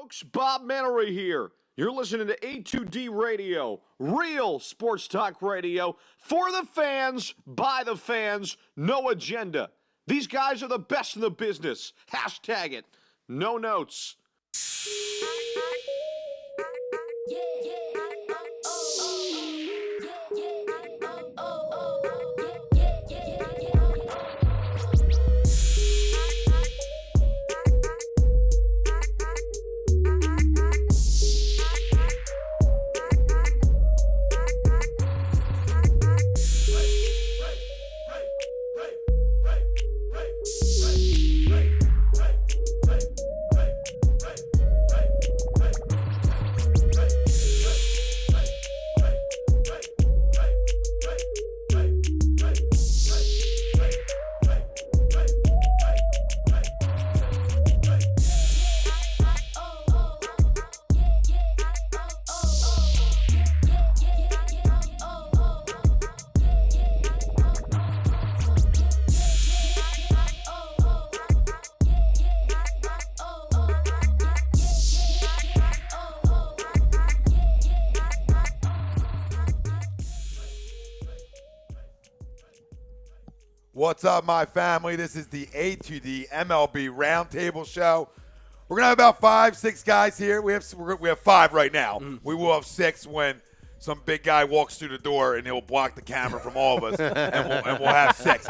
folks, Bob Mannery here. You're listening to A2D Radio, real sports talk radio for the fans, by the fans, no agenda. These guys are the best in the business. Hashtag it. No notes. What's up, my family? This is the A2D MLB Roundtable Show. We're going to have about 5-6 guys here. We have 5 right now. We will have 6 when some big guy walks through the door and he'll block the camera from all of us, and we'll have 6.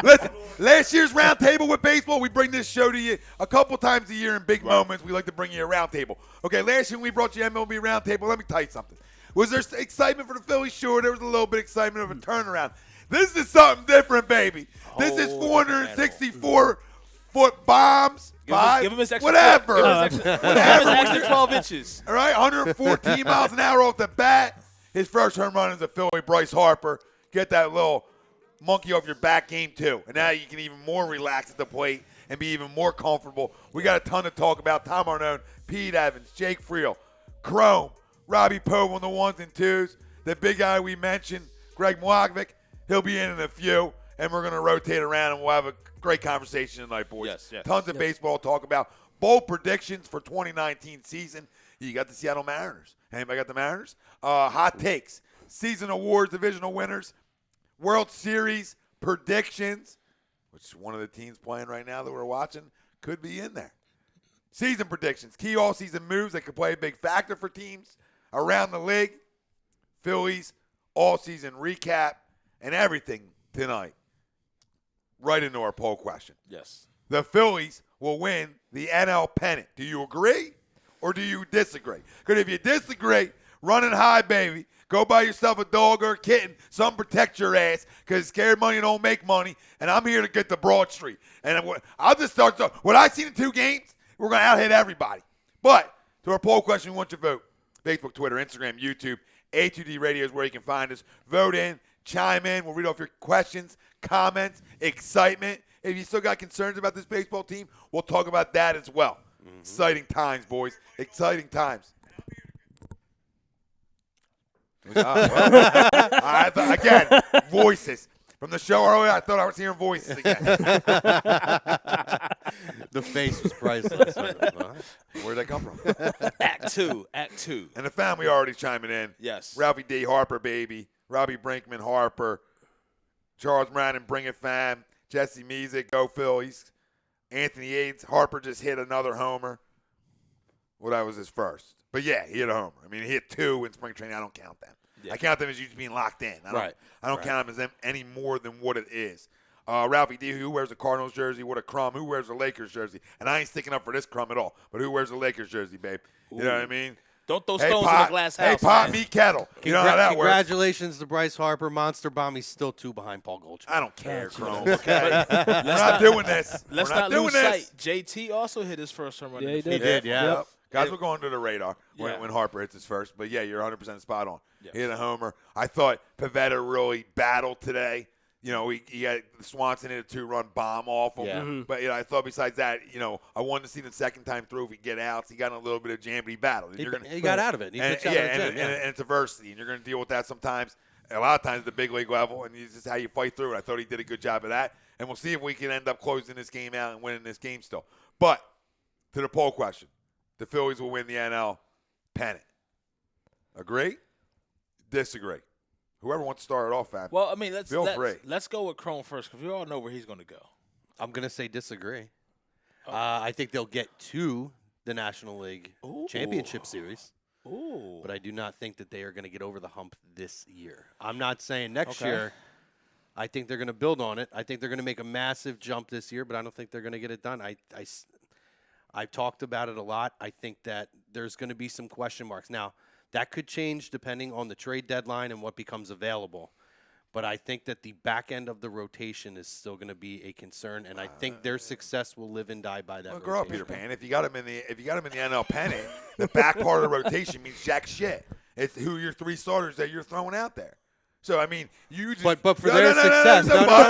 Listen, last year's Roundtable with baseball, we bring this show to you a couple times a year in big moments. We like to bring you a Roundtable. Okay, last year we brought you MLB Roundtable. Let me tell you something. Was there excitement for the Phillies? Sure, there was a little bit of excitement of a turnaround. This is something different, baby. This is 464-foot bombs. Give him his extra whatever. Give him his extra 12 inches. All right, 114 miles an hour off the bat. His first home run is a Philly, Bryce Harper. Get that little monkey off your back, game 2. And now you can even more relax at the plate and be even more comfortable. We got a ton to talk about. Tom Arnone, Pete Evans, Jake Friel, Chrome, Robbie Pogue on the 1s and 2s. The big guy we mentioned, Greg Mlodzik. He'll be in a few, and we're going to rotate around, and we'll have a great conversation tonight, boys. Yes. Tons of baseball to talk about. Bold predictions for 2019 season. You got the Seattle Mariners. Anybody got the Mariners? Hot takes. Season awards, divisional winners. World Series predictions, which one of the teams playing right now that we're watching could be in there. Season predictions. Key all-season moves that could play a big factor for teams around the league. Phillies all-season recap. And everything tonight, right into our poll question. Yes. The Phillies will win the NL Pennant. Do you agree or do you disagree? Because if you disagree, running high, baby. Go buy yourself a dog or a kitten. Something protect your ass because scared money don't make money. And I'm here to get the Broad Street. And I'll just start. What I've seen in 2 games, we're going to out-hit everybody. But to our poll question, we want your vote. Facebook, Twitter, Instagram, YouTube. A2D Radio is where you can find us. Vote in. Chime in. We'll read off your questions, comments, excitement. If you still got concerns about this baseball team, we'll talk about that as well. Exciting times, boys. Exciting times. Again, voices. From the show earlier, I thought I was hearing voices again. The face was priceless. Where'd that come from? Act two. And the family already chiming in. Yes. Ralphie D. Harper, baby. Robbie Brinkman, Harper. Charles Brannon, Bring It Fam. Jesse Music, Go Phillies. Anthony Aids, Harper just hit another homer. Well, that was his first. But, yeah, he hit a homer. I mean, he hit 2 in spring training. I don't count them. Yeah. I count them as just being locked in. I don't count them as any more than what it is. Ralphie D, who wears a Cardinals jersey? What a crumb. Who wears a Lakers jersey? And I ain't sticking up for this crumb at all. But who wears a Lakers jersey, babe? You know what I mean? Don't throw stones in the glass house. Hey, pot, meet kettle. You know how that works. Congratulations to Bryce Harper. Monster bomb. He's still 2 behind Paul Goldschmidt. I don't care, Chrome. Okay? We're not doing this. Let's not lose sight. JT also hit his first home run. Yeah, he did. Yep. Guys, we're going to the radar when Harper hits his first. But, yeah, you're 100% spot on. Yes. He hit a homer. I thought Pivetta really battled today. You know, he had Swanson hit a 2-run bomb off him. Yeah. But, you know, I thought besides that, you know, I wanted to see the second time through if he get outs. He got in a little bit of jam, but he battled. He got out of it. And it's adversity, and you're going to deal with that sometimes. A lot of times at the big league level, and this is how you fight through it. I thought he did a good job of that. And we'll see if we can end up closing this game out and winning this game still. But to the poll question, the Phillies will win the NL pennant. Agree? Disagree? Whoever wants to start it off, fam. Well, I mean, free. Let's go with Chrome first because we all know where he's going to go. I'm going to say disagree. I think they'll get to the National League Championship Series. Ooh. But I do not think that they are going to get over the hump this year. I'm not saying next year. I think they're going to build on it. I think they're going to make a massive jump this year, but I don't think they're going to get it done. I've talked about it a lot. I think that there's going to be some question marks. Now, that could change depending on the trade deadline and what becomes available. But I think that the back end of the rotation is still going to be a concern, and I think their success will live and die by that. Well, grow up, Peter Pan. If you got him in the NL pennant, the back part of the rotation means jack shit. It's who your 3 starters that you're throwing out there. So I mean, you just but for their success, no. Because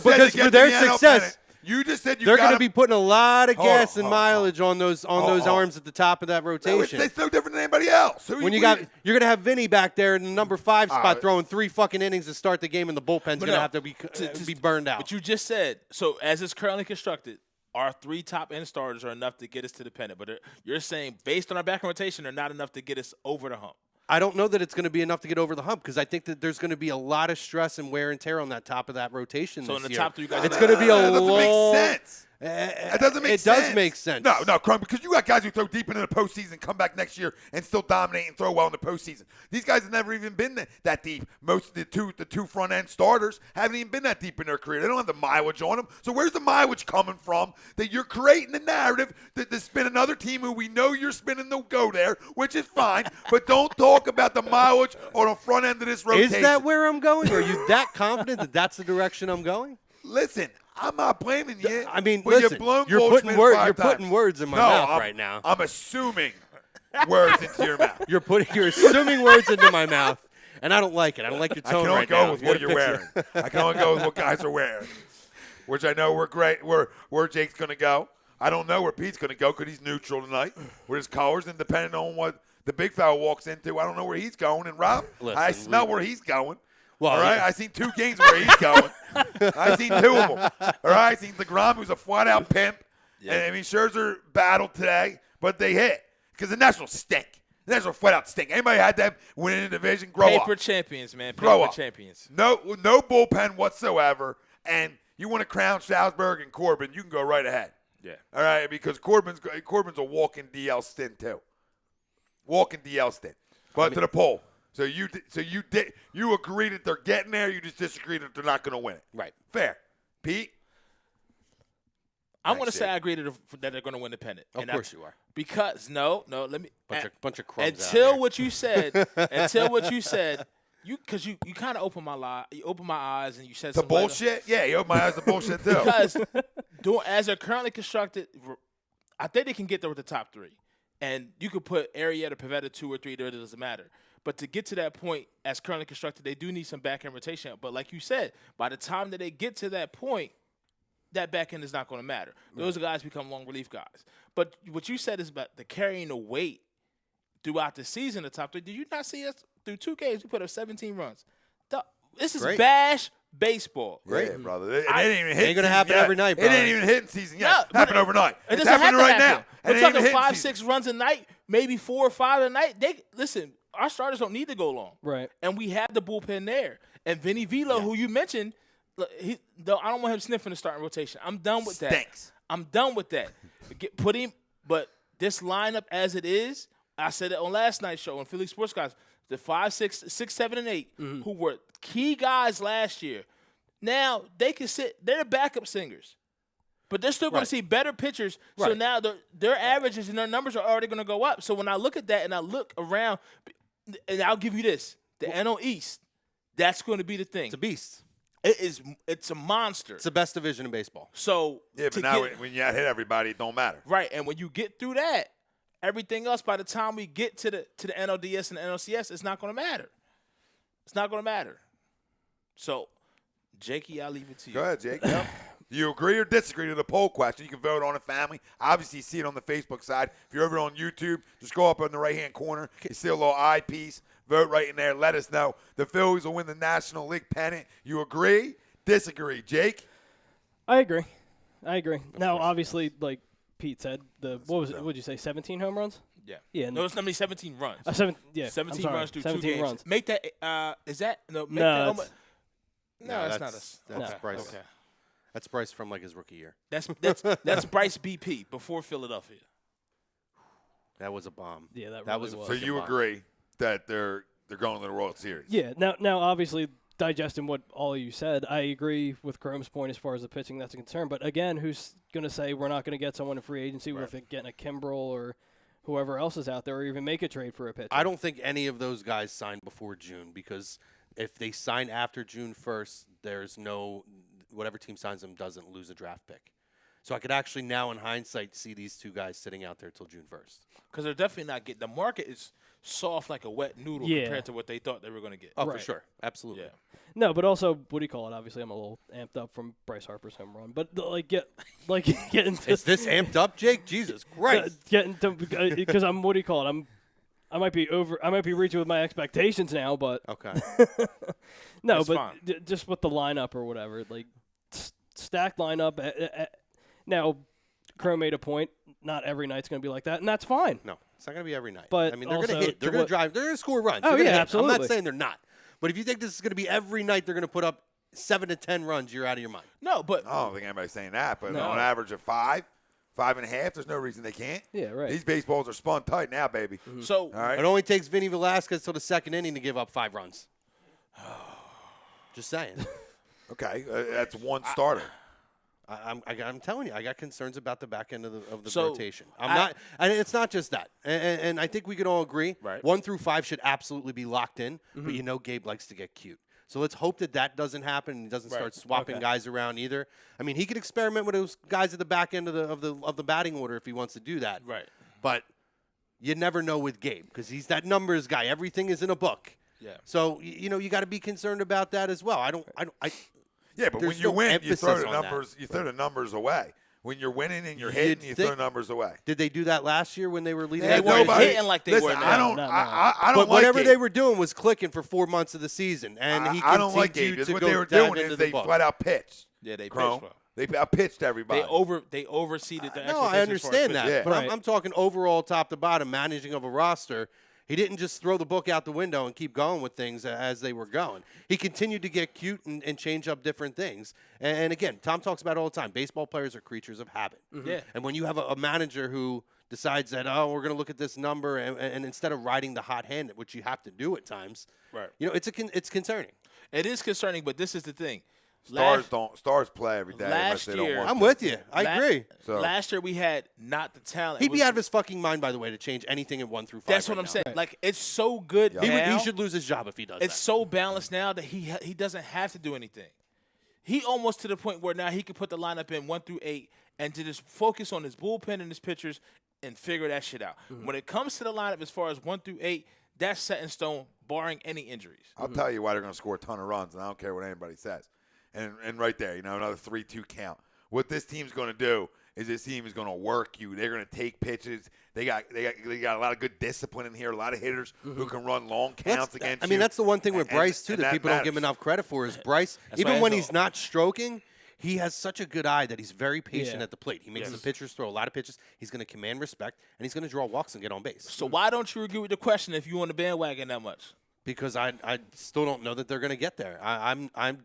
for their success. You just said they're going to be putting a lot of gas and mileage on those arms at the top of that rotation. It's no different than anybody else. You're going to have Vinny back there in the number 5 spot throwing 3 fucking innings to start the game, and the bullpen's going to have to be burned out. But you just said so. As it's currently constructed, our 3 top end starters are enough to get us to the pennant. But you're saying based on our back rotation, they're not enough to get us over the hump. I don't know that it's going to be enough to get over the hump because I think that there's going to be a lot of stress and wear and tear on that top of that rotation so this in the year. top 3 guys, it's going to be a long. That doesn't make sense. It doesn't make sense. It does make sense. No, Crumb, because you got guys who throw deep into the postseason, come back next year, and still dominate and throw well in the postseason. These guys have never even been that deep. Most of the two front end starters haven't even been that deep in their career. They don't have the mileage on them. So where's the mileage coming from that you're creating the narrative to spin another team who we know you're spinning to go there, which is fine, but don't talk about the mileage on the front end of this rotation. Is that where I'm going? Are you that confident that that's the direction I'm going? Listen, I'm not blaming you. I mean, but listen, you're putting words in my mouth right now. I'm assuming words into your mouth. You're assuming words into my mouth, and I don't like it. I don't like your tone right now. I can only go with what you're wearing. I can only go with what guys are wearing, which I know we're great. Where Jake's going to go. I don't know where Pete's going to go because he's neutral tonight with his colors, and depending on what the big fella walks into, I don't know where he's going. And Rob, I smell where he's going. Well, all right, I seen 2 games where he's going. I seen 2 of them. All right, I seen DeGrom, who's a flat-out pimp. Yeah. And I mean, Scherzer battled today, but they hit because the Nationals stink. The Nationals flat-out stink. Anybody had them winning the division? Grow up. Paper champions, man. Grow up. Champions. No bullpen whatsoever. And you want to crown Strasburg and Corbin, you can go right ahead. Yeah. All right, because Corbin's a walking DL stint too. Walking DL stint. But to the poll. So you agree that they're getting there. You just disagree that they're not going to win it. Right. Fair. Pete? I'm going to say I agree that they're going to win the pennant. Of course you are. Because let me bunch of crumbs until what you said. Because you kind of opened my eyes and you said some bullshit. Yeah, you opened my eyes to bullshit too. Because as they're currently constructed, I think they can get there with the top 3, and you could put Arrieta, Pivetta 2 or 3 there. It doesn't matter. But to get to that point, as currently constructed, they do need some back-end rotation. But like you said, by the time that they get to that point, that back-end is not going to matter. Those guys become long relief guys. But what you said is about the carrying the weight throughout the season, the top 3. Did you not see us through 2 games? We put up 17 runs. This is Bash baseball. Great, brother. It ain't even hit. Ain't going to happen every night, brother. It ain't even hitting season yet. No, happen overnight. It's happening right now. We're talking 5-6 runs a night, maybe 4 or 5 a night. Listen, our starters don't need to go long. Right. And we have the bullpen there. And Vinny Velo, who you mentioned, I don't want him sniffing the starting rotation. I'm done with that. I'm done with that. But this lineup as it is, I said it on last night's show on Philly Sports Guys, the 5, 6, 7, and 8, who were key guys last year. Now, they can sit. They're the backup singers. But they're still going to see better pitchers. So now their averages and their numbers are already going to go up. So when I look at that and I look around, and I'll give you this, the NL East, that's going to be the thing. It's a beast. It's a monster. It's the best division in baseball. So but now when you hit everybody, it don't matter. Right, and when you get through that, everything else, by the time we get to the NLDS and the NLCS, it's not going to matter. It's not going to matter. So, Jakey, I'll leave it to you. Go ahead, Jake. Yep. Do you agree or disagree to the poll question? You can vote on it, family. Obviously, you see it on the Facebook side. If you're over on YouTube, just go up in the right-hand corner. You see a little eyepiece. Vote right in there. Let us know. The Phillies will win the National League pennant. You agree? Disagree? Jake? I agree. Now, obviously, like Pete said. What was it? What'd you say? 17 home runs? Yeah. Yeah. No, it's 17 runs. 17 runs through 17 2 games. runs. Make that. Is that no? Make No, that it's- no, that's not That's okay. Bryce. Okay. That's Bryce from like his rookie year. That's Bryce BP before Philadelphia. That was a bomb. Yeah, that that really was. was. So you bomb. agree that they're going to the World Series? Yeah. Now, obviously, digesting what all of you said, I agree with Chrome's point as far as the pitching that's a concern. But again, who's going to say we're not going to get someone in free agency with it getting a Kimbrel or whoever else is out there, or even make a trade for a pitcher? I don't think any of those guys signed before June, because if they sign after June 1st, there's no whatever team signs them doesn't lose a draft pick. So I could actually now, in hindsight, see these two guys sitting out there till June 1st. Because they're definitely not getting. The market is soft like a wet noodle compared to what they thought they were going to get. Oh, Right. for sure, absolutely. Yeah. No, but also, what do you call it? Obviously, I'm a little amped up from Bryce Harper's home run, but get into Is this amped up, Jake? Jesus Christ! get into because I'm what do you call it? I might be reaching with my expectations now, but Okay. no, That's but fine. just with the lineup or whatever, like stacked lineup. Now, Crow made a point. Not every night's going to be like that, and that's fine. No, it's not going to be every night. But I mean, they're going also to hit. They're to going what- to drive. They're going to score runs. Oh, They're gonna yeah, hit. I'm absolutely. not saying they're not. But if you think this is going to be every night, they're going to put up 7 to 10 runs, you're out of your mind. No, but I don't think anybody's saying that, but No. on average of 5.5, there's no reason they can't. Yeah, right. These baseballs are spun tight now, baby. so All right. It only takes Vinny Velasquez till the second inning to give up 5 runs. Just saying. Okay, that's one starter. I'm telling you, I got concerns about the back end of the So, rotation. And it's not just that. And I think we can all agree. Right. 1 through 5 should absolutely be locked in. But you know, Gabe likes to get cute. So let's hope that doesn't happen and he doesn't start swapping guys around either. I mean, he could experiment with those guys at the back end of the batting order if he wants to do that. right. But you never know with Gabe because he's that numbers guy. Everything is in a book. Yeah. So you got to be concerned about that as well. Yeah, but when There's you no win, you emphasis throw the on that. numbers. You throw the numbers away. When you're winning and you're You'd hitting, you throw think- numbers away. Did they do that last year when they were leading? They the weren't division? hitting like they listen, were I now. don't. No, no. I But don't like whatever Gabe. they were doing was clicking for 4 months of the season, and he I don't like continued Gabe. to What go they were dive doing into is the they book. flat out pitched. Yeah, they pitched Chrome. well. They outpitched everybody. They overseeded the No, I expectations for understand that, pitching. Yeah. but Right. I'm talking overall, top to bottom, managing of a roster. He didn't just throw the book out the window and keep going with things as they were going. He continued to get cute and change up different things. And again, Tom talks about it all the time. Baseball players are creatures of habit. Yeah. And when you have a manager who decides that, oh, we're going to look at this number, and instead of riding the hot hand, which you have to do at times, Right. it's concerning. It is concerning, but this is the thing. Stars play every day unless last they don't year- want I'm to. with you. I agree. So- Last year we had not the talent. He'd be out of his fucking mind, by the way, to change anything in 1 through 5. That's what right I'm now. saying. Like it's so good Yeah. now. He should lose his job if he does It's that. so balanced now that he doesn't have to do anything. He almost to the point where now he can put the lineup in 1 through 8 and to just focus on his bullpen and his pitchers and figure that shit out. When it comes to the lineup as far as 1 through 8, that's set in stone, barring any injuries. I'll tell you why they're going to score a ton of runs, and I don't care what anybody says. And right there, another 3-2 count. What this team's going to do is this team is going to work you. They're going to take pitches. They got a lot of good discipline in here. A lot of hitters who can run long counts against you. That's the one thing with And- Bryce too and that people don't give matters. enough credit for is Bryce. That's Even why when he's he's not stroking, he has such a good eye that he's very patient Yeah. at the plate. He makes Yes. the pitchers throw a lot of pitches. He's going to command respect, and he's going to draw walks and get on base. So why don't you agree with the question if you on the bandwagon that much? Because I still don't know that they're going to get there. I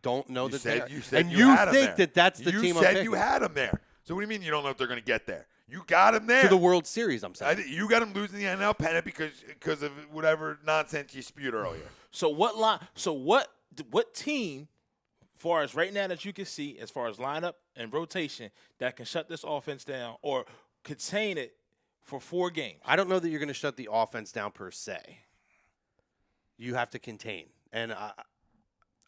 don't know that they're. You said and you you had 'em think there. that's the you team You I'm said picking. you had them there. So what do you mean you don't know if they're going to get there? You got them there. to the World Series, I'm saying. You got them losing the NL pennant because of whatever nonsense you spewed earlier. So what line? So what team, far as right now that you can see, as far as lineup and rotation, that can shut this offense down or contain it for 4 games? I don't know that you're going to shut the offense down per se. You have to contain, and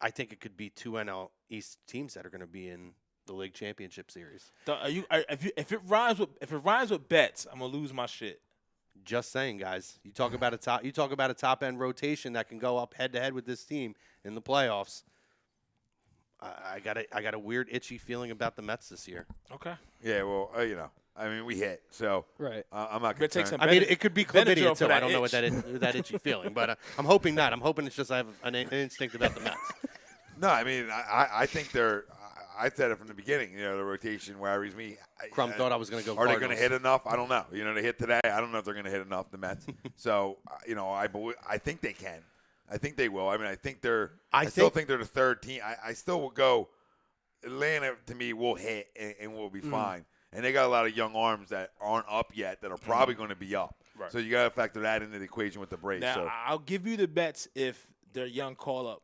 I think it could be 2 NL East teams that are going to be in the league championship series. If it rhymes with bets, I'm gonna lose my shit. Just saying, guys. You talk about a top end rotation that can go up head to head with this team in the playoffs. I got a weird itchy feeling about the Mets this year. Okay. Yeah, well, we hit. So Right. I'm not Better take concerned. some I mean, it could be Benadryl chlamydia for too. I that don't know what itch. that itchy feeling, but I'm hoping not. I'm hoping it's just I have an instinct about the Mets. No, I mean, I think they're. I said it from the beginning. The rotation worries me. Crumb thought I was going to go. Are they going to Cardinals. hit enough? I don't know. They hit today. I don't know if they're going to hit enough. The Mets. So I think they can. I think they will. I mean, I think they're. I still think they're the third team. I still will go. Atlanta to me will hit and will be fine. And they got a lot of young arms that aren't up yet that are probably going to be up. Right. So you got to factor that into the equation with the Braves. Now I'll give you the bets if their young call up.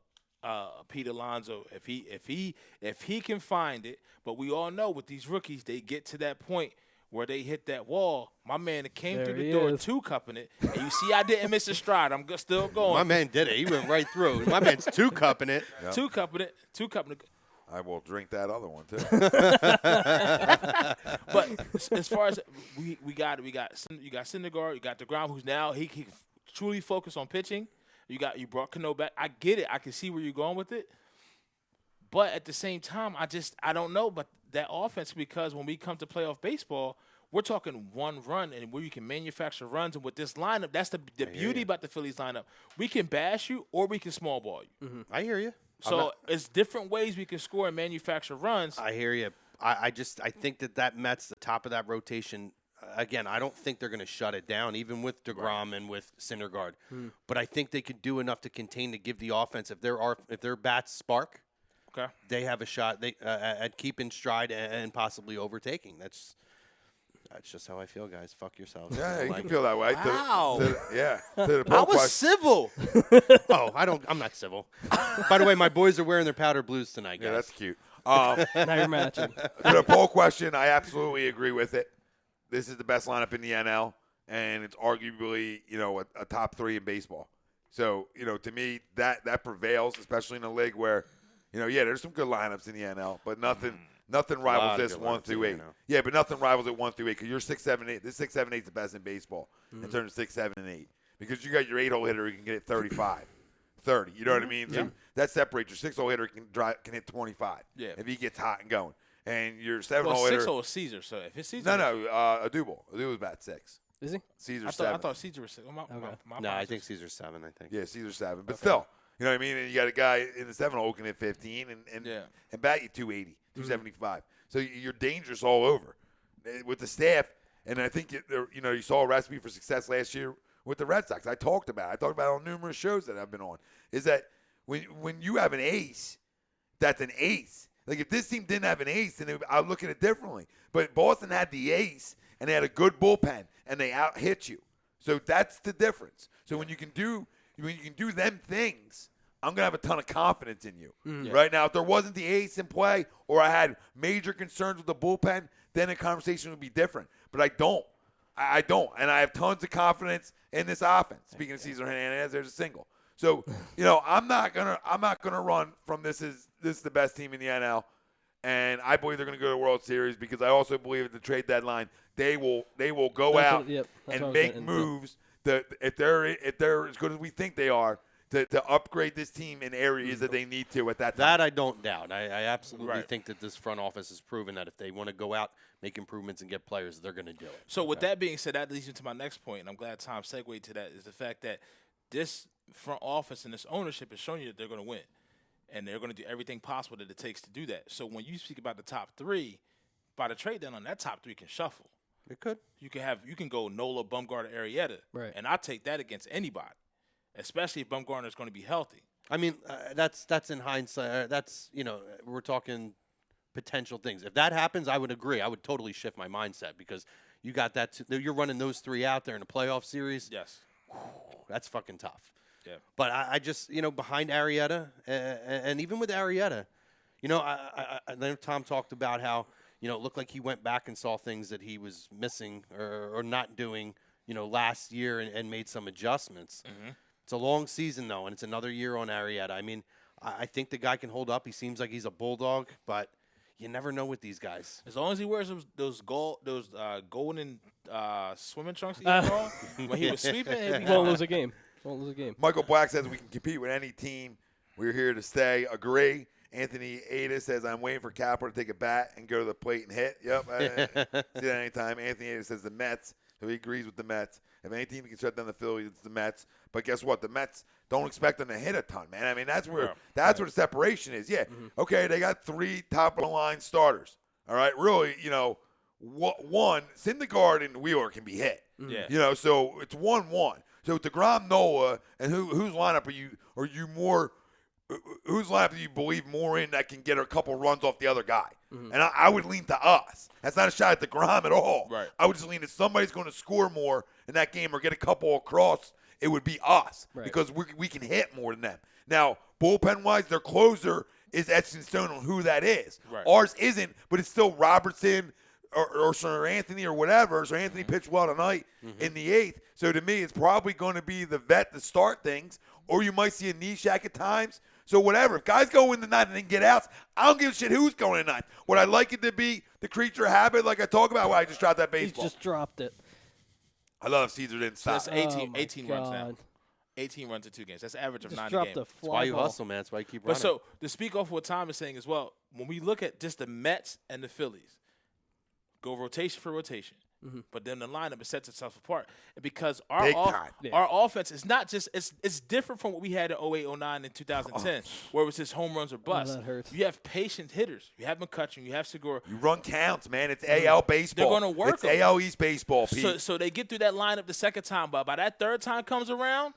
Pete Alonso, if he can find it, but we all know with these rookies, they get to that point where they hit that wall. My man came through the door two-cupping it, and you see I didn't miss a stride. I'm still going. My man did it. He went right through. My man's two-cupping it. Yep. Two-cupping it. I will drink that other one too. But as far as you got Syndergaard, you got DeGrom, who's now he can truly focus on pitching. You brought Cano back. I get it. I can see where you're going with it. But at the same time, I don't know. But that offense, because when we come to playoff baseball, we're talking one run and where you can manufacture runs. And with this lineup, that's the beauty about the Phillies lineup. We can bash you or we can small ball you. Mm-hmm. I hear you. So it's different ways we can score and manufacture runs. I hear you. I think that Mets, the top of that rotation. Again, I don't think they're going to shut it down, even with DeGrom and with Syndergaard. But I think they could do enough to contain to give the offense. If their bats spark, they have a shot at keeping stride and possibly overtaking. That's just how I feel, guys. Fuck yourselves. Yeah, you can feel that way. Wow. To the I was civil. I'm not civil. By the way, my boys are wearing their powder blues tonight, guys. Yeah, that's cute. Now you're matching. To the poll question, I absolutely agree with it. This is the best lineup in the NL, and it's arguably, a top three in baseball. So, to me, that prevails, especially in a league where, there's some good lineups in the NL, but nothing rivals this 1 through 8. Yeah, but nothing rivals it 1 through 8 because you're 6, 7, 8. This 6, 7, 8 is the best in baseball in terms of 6, 7, and 8 because you got your 8-hole hitter who can get 35, 30. You know what I mean? So that separates your 6-hole hitter can hit 25 if he gets hot and going. And your 7-hole hitter. 6-hole is Caesar. So if it's Caesar. Adubel. Adubel's bat 6. Is he? Caesar's 7. I thought Caesar was 6. No, I think Caesar's 7. I think. Yeah, Caesar's 7. But still, you know what I mean? And you got a guy in the 7-hole who can hit 15 and bat you 280, 275. So you're dangerous all over with the staff. And I think you saw a recipe for success last year with the Red Sox. I talked about it on numerous shows that I've been on. Is that when you have an ace, that's an ace. Like, if this team didn't have an ace, then I'd look at it differently. But Boston had the ace, and they had a good bullpen, and they out-hit you. So that's the difference. So when you can do them things, I'm going to have a ton of confidence in you. Right now, if there wasn't the ace in play or I had major concerns with the bullpen, then the conversation would be different. But I don't. I don't. And I have tons of confidence in this offense. Speaking of Cesar Hernandez, there's a single. So, I'm not gonna run from this is the best team in the NL, and I believe they're gonna go to the World Series because I also believe at the trade deadline they will go out and make moves that if they're as good as we think they are to upgrade this team in areas that they need to at that time. That I don't doubt. I absolutely think that this front office has proven that if they want to go out, make improvements, and get players, they're going to do it. So with that being said, that leads me to my next point, and I'm glad Tom segued to that, is the fact that this front office and this ownership is showing you that they're going to win, and they're going to do everything possible that it takes to do that. So when you speak about the top three, by the trade deadline, that top three can shuffle. It could. You can go Nola, Bumgarner, Arrieta, and I take that against anybody, especially if Bumgarner is going to be healthy. I mean, that's in hindsight. That's we're talking potential things. If that happens, I would agree. I would totally shift my mindset because you got that. You're running those three out there in a playoff series. Yes, that's fucking tough. Yeah. But I just behind Arrieta and even with Arrieta, I know Tom talked about how it looked like he went back and saw things that he was missing or not doing last year and made some adjustments. Mm-hmm. It's a long season, though, and it's another year on Arrieta. I mean, I think the guy can hold up. He seems like he's a bulldog, but you never know with these guys. As long as he wears those golden swimming trunks he wore when he was sweeping, he'll be Won't lose a game. Michael Black says we can compete with any team. We're here to stay. Agree. Anthony Ada says, I'm waiting for Capper to take a bat and go to the plate and hit. Yep. See that anytime. Anthony Ada says the Mets. So he agrees with the Mets. If any team can shut down the Phillies, it's the Mets. But guess what? The Mets don't expect them to hit a ton, man. I mean, that's where where the separation is. Yeah, okay, they got 3 top-of-the-line starters. All right, really, one, Syndergaard and Wheeler can be hit. Yeah. So it's 1-1. So DeGrom, Nola, and whose lineup are you more? Whose lineup do you believe more in that can get a couple runs off the other guy? And I would lean to us. That's not a shot at DeGrom at all. Right. I would just lean if somebody's going to score more in that game or get a couple across, it would be us because we can hit more than them. Now, bullpen-wise, their closer is etched in stone on who that is. Right. Ours isn't, but it's still Robertson or Sir Anthony or whatever. Sir Anthony pitched well tonight in the 8th. So to me, it's probably going to be the vet to start things, or you might see a Nishak at times. So whatever. If guys go in the 9th and then get outs, I don't give a shit who's going in 9th. Would I like it to be the creature habit like I talk about? Well, I just dropped that baseball. He just dropped it. I love Caesar didn't So stop. that's Oh, 18 my runs now. God. 18 runs in 2 games. That's an average of Just 9 a dropped game. a That's fly why you ball. hustle, man. That's why you keep But running. so to speak off what Tom is saying as well, when we look at just the Mets and the Phillies, go rotation for rotation. But then the lineup it sets itself apart because our Big time. our offense is not just it's different from what we had in 08, 09, and 2010, where it was just home runs or bust. that hurts. You have patient hitters. You have McCutcheon. You have Segura. You run counts, man. It's AL baseball. They're gonna work It's 'em. AL East baseball, Pete. So they get through that lineup the second time, but by that third time comes around,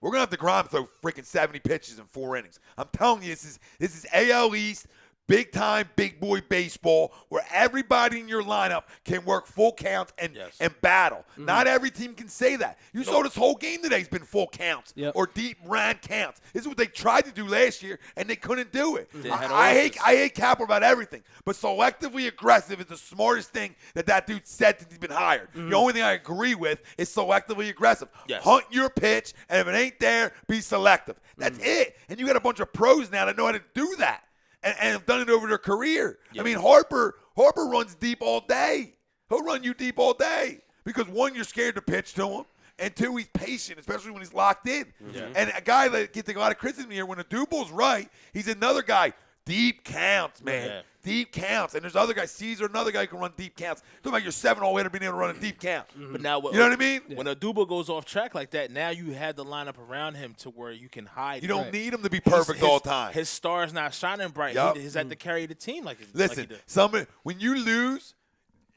We're going to have to Grom throw freaking 70 pitches in 4 innings. I'm telling you, this is AL East, big-time, big boy baseball where everybody in your lineup can work full counts and battle. Not every team can say that. You saw this whole game today has been full counts or deep run counts. This is what they tried to do last year, and they couldn't do it. I hate Capel about everything, but selectively aggressive is the smartest thing that dude said since he's been hired. The only thing I agree with is selectively aggressive. Yes. Hunt your pitch, and if it ain't there, be selective. That's it. And you got a bunch of pros now that know how to do that. And have done it over their career. I mean, Harper runs deep all day. He'll run you deep all day because, 1, you're scared to pitch to him, and 2, he's patient, especially when he's locked in. And a guy that gets a lot of criticism here, when a Dubal's right, he's another guy. Deep counts, man. Yeah. Deep counts. And there's other guys. Caesar, another guy who can run deep counts. Talking about your 7-hole hitter being able to run a deep count. but now You know what I mean? when a Duba goes off track like that, now you have the lineup around him to where you can hide. You don't him. need him to be perfect all the time. His star's not shining bright. Yup. He's had to carry the team like Listen, he does. when you lose,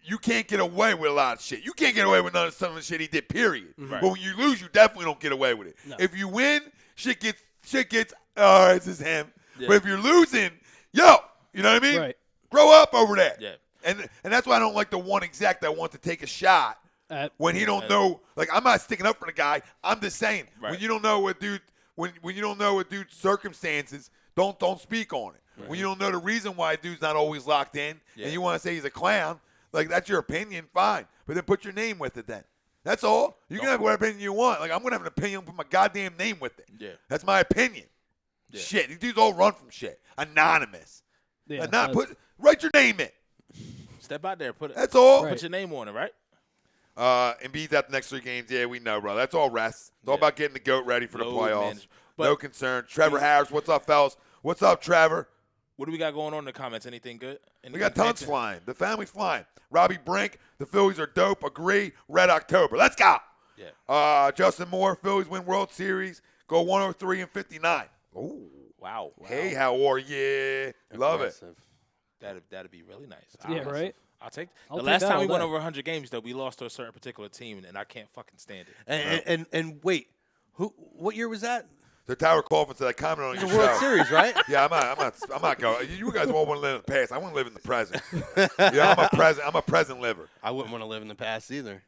you can't get away with a lot of shit. You can't get away with none of some of the shit he did, period. Right. But when you lose, you definitely don't get away with it. No. If you win, shit gets, all right, this is him. Yeah. But if you're losing, you know what I mean? Right. Grow up over that. Yeah. And that's why I don't like the one exec that wants to take a shot when he don't know. Like, I'm not sticking up for the guy. I'm just saying, when you don't know what dude, when you don't know a dude's circumstances, don't speak on it. Right. When you don't know the reason why a dude's not always locked in, and you want to say he's a clown, like, that's your opinion, fine. But then put your name with it then. That's all. You can have whatever opinion you want. Like, I'm going to have an opinion, put my goddamn name with it. Yeah. That's my opinion. Yeah. Shit. These dudes all run from shit. Anonymous. Yeah, Write your name in. Step out there. That's all. Put your name on it, right? Embiid's out the next 3 games. Yeah, we know, bro. That's all rest. It's all about getting the GOAT ready for the playoffs. No concern. Trevor Harris, what's up, fellas? What's up, Trevor? What do we got going on in the comments? Anything good? We got tons flying. The family's flying. Robbie Brink, the Phillies are dope. Agree. Red October. Let's go. Yeah. Justin Moore, Phillies win World Series. Go 103-59. Ooh. Wow. Hey, how are you? Love it. That'd be really nice. Yeah, right? I'll take the last time we went over 100 games, though, we lost to a certain particular team, and I can't fucking stand it. And wait, what year was that? The Tower Coffin said I commented on The your World show. Series, right? Yeah, I'm not going. You guys all want to live in the past. I want to live in the present. Yeah, I'm a present liver. I wouldn't want to live in the past either.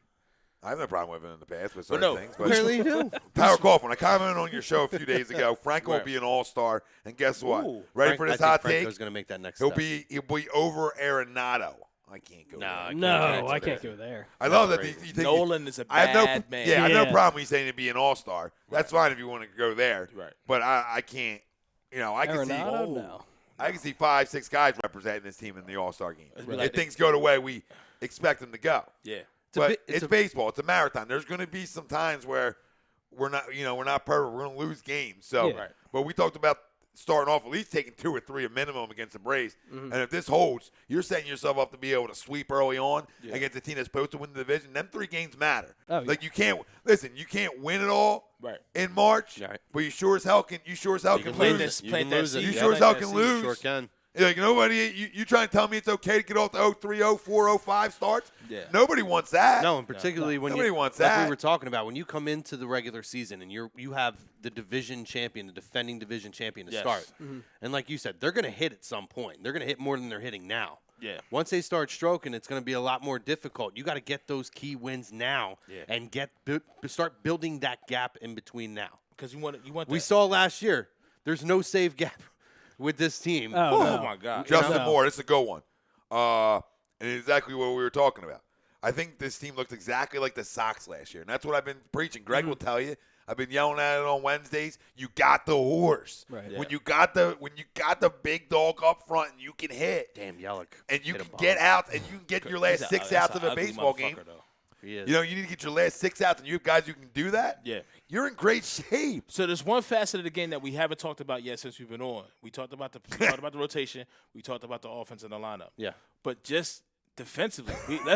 I have no problem living in the past with certain things. But Apparently you do. Tower Coffin, I commented on your show a few days ago. Franco will be an all-star, and guess what? Ready for this hot take? Franco's going to make that next He'll step. be over Arenado. I can't go there. I can't go there. I love that you think Nolan is a bad man. Yeah, I have no problem with you saying to be an all-star. That's fine if you want to go there. Right. But I can't. I can see. No. I can see 5-6 guys representing this team in the All-Star game. Like If things go the way we expect them to go. Yeah. But it's baseball. It's a marathon. There's going to be some times where we're not perfect. We're going to lose games. So, but we talked about starting off at least taking 2 or 3 a minimum against the Braves. And if this holds, you're setting yourself up to be able to sweep early on against a team that's supposed to win the division. Them 3 games matter. Oh, Like, you can't win it all in March, but you sure as hell can lose. You sure as hell can lose. Sure can. Like, nobody, you trying to tell me it's okay to get off the 0-3, 0-4, 0-5 starts? Yeah. Nobody wants that. No, and particularly when nobody wants like that. we were talking about, when you come into the regular season and you have the division champion, the defending division champion to start. And like you said, they're going to hit at some point. They're going to hit more than they're hitting now. Yeah. Once they start stroking, it's going to be a lot more difficult. You got to get those key wins now and start building that gap in between now. Because you want We saw last year, there's no save gap with this team. Oh my God. Justin Moore, this is a good one. And exactly what we were talking about. I think this team looks exactly like the Sox last year. And that's what I've been preaching. Greg will tell you. I've been yelling at it on Wednesdays. You got the horse. Right. When you got the big dog up front and you can hit. Damn, Yelich. And you can get out and you can get your last 6 outs of a baseball game. He is. You know, you need to get your last 6 outs, and you have guys who can do that. Yeah. You're in great shape. So there's one facet of the game that we haven't talked about yet since we've been on. We talked about the rotation. We talked about the offense and the lineup. Yeah. But just defensively, we can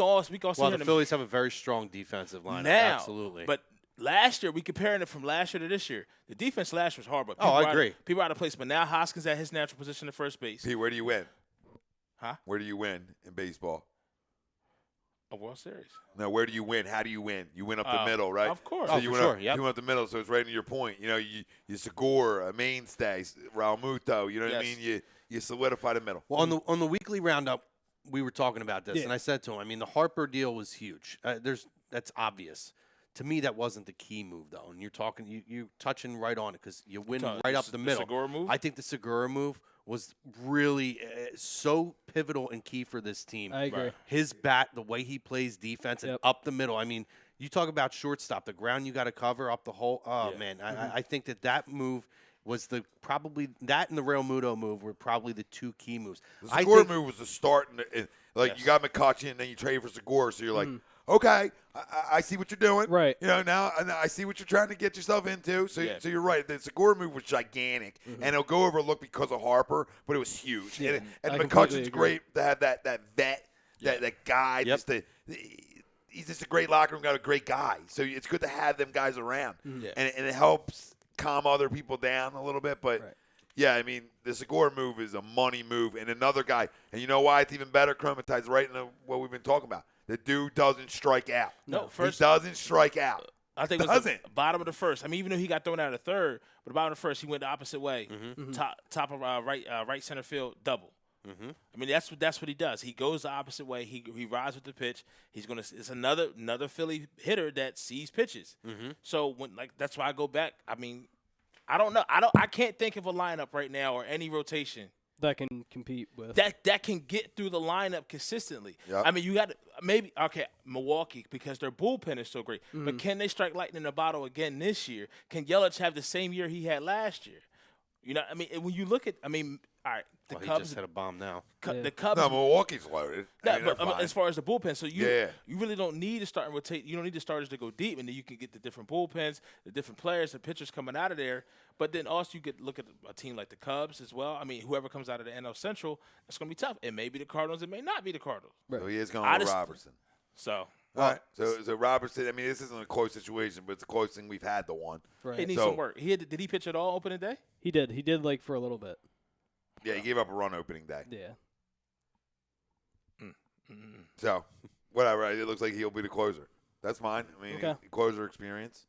all sit Well, here the Phillies have a very strong defensive lineup. now. Absolutely. But last year, we comparing it from last year to this year. The defense last year was horrible. I agree. People out of place, but now Hoskins at his natural position at first base. Pete, where do you win? Huh? Where do you win in baseball? A World Series. No, where do you win? How do you win? You win up the middle, right? Of course. So Oh, you for win sure. Up, Yep. You win up the middle, so it's right to your point. You know, you Segura, a mainstay, Raul Muto. You know what I mean? You solidify the middle. Well, on the weekly roundup, we were talking about this, and I said to him, I mean, the Harper deal was huge. That's obvious. To me, that wasn't the key move, though. And you're touching right on it because you win right up the middle. Segura move? I think the Segura move was really so pivotal and key for this team. I agree. His bat, the way he plays defense, and up the middle. I mean, you talk about shortstop, the ground you got to cover up the whole. Oh man, I think that move was probably that and the Real Muto move were probably the 2 key moves. The Segura move was the start, you got McCutcheon, and then you trade for Segura, so you're like, okay, I see what you're doing. Right. You know, now I see what you're trying to get yourself into. So you're right. The Segura move was gigantic, and it'll go overlooked because of Harper, but it was huge. Yeah, and McCutcheon's great to have that vet, that guy. Yep. He's just a great locker room guy, a great guy. So it's good to have them guys around, and it helps calm other people down a little bit. But yeah, I mean, the Segura move is a money move, and another guy. And you know why it's even better? Chromatize right into what we've been talking about. The dude doesn't strike out. No, he doesn't strike out. I think it was the bottom of the first. I mean, even though he got thrown out of the third, but the bottom of the first, he went the opposite way. Top of right center field, double. I mean, that's what he does. He goes the opposite way. He rides with the pitch. It's another Philly hitter that sees pitches. So that's why I go back. I mean, I don't know. I can't think of a lineup right now or any rotation that can compete with that can get through the lineup consistently. Yep. I mean, you got Milwaukee because their bullpen is so great. But can they strike lightning in the bottle again this year? Can Yelich have the same year he had last year? You know, I mean, when you look at, all right, the Cubs he just hit a bomb now. The Cubs. No, Milwaukee's loaded. But as far as the bullpen, so you really don't need to start and rotate. You don't need the starters to go deep, and then you can get the different bullpens, the different players, the pitchers coming out of there. But then also you could look at a team like the Cubs as well. I mean, whoever comes out of the NL Central, it's going to be tough. It may be the Cardinals. It may not be the Cardinals. So he is going with Robertson. So. All right. So Robertson, I mean, this isn't a close situation, but it's the closest thing we've had to one. Right. It needs some work. Did he pitch at all opening day? He did. He did for a little bit. Yeah, he gave up a run opening day. Yeah. So, whatever. It looks like he'll be the closer. That's fine. I mean, closer experience.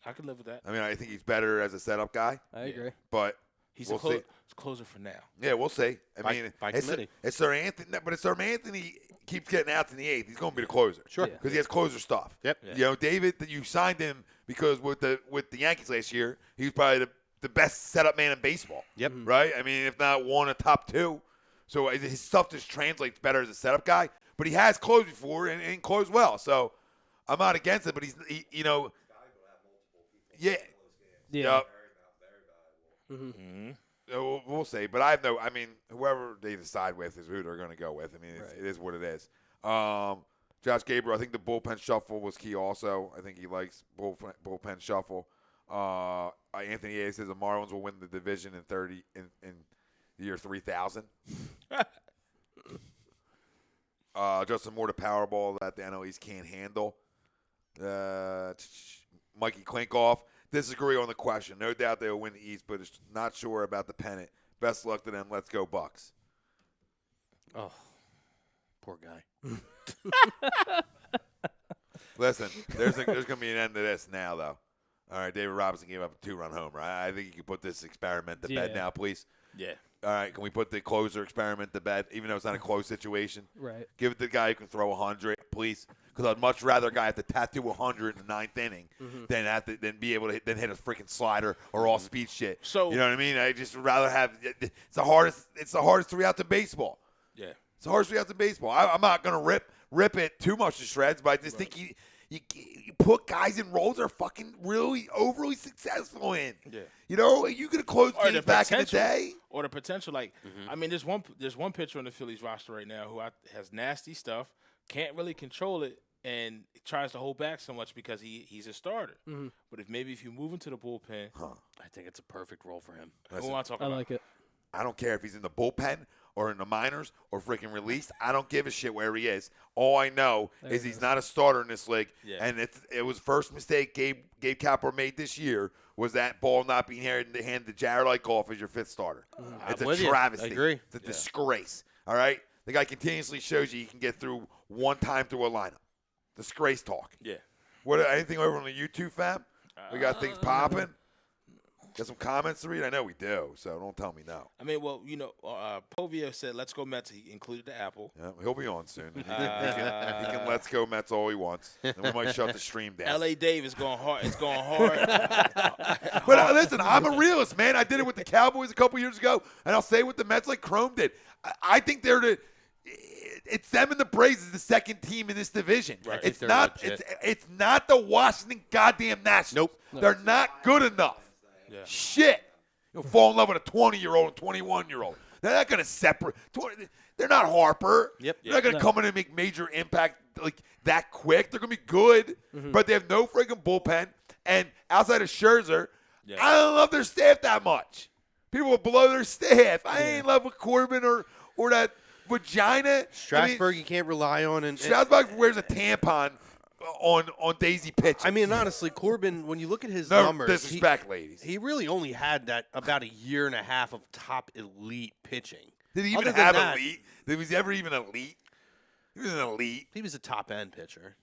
I could live with that. I mean, I think he's better as a setup guy. I agree. But he's we'll see. Closer for now. Yeah, we'll see. I mean, by committee. It's Sir Anthony, but if Sir Anthony keeps getting outs in the 8th, he's going to be the closer. Sure. Because he has closer stuff. Yep. Yeah. You know, David, you signed him because with the Yankees last year, he was probably the best setup man in baseball. Yep. Right? I mean, if not one, a top 2. So his stuff just translates better as a setup guy. But he has closed before and closed well. So I'm not against it, but you know. Yeah. Yeah. We'll see. But I mean, whoever they decide with is who they're going to go with. I mean, it is what it is. Josh Gabriel, I think the bullpen shuffle was key also. I think he likes bullpen shuffle. Anthony A says the Marlins will win the division in the year 3000. Justin Moore, the Powerball that the NL East can't handle. Mikey Klinkoff, disagree on the question. No doubt they will win the East, but not sure about the pennant. Best luck to them. Let's go Bucks. Oh, poor guy. Listen, there's going to be an end to this now, though. All right, David Robinson gave up a 2-run homer. I think you can put this experiment to bed now, please. Yeah. All right, can we put the closer experiment to bed, even though it's not a close situation? Right. Give it to the guy who can throw 100, please. Because I'd much rather a guy have to tattoo 100 in the ninth inning than be able to hit a freaking slider or all speed shit. So you know what I mean? I just would rather have it's the hardest 3 outs in baseball. Yeah. It's the hardest 3 outs in baseball. I'm not gonna rip it too much to shreds, but I just think you put guys in roles that are fucking really overly successful in. Yeah. You know, you could have closed games back in the day. Or the potential, like, I mean, there's one pitcher on the Phillies roster right now who has nasty stuff, can't really control it, and tries to hold back so much because he's a starter. But if you move into the bullpen, I think it's a perfect role for him. who am I talking about? I like it. I don't care if he's in the bullpen or in the minors or freaking released. I don't give a shit where he is. All I know is he's not a starter in this league. Yeah. And it was first mistake Gabe Kapler made this year was that ball not being handed to Jared Eichhoff as your 5th starter. It's I'm a with you. travesty. I agree. It's a disgrace. All right? The guy continuously shows you he can get through one time through a lineup. Disgrace talk. Yeah. Anything over on the YouTube, fam? We got things popping? Got some comments to read? I know we do, so don't tell me no. I mean, well, Povio said, "Let's go Mets." He included the apple. Yeah, he'll be on soon. He can let's go Mets all he wants. And we might shut the stream down. L.A. Dave is going hard. It's going hard. But listen, I'm a realist, man. I did it with the Cowboys a couple years ago, and I'll say it with the Mets like Chrome did. I think it's them and the Braves is the second team in this division. Right. It's not the Washington goddamn Nationals. Nope. They're not good enough. Yeah. Shit. You'll fall in love with a 20-year-old and 21-year-old. They're not going to separate. They're not Harper. Yep. They're not going to come in and make major impact like that quick. They're going to be good, but they have no friggin' bullpen. And outside of Scherzer, I don't love their staff that much. People are below their staff. I ain't in love with Corbin or that vagina. Strasburg, you can't rely on. And Strasburg wears a tampon on Daisy pitches. I mean, honestly, Corbin, when you look at his no numbers, disrespect, ladies. He really only had that about a year and a half of top elite pitching. Did he even Other than have that, elite? Was he ever even elite? He was an elite. He was a top end pitcher.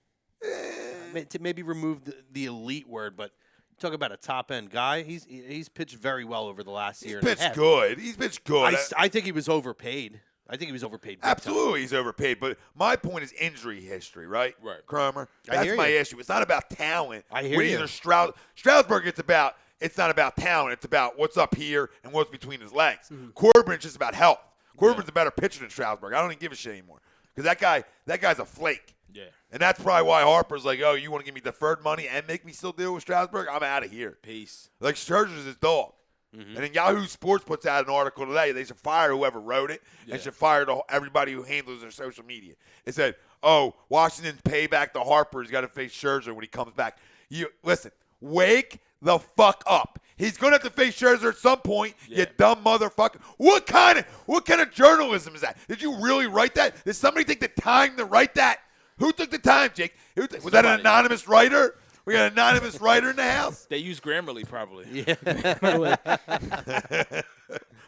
To maybe remove the elite word, but talk about a top end guy. He's pitched very well over the last year. He's pitched good. He's pitched good. I think he was overpaid. I think he was overpaid. Absolutely, he's overpaid. But my point is injury history, right? Right. Cromer. I That's hear my you. issue. It's not about talent. I hear you. Strasburg, it's not about talent. It's about what's up here and what's between his legs. Corbin's just about health. Corbin's a better pitcher than Strasburg. I don't even give a shit anymore. Because that guy's a flake. Yeah. And that's probably why Harper's like, oh, you want to give me deferred money and make me still deal with Strasburg? I'm out of here. Peace. Like, Scherzer's his dog. And then Yahoo Sports puts out an article today. They should fire whoever wrote it and should fire everybody who handles their social media. It said, oh, Washington's payback to Harper. He's got to face Scherzer when he comes back. Listen, wake the fuck up. He's going to have to face Scherzer at some point, you dumb motherfucker. What kind of journalism is that? Did you really write that? Did somebody take the time to write that? Who took the time, Jake? Was that an anonymous writer? We got an anonymous writer in the house? They use Grammarly probably. Yeah.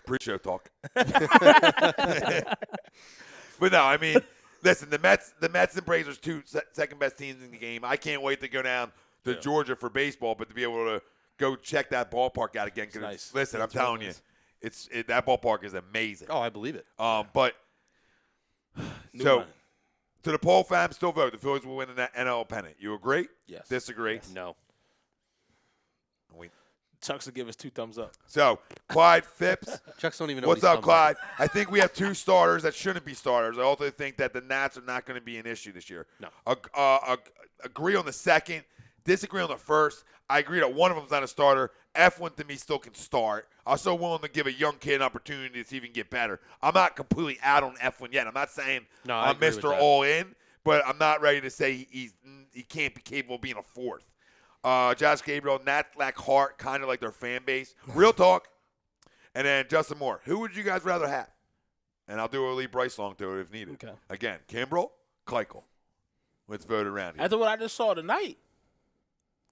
Pre-show talk. But no, I mean, listen, the Mets and Braves are two second best teams in the game. I can't wait to go down to Georgia for baseball, but to be able to go check that ballpark out again. Cause nice. Listen, I'm telling you, that ballpark is amazing. Oh, I believe it. But to the poll fam, still vote. The Phillies will win the NL pennant. You agree? Yes. Disagree? Yes. No. Chucks will give us 2 thumbs up. So, Clyde Phipps. Chucks don't even know What's what he's up, Clyde? I think we have 2 starters that shouldn't be starters. I also think that the Nats are not going to be an issue this year. No. Agree on the second. Disagree on the first. I agree that one of them's not a starter. Eflin, to me, still can start. I'm so willing to give a young kid an opportunity to even get better. I'm not completely out on Eflin yet. I'm not saying I'm Mr. All In, but I'm not ready to say he can't be capable of being a fourth. Josh Gabriel, Nat Lack Hart, kind of like their fan base. Real talk. And then Justin Moore. Who would you guys rather have? And I'll do a Lee Bryce long to it if needed. Okay. Again, Kimbrel, Keuchel. Let's vote around here. After what I just saw tonight,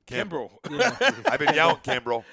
Kimbrel. I've been yelling Kimbrel.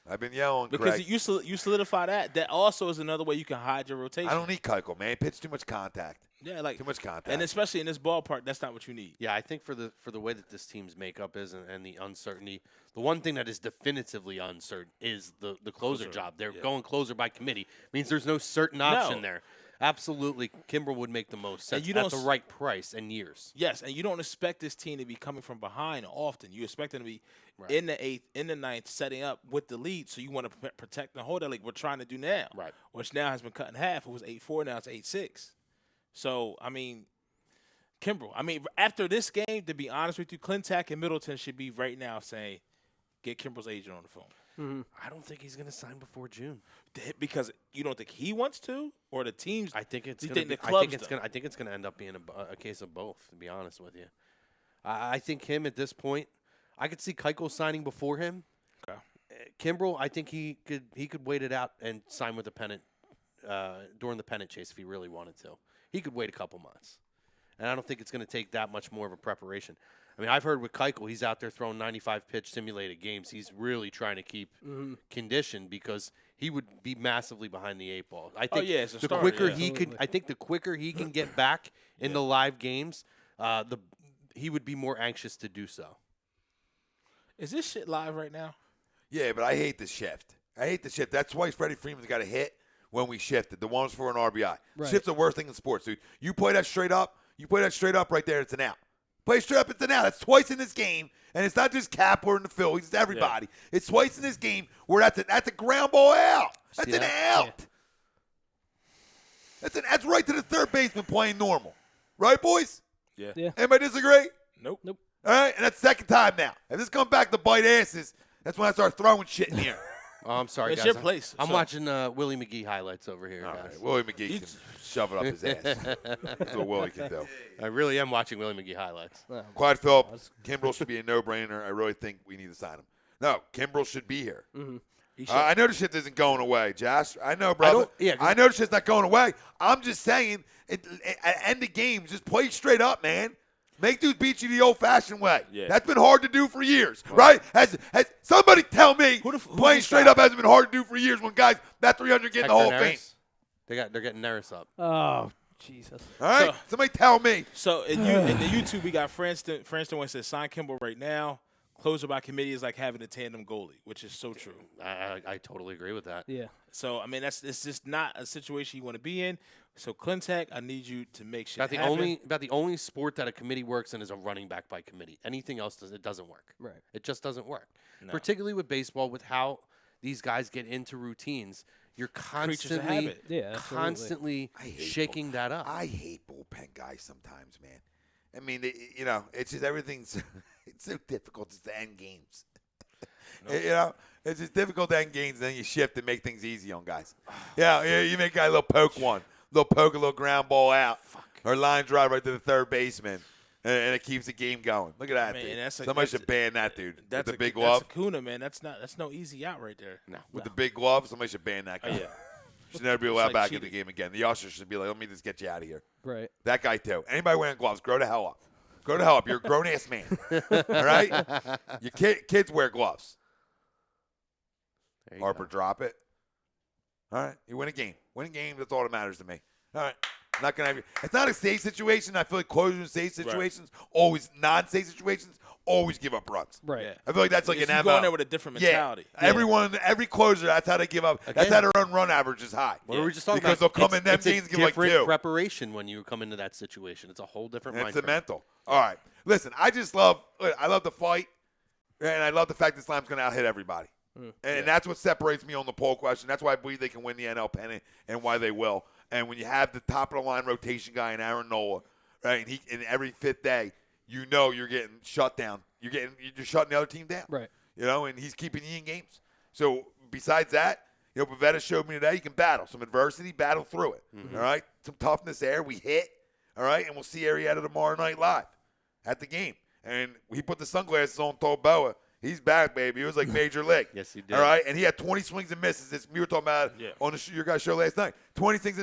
I've been yelling, Because Craig. you solidify that. That also is another way you can hide your rotation. I don't need Keuchel, man. He pitches too much contact. Yeah, like Too much contact. and especially in this ballpark, that's not what you need. Yeah, I think for the way that this team's makeup is and the uncertainty, the one thing that is definitively uncertain is the closer job. They're going closer by committee. Means there's no certain option there. Absolutely, Kimbrel would make the most sense you at don't the right price and years. Yes, and you don't expect this team to be coming from behind often. You expect them to be in the 8th, in the 9th, setting up with the lead. So you want to protect and hold that like we're trying to do now. Right. Which now has been cut in half. It was 8-4, now it's 8-6. So, I mean, Kimbrel. I mean, after this game, to be honest with you, Clintack and Middleton should be right now saying, get Kimbrel's agent on the phone. I don't think he's going to sign before June. Because you don't think he wants to, or the teams? I think it's you going think to. the clubs I think it's going to end up being a case of both. To be honest with you, I think him at this point, I could see Keuchel signing before him. Okay. Kimbrel, I think he could wait it out and sign with the Pennant during the Pennant chase if he really wanted to. He could wait a couple months, and I don't think it's going to take that much more of a preparation. I mean, I've heard with Keuchel, he's out there throwing 95-pitch simulated games. He's really trying to keep conditioned because he would be massively behind the 8 ball. I think as a the starter, quicker yeah. he could, I think the quicker he can get back in the live games, he would be more anxious to do so. Is this shit live right now? Yeah, but I hate the shift. That's why Freddie Freeman's got a hit when we shifted. The one was for an RBI. Right. Shift's the worst thing in sports, dude. You play that straight up right there, it's an out. Play straight up, it's an out. That's twice in this game, and it's not just Cap or in the Phillies, it's everybody. Yeah. It's twice in this game where that's a ground ball out. That's an out. Yeah. That's right to the third baseman playing normal. Right, boys? Yeah. Anybody disagree? Nope. All right, and that's second time now. If this comes back to bite asses, that's when I start throwing shit in here. Oh, I'm sorry, It's guys. your place, I'm so- watching Willie McGee highlights over here, All guys. right, Willie McGee can shove it up his ass. That's what Willie can do. I really am watching Willie McGee highlights. Quiet Phillip, Kimbrel should be a no-brainer. I really think we need to sign him. No, Kimbrel should be here. I know the shit isn't going away, Josh. I know, brother. I know the shit's not going away. I'm just saying, at end of games, just play straight up, man. Make dudes beat you the old-fashioned way. Yeah. That's been hard to do for years, right? Has somebody tell me playing straight up hasn't been hard to do for years when guys that 300 get in the Hall of Fame? They're getting Neris up. Oh, Jesus. All right, somebody tell me. So in the YouTube, we got Franston wants to sign Kimbrel right now. Closer by committee is like having a tandem goalie, which is so true. I totally agree with that. Yeah. So I mean, it's just not a situation you want to be in. So Clintack, I need you to make shit About happen. the only sport that a committee works in is a running back by committee. Anything else it doesn't work. Right. It just doesn't work. No. Particularly with baseball, with how these guys get into routines, you're Creatures of constantly habit. Yeah, absolutely. shaking that up. I hate bullpen guys sometimes, man. I mean, it's just everything's it's so difficult just to end games. It's just difficult to end games, and then you shift and make things easy on guys. You make a guy a little poke one, a little ground ball out, or line drive right to the third baseman, and it keeps the game going. Look at that, Man, dude. that's Somebody should ban that dude with That's the a big glove. That's a Kuna, man. That's no easy out right there. No. With the big glove, somebody should ban that guy. Yeah. Should never be allowed like back in cheating. the game again. The usher should be like, let me just get you out of here. Right. That guy, too. Anybody wearing gloves, grow the hell up. Grow the hell up. You're a grown-ass man. All right? Your kids wear gloves. There you Harper, go. drop it. All right. You win a game. Win a game, that's all that matters to me. All right. Not gonna have you. It's not a safe situation. I feel like closers in safe situations, always non-safe situations, always give up runs. Right. Yeah. I feel like that's like It's an you MO. go in there with a different mentality. Yeah. Every closer, that's how they give up. That's how their run average is high. What were we just talking Because about? they'll come in them It's a games and give like different 2. preparation when you come into that situation. It's a whole different And mind it's a frame. mental. All right. Listen, I love the fight, and I love the fact that Slam's going to out-hit everybody. And that's what separates me on the poll question. That's why I believe they can win the NL pennant and why they will. And when you have the top-of-the-line rotation guy in Aaron Nola, right, and every fifth day, you're getting shut down. You're shutting the other team down. Right. And he's keeping you in games. So besides that, Pavetta showed me today you can battle. Some adversity, battle through it. All right? Some toughness there. We hit. All right? And we'll see Arrieta tomorrow night live at the game. and he put the sunglasses on, told Boa, he's back, baby. It was like Major League. Yes, he did. All right, and he had 20 swings and misses. We were talking about it Yeah. on your guys' show last night. 20 swings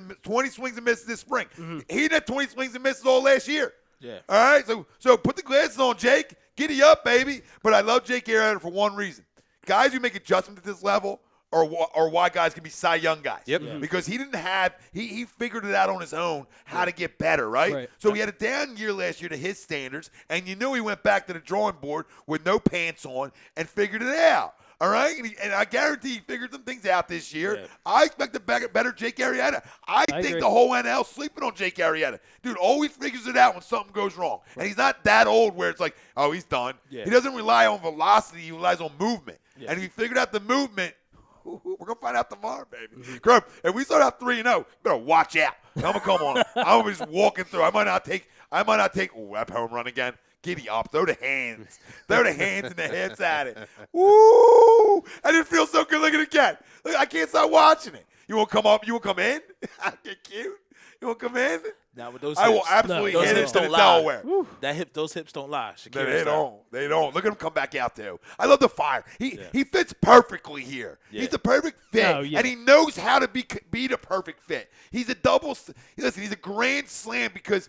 and misses this spring. He didn't have 20 swings and misses all last year. Yeah. All right, so put the glasses on, Jake. Giddy up, baby. But I love Jake Arrieta for one reason. Guys who make adjustments at this level or why guys can be Cy Young guys. Yep. Yeah. Because he didn't have he figured it out on his own how to get better, right? So he had a down year last year to his standards, and you knew he went back to the drawing board with no pants on and figured it out. All right? And I guarantee he figured some things out this year. Yeah. I expect a better Jake Arrieta. I think agree. the whole NL sleeping on Jake Arrieta. Dude always figures it out when something goes wrong. And he's not that old where it's like, oh, he's done. Yeah. He doesn't rely on velocity. He relies on movement. Yeah. And if he figured out the movement, we're going to find out tomorrow, baby. Grub, if we start out 3-0, you better watch out. I'm going to come on. I'm going to just walking through. I might not take, that home run again. Giddy up. Throw the hands. Throw the hands and the heads at it. Woo! I didn't feel so good looking again. Look, I can't stop watching it. You want to come up? You want to come in? Get cute? You want to come in? Now with those I will hips, absolutely those hit hips it to don't the lie. Delaware. Those hips don't lie. They Shakira style. don't. They don't. Look at him come back out, too. I love the fire. He fits perfectly here. Yeah. He's the perfect fit, Oh, yeah. and he knows how to be the perfect fit. He's a listen, he's a grand slam because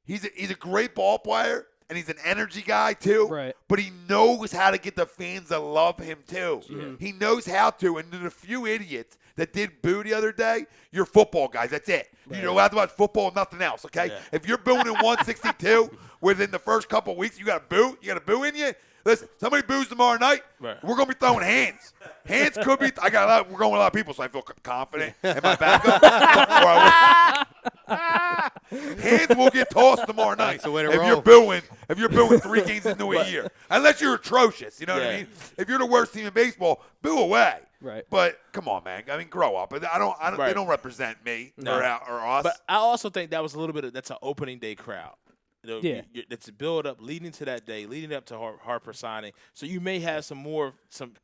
he's a great ball player, and he's an energy guy, too. Right. But he knows how to get the fans to love him, too. He knows how to, and the few idiots that did boo the other day, you're football guys. That's it. You're allowed to watch football and nothing else, okay? Yeah. If you're booing in 162 within the first couple of weeks, you got to boo. You got to boo in you. Listen, somebody boos tomorrow night, Right. we're going to be throwing hands. Hands could be – we're going with a lot of people, so I feel confident in my backup. Hands will get tossed tomorrow night That's the way to if roll. you're booing 3 games into a year. Unless you're atrocious, you know what I Yeah. mean? If you're the worst team in baseball, boo away. Right. But come on, man. I mean, grow up. I don't. Right. They don't represent me No. or us. But I also think that was a little bit of that's an opening day crowd. You know, Yeah. It's a build up leading to that day, leading up to Harper signing. So you may have some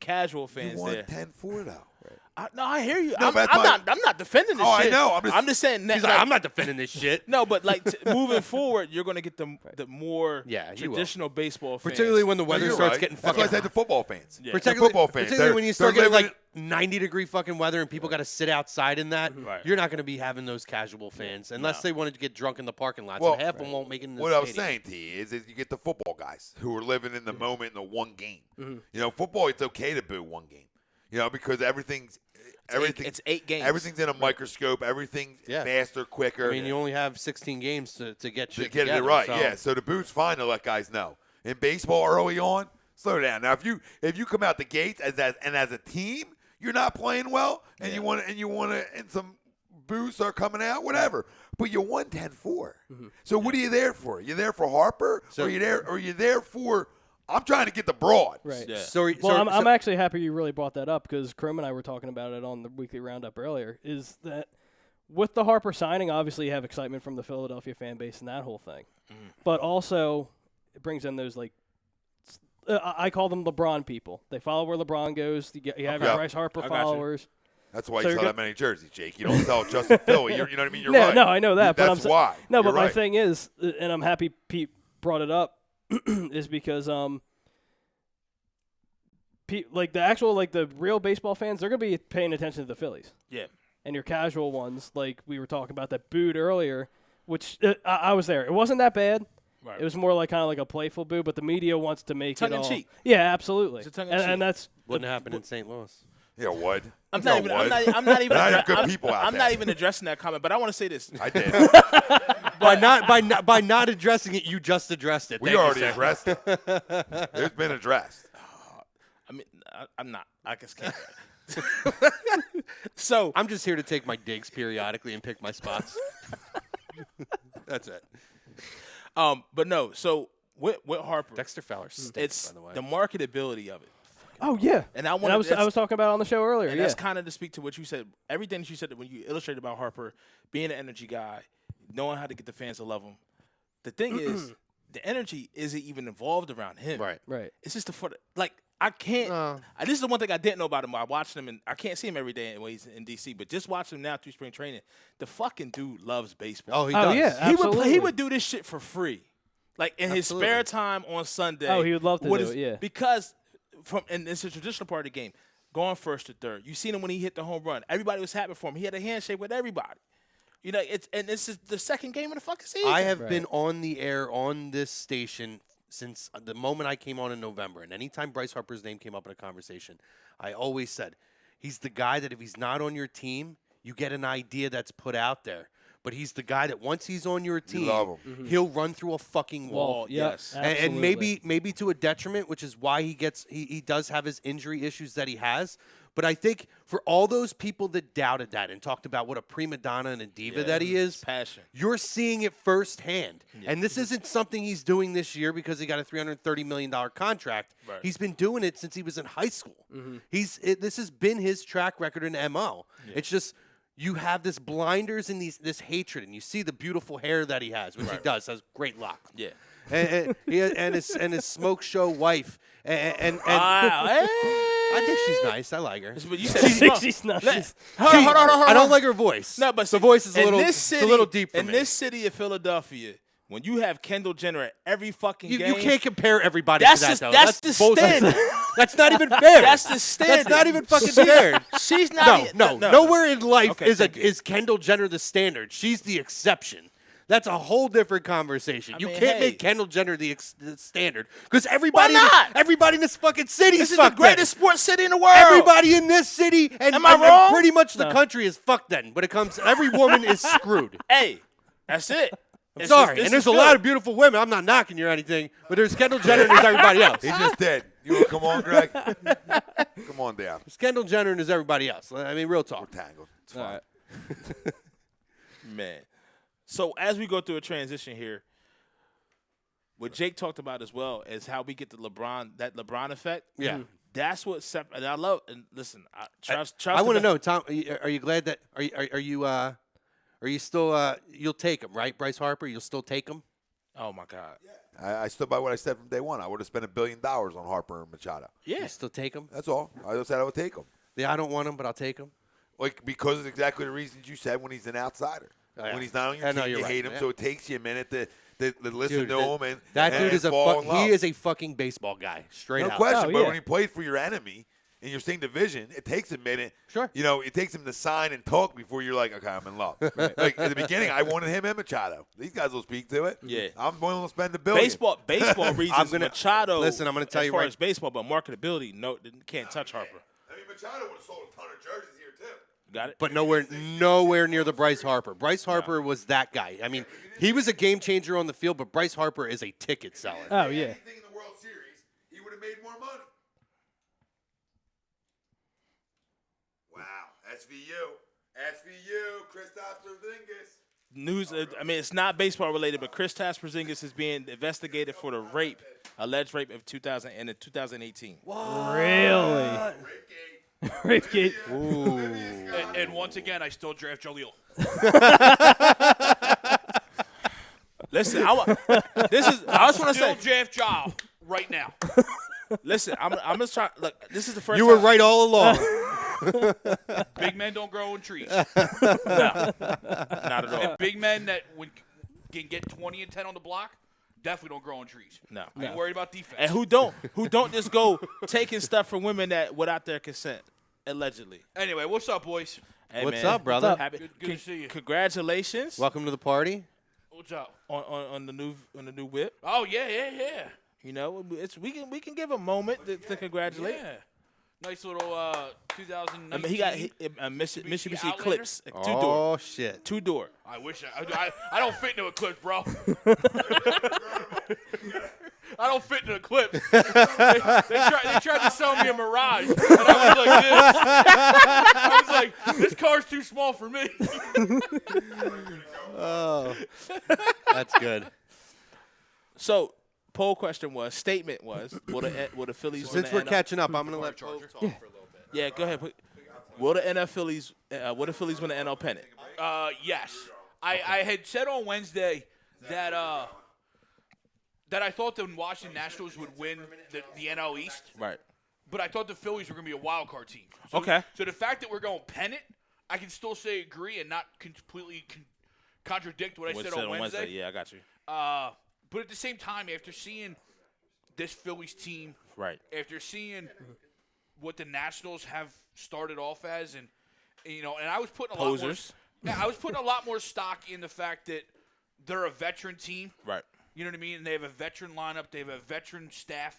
casual you fans won there. 10-4 though. No, I hear you. No, I'm but that's not defending this Oh, shit. I know. I'm just saying that. He's like, I'm not defending this shit. No, but like moving forward, you're going to get the more Yeah, you will. traditional baseball fans. Particularly when the weather You're starts right. getting That's why I fucking said the football fans. Yeah. The Particularly, football fans. particularly when you start they're getting living like 90-degree fucking weather and people got to sit outside in that, Right. you're not going to be having those casual fans unless they wanted to get drunk in the parking lots. Well, and half of them won't make it in the What I was stadium. saying to you is you get the football guys who are living in the moment in the one game. You know, football, it's okay to boo one game. You know, because everything's It's 8 games. Everything's in a microscope. Everything's Yeah. faster, quicker. I mean, you only have 16 games to get to shit get together, it right. so- Yeah. So the boo's fine to let guys know. In baseball, early on, slow down. Now, if you come out the gates as a team, you're not playing well, and you want and some boos are coming out, whatever. But you won 10-4. So what are you there for? You there for Harper, So- or you there for? I'm trying to get the broad. Right. Yeah. Well, I'm actually happy you really brought that up because Chrome and I were talking about it on the weekly roundup earlier. Is that with the Harper signing, obviously you have excitement from the Philadelphia fan base and that whole thing, but also it brings in those like I call them LeBron people. They follow where LeBron goes. You have your Yeah. Bryce Harper I got you. followers. That's why So you you're sell that many jerseys, Jake. You don't sell just in Philly. You know what I mean? You're No, right. no, I know that, but That's I'm why. No, You're but my right. thing is, and I'm happy Pete brought it up, is because like the real baseball fans, they're gonna be paying attention to the Phillies. Yeah. And your casual ones, like we were talking about that booed earlier, which I was there. It wasn't that bad. Right. It was more like kind of like a playful boo, but the media wants to make Tongue it in all. cheek. Yeah, absolutely. It's a tongue in cheek. And that's Wouldn't happen in St. Louis. Yeah, what? I'm No, not even. what? I'm not even. Not even good people out I'm there. not even addressing that comment, but I want to say this. I did. By not addressing it, you just addressed it. We Thank you, already sir. addressed it. It's been addressed. I mean, I'm not. I just can't. So I'm just here to take my digs periodically and pick my spots. That's it. but no. So with Harper, Dexter Fowler stinks, it's by the way. the marketability of it. oh yeah. And I And want. I was talking about it on the show earlier. And Yeah. that's kind of to speak to what you said. Everything that you said when you illustrated about Harper being an energy guy, knowing how to get the fans to love him. The thing is, the energy isn't even involved around him. Right. Right. It's just like I can't. This is the one thing I didn't know about him. I watched him, and I can't see him every day when he's in D.C. But just watching him now through spring training, the fucking dude loves baseball. Oh, he Oh does. yeah. he Absolutely. would do this shit for free. Like in his spare time on Sunday. Oh, he would love to do it, yeah. Because and it's a traditional part of the game. Going first to third. You seen him when he hit the home run. Everybody was happy for him. He had a handshake with everybody. You know, this is the second game of the fucking season. I have been on the air on this station since the moment I came on in November. And anytime Bryce Harper's name came up in a conversation, I always said, he's the guy that if he's not on your team, you get an idea that's put out there. But he's the guy that once he's on your team, he'll run through a fucking wall. Yes. And maybe to a detriment, which is why he does have his injury issues that he has. But I think for all those people that doubted that and talked about what a prima donna and a diva that he is, passion. You're seeing it firsthand. Yeah. And this isn't something he's doing this year because he got a $330 million contract. Right. He's been doing it since he was in high school. This has been his track record in MO. Yeah. It's just you have this blinders and this hatred, and you see the beautiful hair that he has, which he does, has great locks. Yeah. and his smoke show wife. And I think she's nice. I like her. But you said she's nice. Hold on. I don't like her voice. No, but the voice is a little deep for me. In this city of Philadelphia, when you have Kendall Jenner at every fucking game, you can't compare everybody to that, though. That's the standard. That's not even fair. That's the standard. That's not even fucking fair. She's not. No. Nowhere in life is Kendall Jenner the standard. She's the exception. That's a whole different conversation. You can't make Kendall Jenner the standard because everybody in this fucking city this is the greatest sports city in the world. Everybody in this city and, Am I wrong? Pretty much the country is fucked then. When it comes, every woman is screwed. Hey, that's it. I'm sorry. And there's a lot of beautiful women. I'm not knocking you or anything, but there's Kendall Jenner and there's everybody else. He just did. You want to come on, Greg? Come on down. There's Kendall Jenner and there's everybody else. I mean, real talk. We're tangled. It's fine. Right. Man. So as we go through a transition here, what Jake talked about as well is how we get that LeBron effect. Yeah. That's what and I love. And listen, I want to know, Tom. Are you glad that are you still you'll take him, right, Bryce Harper? You'll still take him? Oh my God. I stood by what I said from day one. I would have spent $1 billion on Harper and Machado. Yeah. You still take him? That's all. I just said I would take him. Yeah, I don't want him, but I'll take him. Like because of exactly the reasons you said when he's an outsider. Oh, yeah. When he's not on your team, you hate him, so it takes you a minute to listen to him. And that dude is he is a fucking baseball guy, straight no out. question. But when he played for your enemy in your same division, it takes a minute. Sure. You know, it takes him to sign and talk before you're like, okay, I'm in love. Like at the beginning, I wanted him and Machado. These guys will speak to it. Yeah. I'm willing to spend $1 billion. Baseball reasons. Machado. Listen, I'm going to tell you as far as baseball, but marketability, no, can't touch Harper. I mean, Machado would have sold a ton of jerseys here too. Got it. But nowhere near the Bryce Harper. Bryce Harper was that guy. I mean, he was a game changer on the field, but Bryce Harper is a ticket seller. Oh, yeah. Anything in the World Series, he would have made more money. Wow. SVU, Kristaps Porzingis. News. I mean, it's not baseball related, but Kristaps Porzingis is being investigated for the alleged rape of 2018. What? Really? Ripgate. Ooh. And once again, I still draft Jaleel. Listen, I just want to say, still draft Ja right now. Listen, I'm just trying. Look, this is the first. You time. were right all along. Big men don't grow on trees. No, not at all. And big men that can get 20 and 10 on the block definitely don't grow on trees. No, I ain't worried about defense. And who don't just go taking stuff from women that without their consent, allegedly. Anyway, what's up, boys? Hey, What's man. up, brother? Good to see you. Congratulations. Welcome to the party. What's up? On the new whip. Oh yeah. You know, we can give a moment to congratulate. Yeah. Nice little 2019. I mean, he got a Mitsubishi Outlander? Eclipse, Oh shit. 2-door. I wish I don't fit into Eclipse, bro. I don't fit into Eclipse. They tried to sell me a Mirage, and I was like, this car's too small for me. Oh, that's good. So, statement was, will the Phillies win Since the we're catching up, I'm gonna let Poe talk for a little bit. Yeah, go ahead. Will the Phillies win the NL pennant? Yes. I had said on Wednesday that I thought the Washington Nationals would win the NL East. Right. But I thought the Phillies were going to be a wild card team. So, Okay. So the fact that we're going pennant, I can still say agree and not completely contradict what I said on Wednesday. Yeah, I got you. But at the same time, after seeing this Phillies team, Right. after seeing what the Nationals have started off as, and I was putting Posers. I was putting a lot more stock in the fact that they're a veteran team. Right. You know what I mean? And they have a veteran lineup. They have a veteran staff.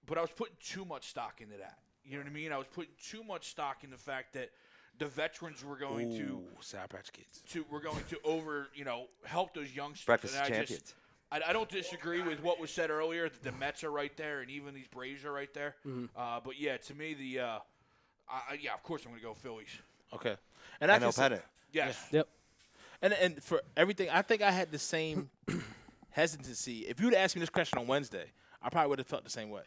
But I was putting too much stock into that. You know what I mean? I was putting too much stock in the fact that the veterans were going Sour Patch Kids. we're going to help those youngsters. Breakfast And of I Champions. I don't disagree with what was said earlier that the Mets are right there and even these Braves are right there. But yeah, to me of course I'm going to go Phillies. Okay. And I NL Pennant. Yes. Yep. And for everything, I think I had the same hesitancy. If you'd asked me this question on Wednesday, I probably would have felt the same way.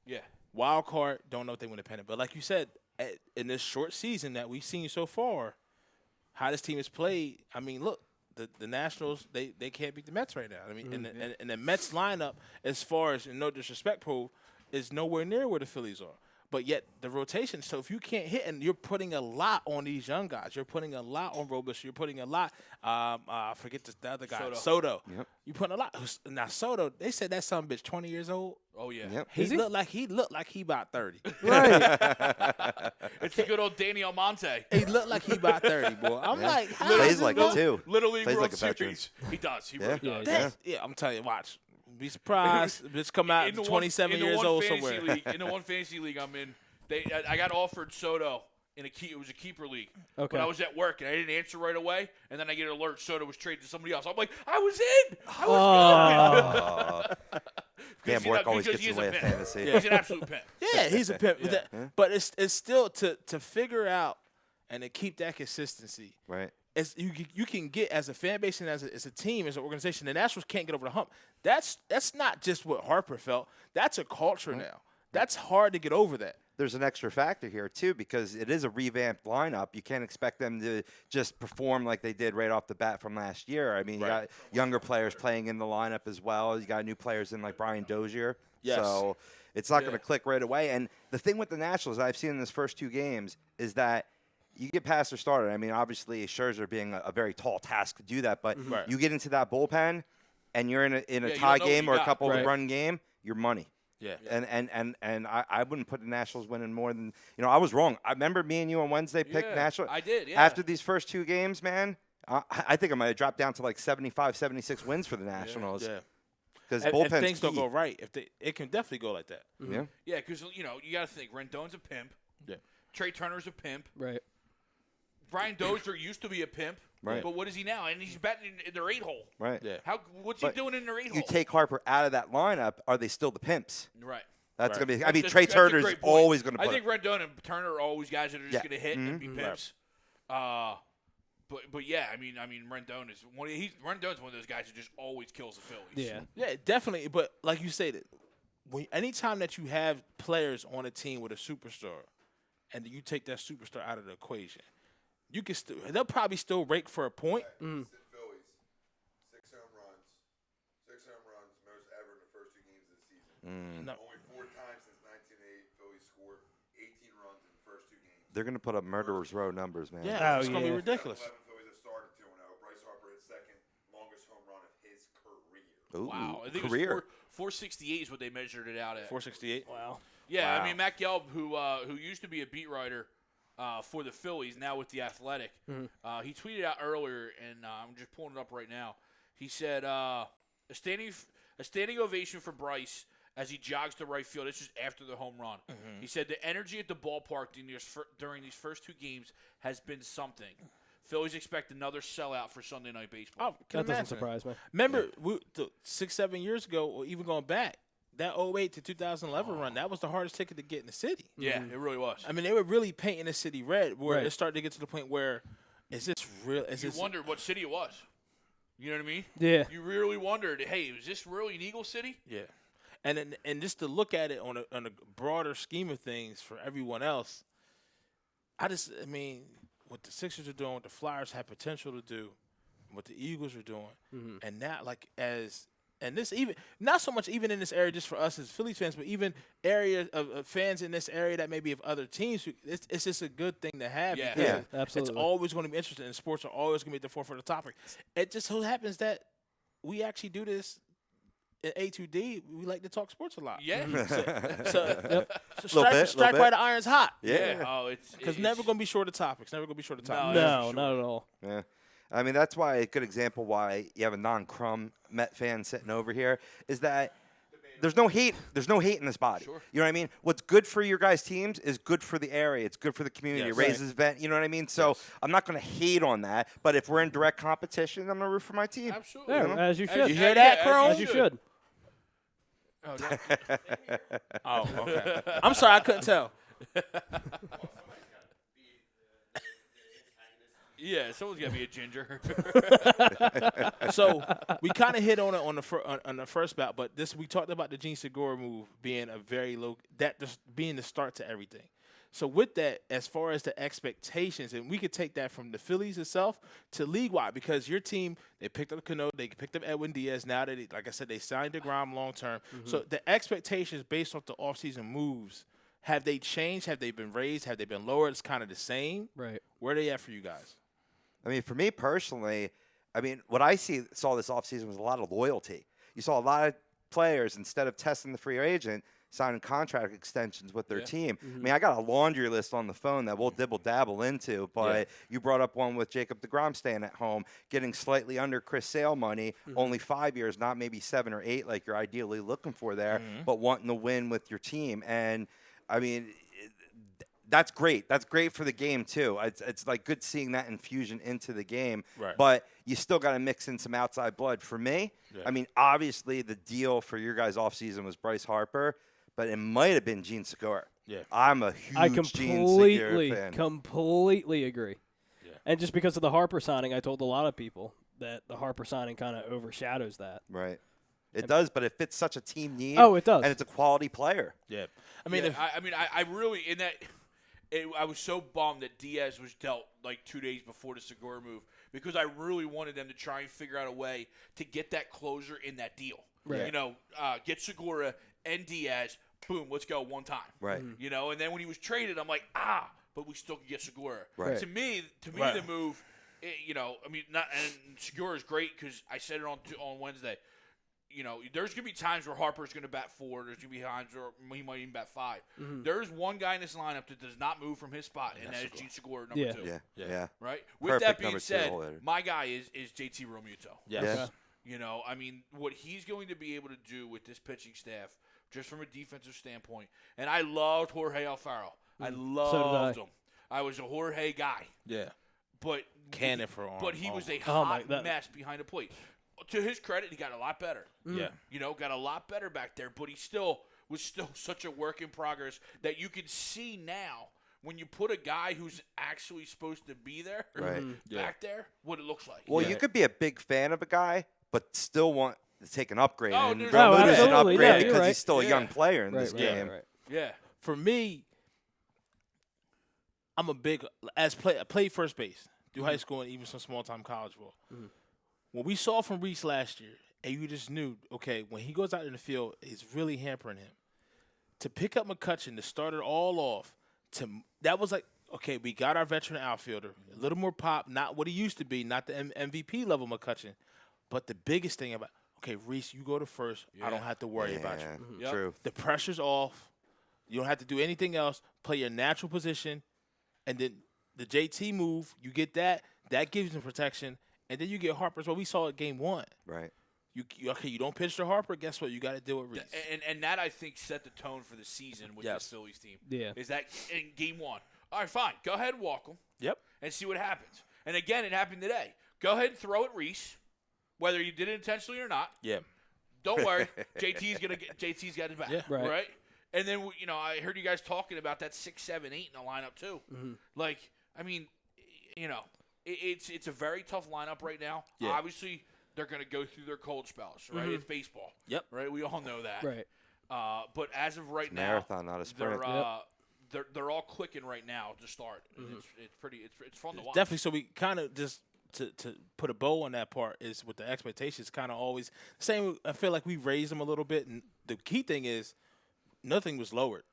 Yeah. Wild card, don't know if they win the pennant. But like you said, in this short season that we've seen so far, how this team has played, I mean, look, the Nationals, they can't beat the Mets right now. I mean, and the Mets lineup, as far as, no disrespect, Prove, is nowhere near where the Phillies are. But yet the rotation, so if you can't hit, and you're putting a lot on these young guys, you're putting a lot on Robles, you're putting a lot, forget the other guy, Soto. Yep. You're putting a lot. Now, Soto, they said that son of a bitch 20 years old. Oh, yeah. Yep. He looked like he about 30. It's the good old Danny Almonte. He looked like he about 30, boy. I'm like, how Plays is like this it, too. Little League Plays World like a veteran. Series. He does. He Yeah. really does. Yeah. Yeah, I'm telling you, watch. Be surprised. Just come out In the 27 in the years one old fantasy somewhere. League, in the one fantasy league I'm in, I got offered Soto in it was a keeper league. Okay. But I was at work and I didn't answer right away, and then I get an alert Soto was traded to somebody else. I'm like, I was in. I was good. Damn, Because work always because gets in he's the a way of pimp. fantasy. He's an absolute pimp. Yeah, he's a pimp. But it's still to figure out and to keep that consistency. Right. You can get as a fan base and as a team, as an organization. The Nationals can't get over the hump. That's not just what Harper felt. That's a culture now. That's hard to get over that. There's an extra factor here, too, because it is a revamped lineup. You can't expect them to just perform like they did right off the bat from last year. I mean, you got younger players playing in the lineup as well. You got new players in like Brian Dozier. Yes. So it's not going to click right away. And the thing with the Nationals I've seen in this first two games is that you get past their starter. I mean, obviously, Scherzer being a very tall task to do that, but you get into that bullpen and you're in a you tie don't know game what or you a got. couple of run game, you're money. Yeah. And I wouldn't put the Nationals winning more than, I was wrong. I remember me and you on Wednesday picked Yeah, Nationals. I did, yeah. After these first two games, man, I think I might have dropped down to like 75, 76 wins for the Nationals. Yeah. Because If bullpen's things don't key. go right, it can definitely go like that. Yeah. Yeah, because, you got to think. Rendon's a pimp. Yeah. Trey Turner's a pimp. Right. Brian Dozier used to be a pimp. Right. But what is he now? And he's batting in their 8-hole. Right. Yeah. What's he But doing in their 8-hole? You take Harper out of that lineup, are they still the pimps? Right. That's going to be. I That's- mean, that's- Trey that's a Turner's great point. always going to I put think Rendon and Turner are always guys that are just Yeah. going to hit and be Mhm. pimps. But yeah, I mean, Rendon is Rendon's one of those guys who just always kills the Phillies. Yeah. Yeah, definitely. But like you stated, anytime that you have players on a team with a superstar, and you take that superstar out of the equation, you can they'll probably still rake for a point. Phillies, 6 home runs. 6 home runs, most ever in the first 2 games of the season. No. Only 4 times since 1908, Phillies scored 18 runs in the first 2 games. They're going to put up murderer's row numbers, man. Yeah, Oh, it's gonna be yeah. ridiculous. 11 Phillies have started 2-0. Bryce Harper hit second, longest home run of his career. Ooh, Wow. I think career. it was 468 is what they measured it out at. 468. Wow. Yeah, Wow. I mean, Matt Gelb, who used to be a beat writer for the Phillies, now with The Athletic, he tweeted out earlier, and I'm just pulling it up right now. He said, a standing ovation for Bryce as he jogs to right field. This is after the home run. He said, the energy at the ballpark during these first 2 games has been something. Phillies expect another sellout for Sunday Night Baseball. Oh, can That doesn't imagine. surprise me. Remember, 6-7 years ago, or even going back, that 08 to 2011 run, that was the hardest ticket to get in the city. Yeah, it really was. I mean, they were really painting the city red, where Right. it started to get to the point where, is this real? Is You this wondered what city it was. You know what I mean? Yeah. You really wondered, hey, is this really an Eagle City? Yeah, and just to look at it on a broader scheme of things for everyone else, I mean, what the Sixers are doing, what the Flyers have potential to do, what the Eagles are doing, and now and this even not so much even in this area just for us as Phillies fans, but even areas of fans in this area that maybe of other teams, it's just a good thing to have. Yeah. because Yeah, absolutely. It's always going to be interesting, and sports are always going to be at the forefront of the topic. It just so happens that we actually do this at A2D, we like to talk sports a lot. Yeah. So bit. strike while the iron's hot. Yeah. Oh, Because never going to be short of topics. Never going to be short of topics. No, not at all. Yeah. I mean, that's why a good example why you have a non-Crumb Met fan sitting over here is that there's no hate. There's no hate in this body. Sure. You know what I mean? What's good for your guys' teams is good for the area. It's good for the community. Yes. It raises event. You know what I mean? So I'm not going to hate on that. But if we're in direct competition, I'm going to root for my team. Absolutely. Yeah, as you should. You hear that, Chrome? As you should. Oh, no. Oh, okay. I'm sorry, I couldn't tell. Yeah, someone's got to be a ginger. So we kind of hit on it on the first bout, but we talked about the Gene Segura move being a very low, that just being the start to everything. So with that, as far as the expectations, and we could take that from the Phillies itself to league-wide, because your team, they picked up Cano, they picked up Edwin Diaz. Now that, like I said, they signed DeGrom long-term. So the expectations based off the offseason moves, have they changed? Have they been raised? Have they been lowered? It's kind of the same. Right. Where are they at for you guys? I mean, for me personally, I mean, what I saw this offseason was a lot of loyalty. You saw a lot of players, instead of testing the free agent, signing contract extensions with their team. I mean, I got a laundry list on the phone that we'll dibble-dabble into, but you brought up one with Jacob deGrom staying at home, getting slightly under Chris Sale money, only 5 years, not maybe 7 or 8 like you're ideally looking for there, but wanting to win with your team. And, I mean, that's great. That's great for the game, too. It's like good seeing that infusion into the game. Right. But you still got to mix in some outside blood. For me, I mean, obviously the deal for your guys' offseason was Bryce Harper, but it might have been Gene Segura. Yeah. I'm a huge Gene Segura fan. completely agree. Yeah. And just because of the Harper signing, I told a lot of people that the Harper signing kind of overshadows that. Right. It does, but it fits such a team need. Oh, it does. And it's a quality player. Yeah. I mean, I really, in that, I was so bummed that Diaz was dealt like 2 days before the Segura move, because I really wanted them to try and figure out a way to get that closure in that deal. Right. You know, get Segura and Diaz, boom, let's go one time. Right. You know, and then when he was traded, I'm like, but we still can get Segura. Right. To me, Right. the move, you know, I mean, and Segura is great because I said it on Wednesday. You know, there's going to be times where Harper's going to bat 4. There's going to be times where he might even bat 5. There's one guy in this lineup that does not move from his spot, and that is Gene Segura, number 2. Yeah. Right? With Perfect that being number 2 said, holder. my guy is JT Realmuto. yes. Yeah. You know, I mean, what he's going to be able to do with this pitching staff, just from a defensive standpoint. And I loved Jorge Alfaro. I loved him. I was a Jorge guy. Yeah. But Cannon for arm. But he was a Oh, hot that- mess behind the plate. To his credit, he got a lot better. Yeah. You know, got a lot better back there, but he was still such a work in progress that you can see now when you put a guy who's actually supposed to be there Right. back there, what it looks like. Well, you could be a big fan of a guy, but still want to take an upgrade. Oh, and there's- Realmuto's an absolutely. upgrade Yeah, you're because right. he's still a young Yeah. player in Right, this right, game. right. Yeah. For me, I'm a big I played first base through high school and even some small time college ball. What we saw from Reese last year, and you just knew, okay, when he goes out in the field, it's really hampering him. To pick up McCutchen, to start it all off, that was like, okay, we got our veteran outfielder, a little more pop, not what he used to be, not the MVP level McCutchen, but the biggest thing about, okay, Reese, you go to first, I don't have to worry about you. Yeah, true. The pressure's off. You don't have to do anything else. Play your natural position. And then the JT move, you get that. That gives you protection. And then you get Harper's what we saw at game 1. Right. You don't pitch to Harper, guess what? You got to deal with Reese. And that, I think, set the tone for the season with this Phillies team. Yeah. Is that in game 1? All right, fine. Go ahead and walk them. Yep. And see what happens. And again, it happened today. Go ahead and throw at Reese, whether you did it intentionally or not. Yeah. Don't worry. JT's got his back. Yeah. Right. And then, you know, I heard you guys talking about that 6, 7, 8 in the lineup too. Like, I mean, you know, it's a very tough lineup right now. Yeah. Obviously, they're going to go through their cold spells, right? It's baseball. Yep. Right? We all know that. Right. But as of right now, Marathon, not a sprint. they're all clicking right now to start. It's fun to watch. Definitely. So we kind of just to put a bow on that part is with the expectations kind of always same. I feel like we raised them a little bit, and the key thing is nothing was lowered,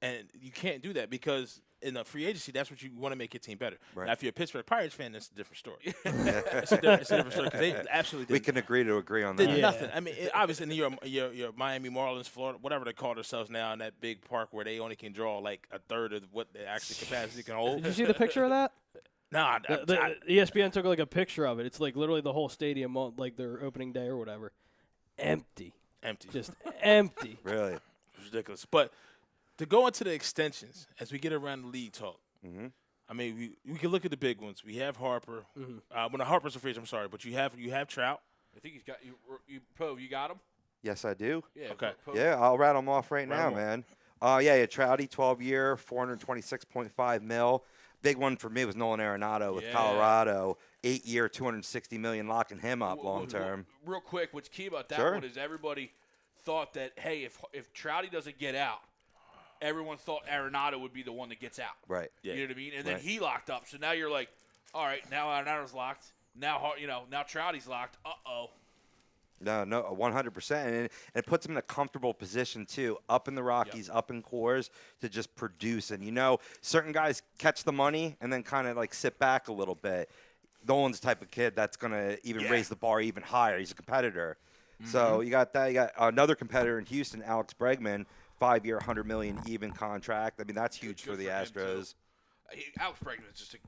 and you can't do that because in the free agency, that's what you want to make your team better. Right. Now, if you're a Pittsburgh Pirates fan, that's a different story. It's a different story because they absolutely We did can agree to agree on that. did nothing. I mean, obviously, your Miami Marlins, Florida, whatever they call themselves now, in that big park where they only can draw like a third of what the actual capacity can hold. Did you see the picture of that? No, The ESPN took like a picture of it. It's like literally the whole stadium on like their opening day or whatever. Empty. Just empty. Really? It's ridiculous. But to go into the extensions, as we get around the league talk, I mean, we can look at the big ones. We have Harper. When Harper's a free agent, I'm sorry, but you have Trout. I think he's got you got him? Yes, I do. Yeah. Okay. Yeah, I'll rattle them off right Rattle now, 'em man. Yeah, Trouty, 12-year, $426.5 million. Big one for me was Nolan Arenado with Colorado, 8-year, $260 million, locking him up long term. Real quick, what's key about that Sure. one is everybody thought that, hey, if Trouty doesn't get out, everyone thought Arenado would be the one that gets out. Right. Yeah. You know what I mean? And then Right. he locked up. So now you're like, all right, now Arenado's locked. Now now Trouty's locked. Uh-oh. No, 100%. And it puts him in a comfortable position, too, up in the Rockies, up in Coors, to just produce. And, certain guys catch the money and then kind of, like, sit back a little bit. Nolan's the type of kid that's going to even raise the bar even higher. He's a competitor. So you got that. You got another competitor in Houston, Alex Bregman, 5-year, $100 million even contract. I mean, that's huge for the for him, Astros. Alex Bregman is just a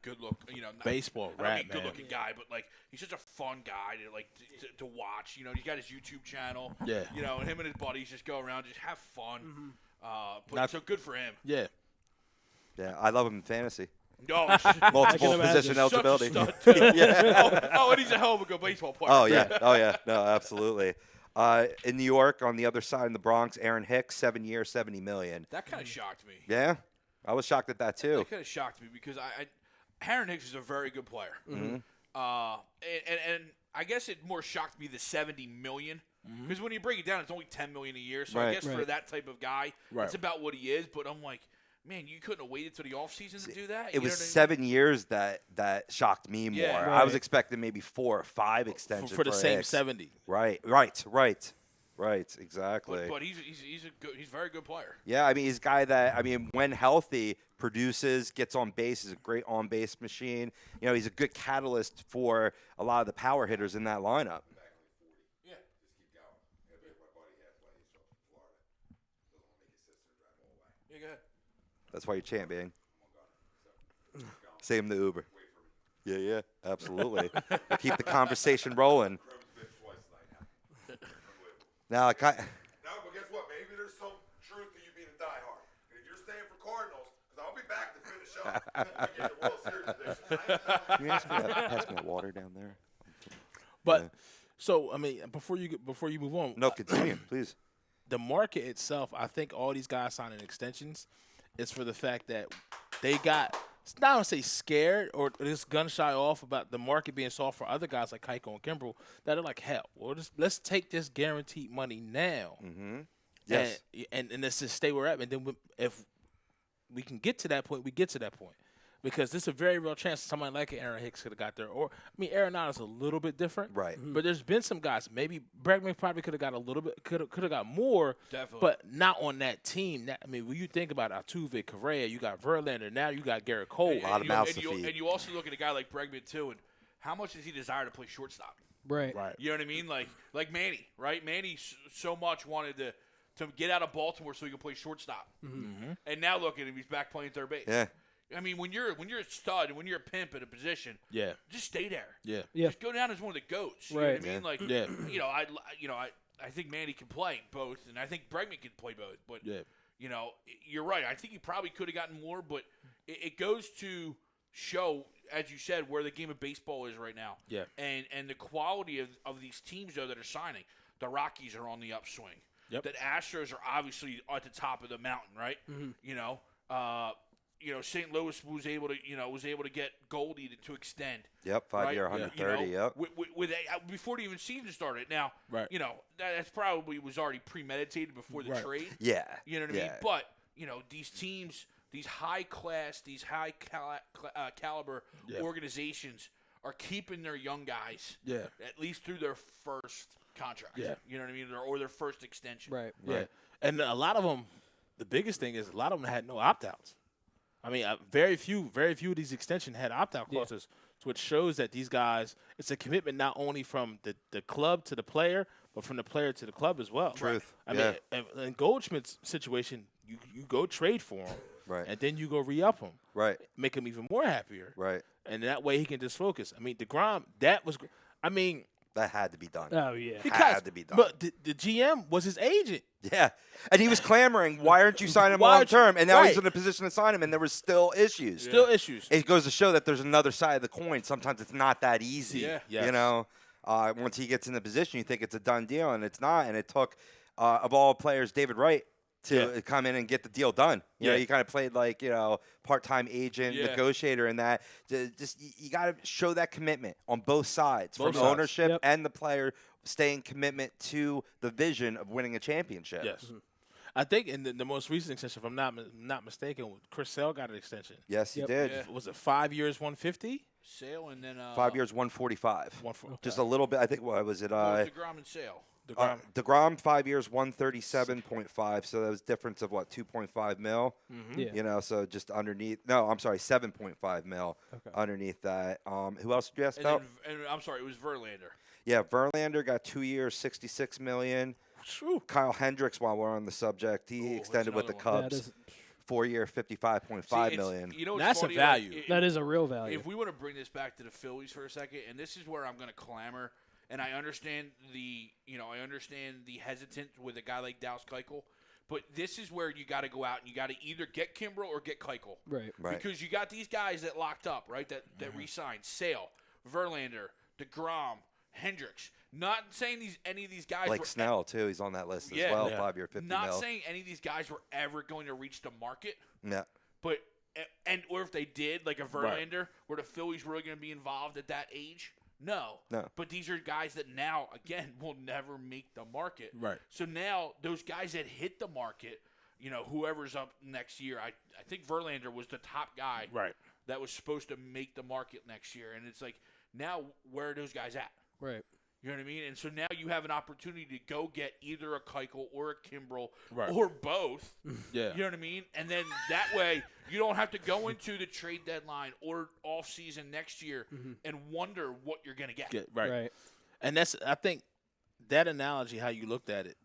good look, Baseball I don't mean rat, man. good looking guy, but like he's such a fun guy to watch. He's got his YouTube channel. Yeah. And him and his buddies just go around, just have fun. So good for him. Yeah. Yeah, I love him in fantasy. No, Multiple imagine. position eligibility. Such a stud, too. Oh, and he's a hell of a good baseball player. Oh, yeah. Oh, yeah. No, absolutely. In New York, on the other side in the Bronx, Aaron Hicks, 7-year, $70 million. That kind of shocked me. Yeah, I was shocked at that, too. That kind of shocked me because Aaron Hicks is a very good player. And I guess it more shocked me the $70 million because when you break it down, it's only $10 million a year. So I Right. guess for that type of guy, Right. it's about what he is. But I'm like, man, you couldn't have waited till the offseason to do that. It was 7 years that shocked me more. Yeah. I was expecting maybe 4 or 5 extensions For the same Hicks. 70. Right, exactly. But he's a very good player. Yeah, I mean, he's a guy that, when healthy, produces, gets on base, is a great on-base machine. He's a good catalyst for a lot of the power hitters in that lineup. Yeah. Yeah, go ahead. That's why you're champion. Same the Uber. Yeah, absolutely. We'll keep the conversation rolling. Now, No, but guess what? Maybe there's some truth to you being a diehard. And if you're staying for Cardinals, because I'll be back to finish up. Get the World Series prediction. can you pass me a water down there? But so I mean, before you move on, No, continue, please. the market itself, I think all these guys signing extensions is for the fact that they got, not to say scared or just gun shy off about the market being soft for other guys like Keiko and Kimbrel that are like, hell, let's take this guaranteed money now. Yes. And let's just stay where we're at. And then if we can get to that point, we get to that point. Because there's a very real chance somebody like Aaron Hicks could have got there. Or, I mean, Arenado's a little bit different. Right. But there's been some guys. Maybe Bregman probably could have got a little bit, could have got more. Definitely. But not on that team. I mean, when you think about Altuve, Correa, you got Verlander, now you got Garrett Cole. A lot of mouths to and feed. you also look at a guy like Bregman, too, and how much does he desire to play shortstop? Right. You know what I mean? Like Manny, right? Manny so much wanted to get out of Baltimore so he could play shortstop. And now look at him, he's back playing third base. Yeah. I mean, when you're a stud and when you're a pimp at a position, Yeah. just stay there. Yeah. Yeah. Just go down as one of the goats. You Right. know what I mean? Like, Yeah. I think Manny can play both, and I think Bregman can play both. But Yeah. you're right. I think he probably could have gotten more, but it goes to show, as you said, where the game of baseball is right now. Yeah. And the quality of these teams though that are signing. The Rockies are on the upswing. Yep. The Astros are obviously at the top of the mountain, right? St. Louis was able to get Goldie to extend. Yep, 5-year, right? 130, yep. Before the even season started. Now, Right. That's probably was already premeditated before the Right. trade. Yeah. You know what I mean? But, these teams, these high class, these high caliber organizations are keeping their young guys Yeah. at least through their first contract. Yeah. You know what I mean? Or their first extension. Right. Yeah. And a lot of them, the biggest thing is a lot of them had no opt-outs. I mean, very few of these extensions had opt-out clauses, which shows that these guys, it's a commitment not only from the club to the player, but from the player to the club as well. Truth. I mean, in Goldschmidt's situation, you go trade for him, Right. and then you go re-up him, Right. make him even more happier, Right. and that way he can just focus. I mean, DeGrom, That had to be done. Oh yeah. Had to be done. But the GM was his agent. Yeah. And he was clamoring, why aren't you signing him Why long aren't you- term? And now he's right. in a position to sign him, and there was still issues. Still issues. It goes to show that there's another side of the coin. Sometimes it's not that easy. Yeah. Yes. You know, once he gets in the position, you think it's a done deal, and it's not. And it took, of all players, David Wright to come in and get the deal done. You know, he kind of played like, part-time agent, negotiator in that. Just you got to show that commitment on both sides, from ownership and the player staying commitment to the vision of winning a championship. Yes. Mm-hmm. I think in the most recent extension, if I'm not mistaken, Chris Sale got an extension. Yes, he did. Yeah. Was it 5 years, 150? Sale and then 5 years, 145. Just a little bit. I think, what was it? DeGrom and Sale. DeGrom, 5 years, 137.5. So that was difference of, 2.5 mil? Mm-hmm. Yeah. You know, so just underneath. No, I'm sorry, 7.5 mil underneath that. Who else did you ask And about? then, I'm sorry, it was Verlander. Yeah, Verlander got 2 years, $66 million. Kyle Hendricks, while we're on the subject, he extended with the another Cubs. That is 4 year, $55.5 million. You know what's That's a funny? value. Like, that is a real value. If we want to bring this back to the Phillies for a second, and this is where I'm going to clamor, and I understand the hesitance with a guy like Dallas Keuchel, but this is where you got to go out and you got to either get Kimbrel or get Keuchel. Right. Because you got these guys that locked up, right? That re-signed. Sale, Verlander, DeGrom, Hendricks. Not saying any of these guys Like were Snell, too. He's on that list as well. 5 year, $50 Not mil. saying any of these guys were ever going to reach the market. Yeah. But or if they did, like a Verlander, were the Phillies really going to be involved at that age? No. But these are guys that now, again, will never make the market. Right. So now those guys that hit the market, whoever's up next year, I think Verlander was the top guy that was supposed to make the market next year. And it's like, now where are those guys at? Right. You know what I mean? And so now you have an opportunity to go get either a Keuchel or a Kimbrel or both. Yeah. You know what I mean? And then that way you don't have to go into the trade deadline or off season next year and wonder what you're going to get. Right. And I think that analogy, how you looked at it,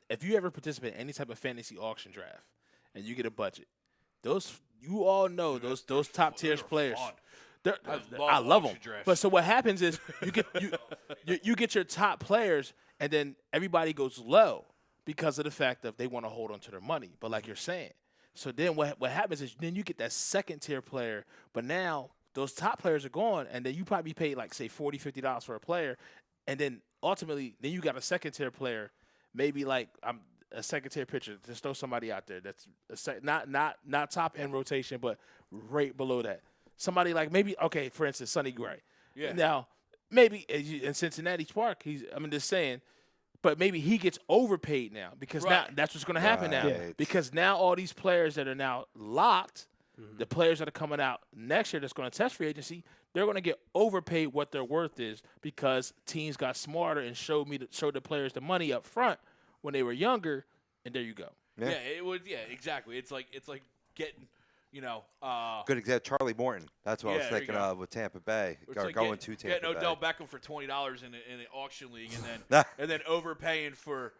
if you ever participate in any type of fantasy auction draft and you get a budget, you all know those top tier players. Fun. I love them. drafts. But so what happens is you get your top players, and then everybody goes low because of the fact that they want to hold on to their money. But like you're saying, so then what happens is then you get that second tier player, but now those top players are gone, and then you probably paid like say $40, $50 for a player, and then ultimately then you got a second tier player, maybe like a second tier pitcher. Just throw somebody out there that's not top end rotation, but right below that. Somebody like maybe, for instance, Sonny Gray. Yeah. Now, maybe in Cincinnati Park, just saying, but maybe he gets overpaid now because now that's what's going to happen now. Right. Because now all these players that are now locked, the players that are coming out next year that's going to test free agency, they're going to get overpaid what their worth is because teams got smarter and showed the players the money up front when they were younger, and there you go. Yeah, it would. Yeah, exactly. It's like getting. Good example, Charlie Morton. That's what I was there you thinking go. of with Tampa Bay. It's Going like to Tampa getting Bay. Odell Beckham for $20 in an auction league, and then overpaying for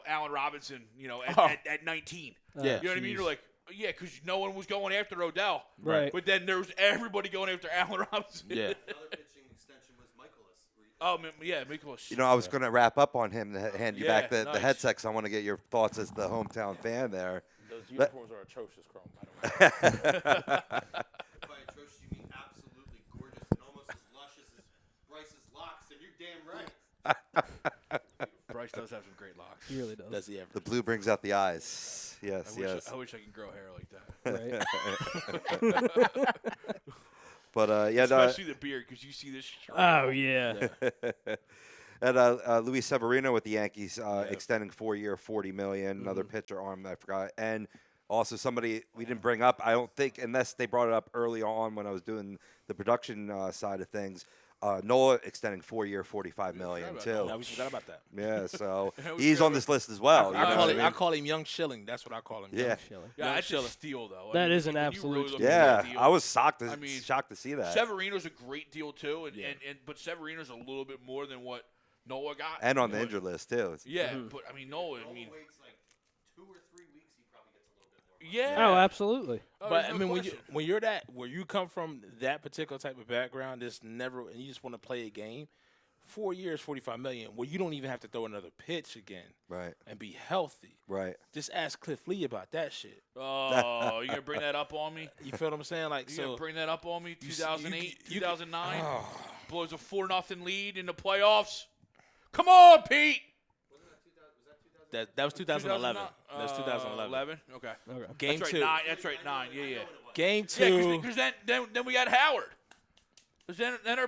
Allen Robinson at 19. Yeah. You know what I mean? You're like, because no one was going after Odell. Right. But then there was everybody going after Allen Robinson. Yeah. Another pitching extension was Michaelis. Oh, yeah, Mikolas. I was going to wrap up on him to hand you back the nice. headset because I want to get your thoughts as the hometown fan there. Those uniforms are atrocious, Chrome, by the way. By atrocious, you mean absolutely gorgeous and almost as luscious as Bryce's locks, and you're damn right. Bryce does have some great locks. He really does. Does he ever? The blue brings out the eyes. Yes, yes. I wish I could grow hair like that. Right. But, Especially the beard, because you see this. Oh yeah. And Luis Severino with the Yankees extending 4 year, $40 million. Another pitcher arm I forgot. And also somebody we didn't bring up, I don't think, unless they brought it up early on when I was doing the production side of things. Nola extending 4-year, $45 million too. Yeah, we forgot about that. Yeah, so he's on this list as well. I call him Young Shilling. That's what I call him. Yeah. Young Shilling. Yeah, that's a steal, though. That is an when you absolute really look steal. at that Yeah, deal, I was shocked to see that. Severino's a great deal too, but Severino's a little bit more than what Nola got. And on the injured list too. Yeah, but I mean Nola. waits like 2 or 3 weeks, he probably gets a little bit more. Yeah. Oh, absolutely. But I mean, when you're where you come from that particular type of background, and you just want to play a game. 4 years, $45 million, where you don't even have to throw another pitch again, Right. and be healthy. Right. Just ask Cliff Lee about that shit. Oh, you gonna bring that up on me? You feel what I'm saying? Like, You so gonna bring that up on me? 2008, you 2009, blows a 4-0 lead in the playoffs. Come on, Pete. that was 2011. That was 2011. 11. Okay. Game That's right, 2. 9. That's right, 9. Yeah. Game Yeah, 2. because then we got Howard. 'Cause then our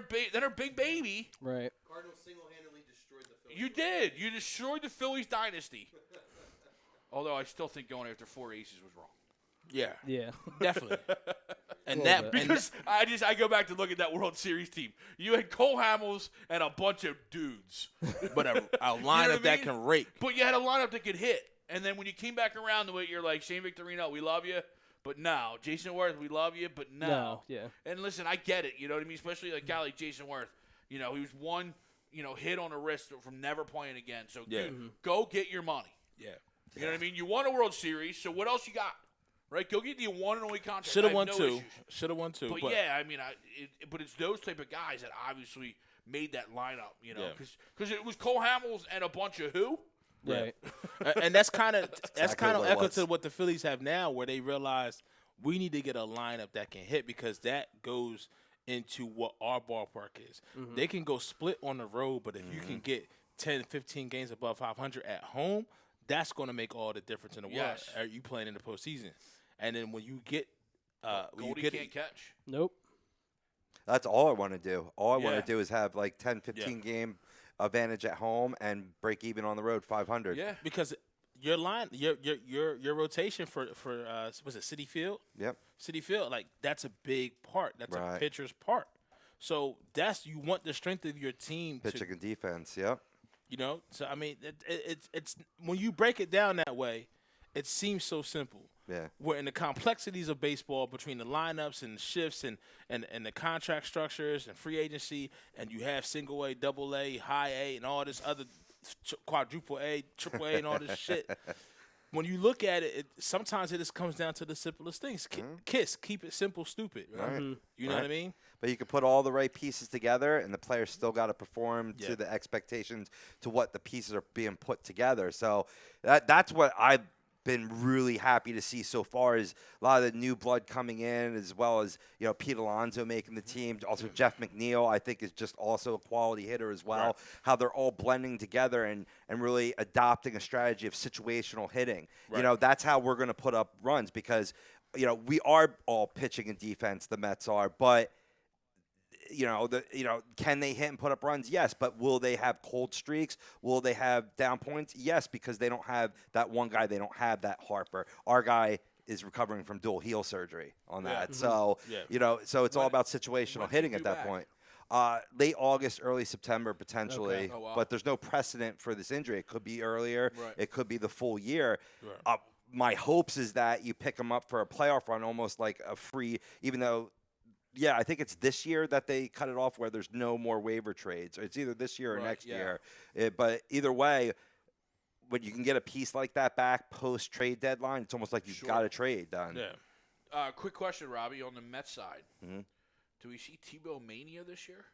big baby. Right. Cardinals single-handedly destroyed the Phillies. You did. You destroyed the Phillies dynasty. Although I still think going after 4 aces was wrong. Yeah, Yeah. definitely. And Little that bit. Because I go back to look at that World Series team. You had Cole Hamels and a bunch of dudes. but a lineup I that mean? can rake. But you had a lineup that could hit. And then when you came back around to it, you're like, Shane Victorino, we love you, but no. Jason Worth, we love you, but no. No, yeah. And listen, I get it. You know what I mean? Especially like a guy like Jason Worth. You know, he was one, hit on the wrist from never playing again. So, Yeah. dude, go get your money. Yeah. You know what I mean? You won a World Series, so what else you got? Right? Go get the one and only contract. Should have I won no 2. issues. Should have won 2. But yeah, I mean, but it's those type of guys that obviously made that lineup, Yeah. because it was Cole Hamels and a bunch of who? Right. And that's kind of what it echo was. to what the Phillies have now, where they realize we need to get a lineup that can hit, because that goes into what our ballpark is. They can go split on the road, but if you can get 10, 15 games above 500 at home, that's going to make all the difference in the world. Yes. Are you playing in the postseason? And then when you get Goldie you get can't catch. Nope. That's all I want to do. All I want Yeah. to do is have like 10, 15 game advantage at home and break even on the road 500. Yeah. because your rotation for was it City Field? Yep. City Field, like that's a big part. That's a Right. pitcher's part. So you want the strength of your team Pitching and defense. Yep. So I mean, it's when you break it down that way, it seems so simple. Yeah. Where in the complexities of baseball, between the lineups and shifts and the contract structures and free agency, and you have single A, double A, high A, and all this other quadruple A, triple A, and all this shit. When you look at it, sometimes it just comes down to the simplest things. Keep it simple, stupid. Right. You know what I mean? But you can put all the right pieces together, and the players still got to perform Yeah. to the expectations to what the pieces are being put together. So that's what I've been really happy to see so far, is a lot of the new blood coming in, as well as Pete Alonso making the team. Also Jeff McNeil, I think, is just also a quality hitter as well. Right. How they're all blending together and really adopting a strategy of situational hitting. Right. That's how we're going to put up runs, because we are all pitching and defense. The Mets are, but. Can they hit and put up runs? Yes, but will they have cold streaks? Will they have down points? Yes, because they don't have that one guy. They don't have that Harper. Our guy is recovering from dual heel surgery on that. So, so it's all about situational hitting at that point. Late August, early September, potentially. Okay. Oh, wow. But there's no precedent for this injury. It could be earlier. Right. It could be the full year. Right. My hopes is that you pick him up for a playoff run, almost like a free, even though – yeah, I think it's this year that they cut it off, where there's no more waiver trades. It's either this year or next year. But either way, when you can get a piece like that back post-trade deadline, it's almost like you've got a trade done. Yeah. Quick question, Robbie, on the Mets side. Mm-hmm. Do we see Tebow Mania this year?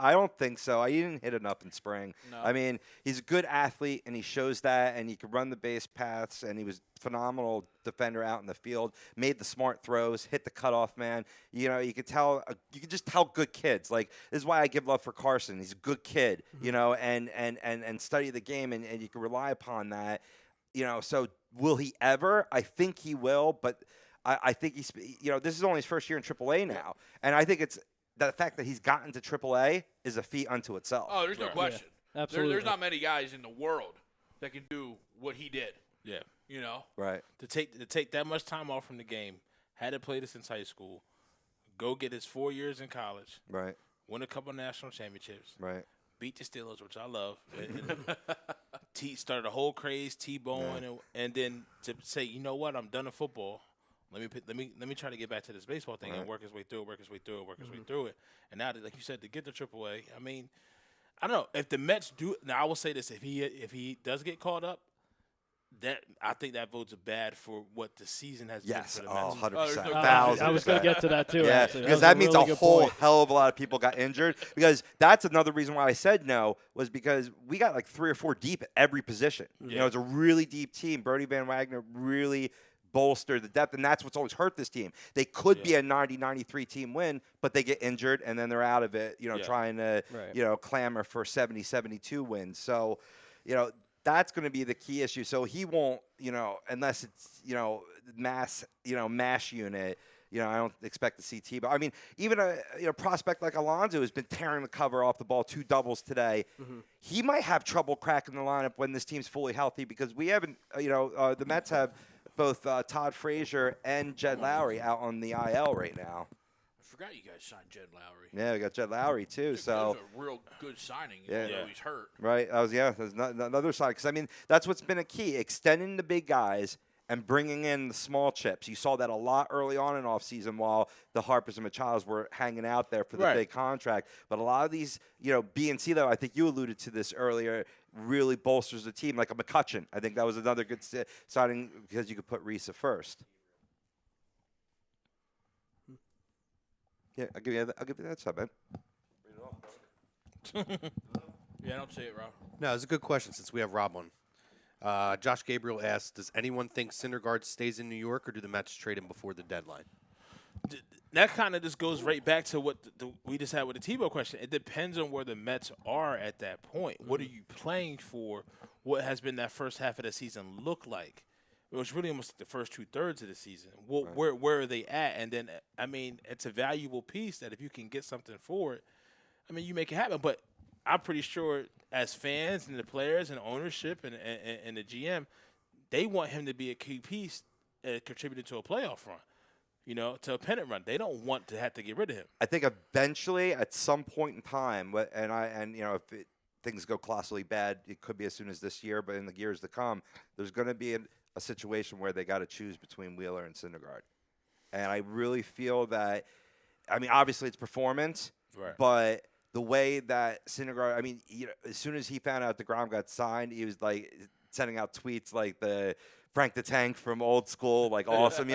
I don't think so. He didn't hit enough in spring. No. I mean, he's a good athlete, and he shows that, and he can run the base paths, and he was a phenomenal defender out in the field, made the smart throws, hit the cutoff man. You could tell, you can just tell good kids. Like, this is why I give love for Carson. He's a good kid, and study the game, and you can rely upon that. So will he ever? I think he will, but I think he's, this is only his first year in AAA now, and I think it's, the fact that he's gotten to AAA is a feat unto itself. Oh, there's no question. Yeah, absolutely. There's not many guys in the world that can do what he did. Yeah. Right. To take that much time off from the game, hadn't played it since high school, go get his 4 years in college, Right. win a couple national championships, Right. beat the Steelers, which I love, started a whole craze, T-bone, and then to say, you know what, I'm done in football. Let me try to get back to this baseball thing and work his way through it. And now, like you said, to get to AAA, I mean, I don't know if the Mets do. Now, I will say this: if he does get caught up, I think that bodes bad for what the season has been for the Mets. 100%. I was going to get to that too. Yeah, actually. because that that means really a good whole point. hell of a lot of people got injured. Because that's another reason why I said no, was because we got like 3 or 4 deep at every position. You know, it's a really deep team. Brody Van Wagner really bolstered the depth, and that's what's always hurt this team. They could be a 90-93 team win, but they get injured, and then they're out of it, trying to, clamor for 70-72 wins. So, that's going to be the key issue. So he won't, unless it's, mass unit, I don't expect to see Tebow. I mean, even a prospect like Alonso who's been tearing the cover off the ball, 2 doubles today. He might have trouble cracking the lineup when this team's fully healthy because we haven't, the Mets have both Todd Frazier and Jed Lowry out on the IL right now. I forgot you guys signed Jed Lowry. Yeah, we got Jed Lowry too. That So was a real good signing. Even though he's hurt. Right. There's another side because I mean that's what's been a key: extending the big guys and bringing in the small chips. You saw that a lot early on in offseason while the Harpers and Machados were hanging out there for the big contract. But a lot of these, B and C though, I think you alluded to this earlier, really bolsters the team. Like a McCutcheon, I think that was another good signing because you could put Reese at first. Yeah, I'll give you that sub, man. Yeah, don't say it, Rob. No, it's a good question since we have Rob on. Josh Gabriel asks, does anyone think Syndergaard stays in New York or do the Mets trade him before the deadline? That kind of just goes right back to what we just had with the Tebow question. It depends on where the Mets are at that point. What are you playing for? What has been that first half of the season look like? It was really almost the first 2/3 of the season. Where are they at? And then, I mean, it's a valuable piece that if you can get something for it, I mean, you make it happen. But I'm pretty sure as fans and the players and ownership and the GM, they want him to be a key piece contributing to a playoff run, to a pennant run. They don't want to have to get rid of him. I think eventually, at some point in time, if things go colossally bad, it could be as soon as this year, but in the years to come, there's going to be a situation where they got to choose between Wheeler and Syndergaard. And I really feel that, I mean, obviously it's performance, but the way that Syndergaard, I mean, as soon as he found out DeGrom got signed, he was like sending out tweets like the Frank the Tank from old school, like awesome.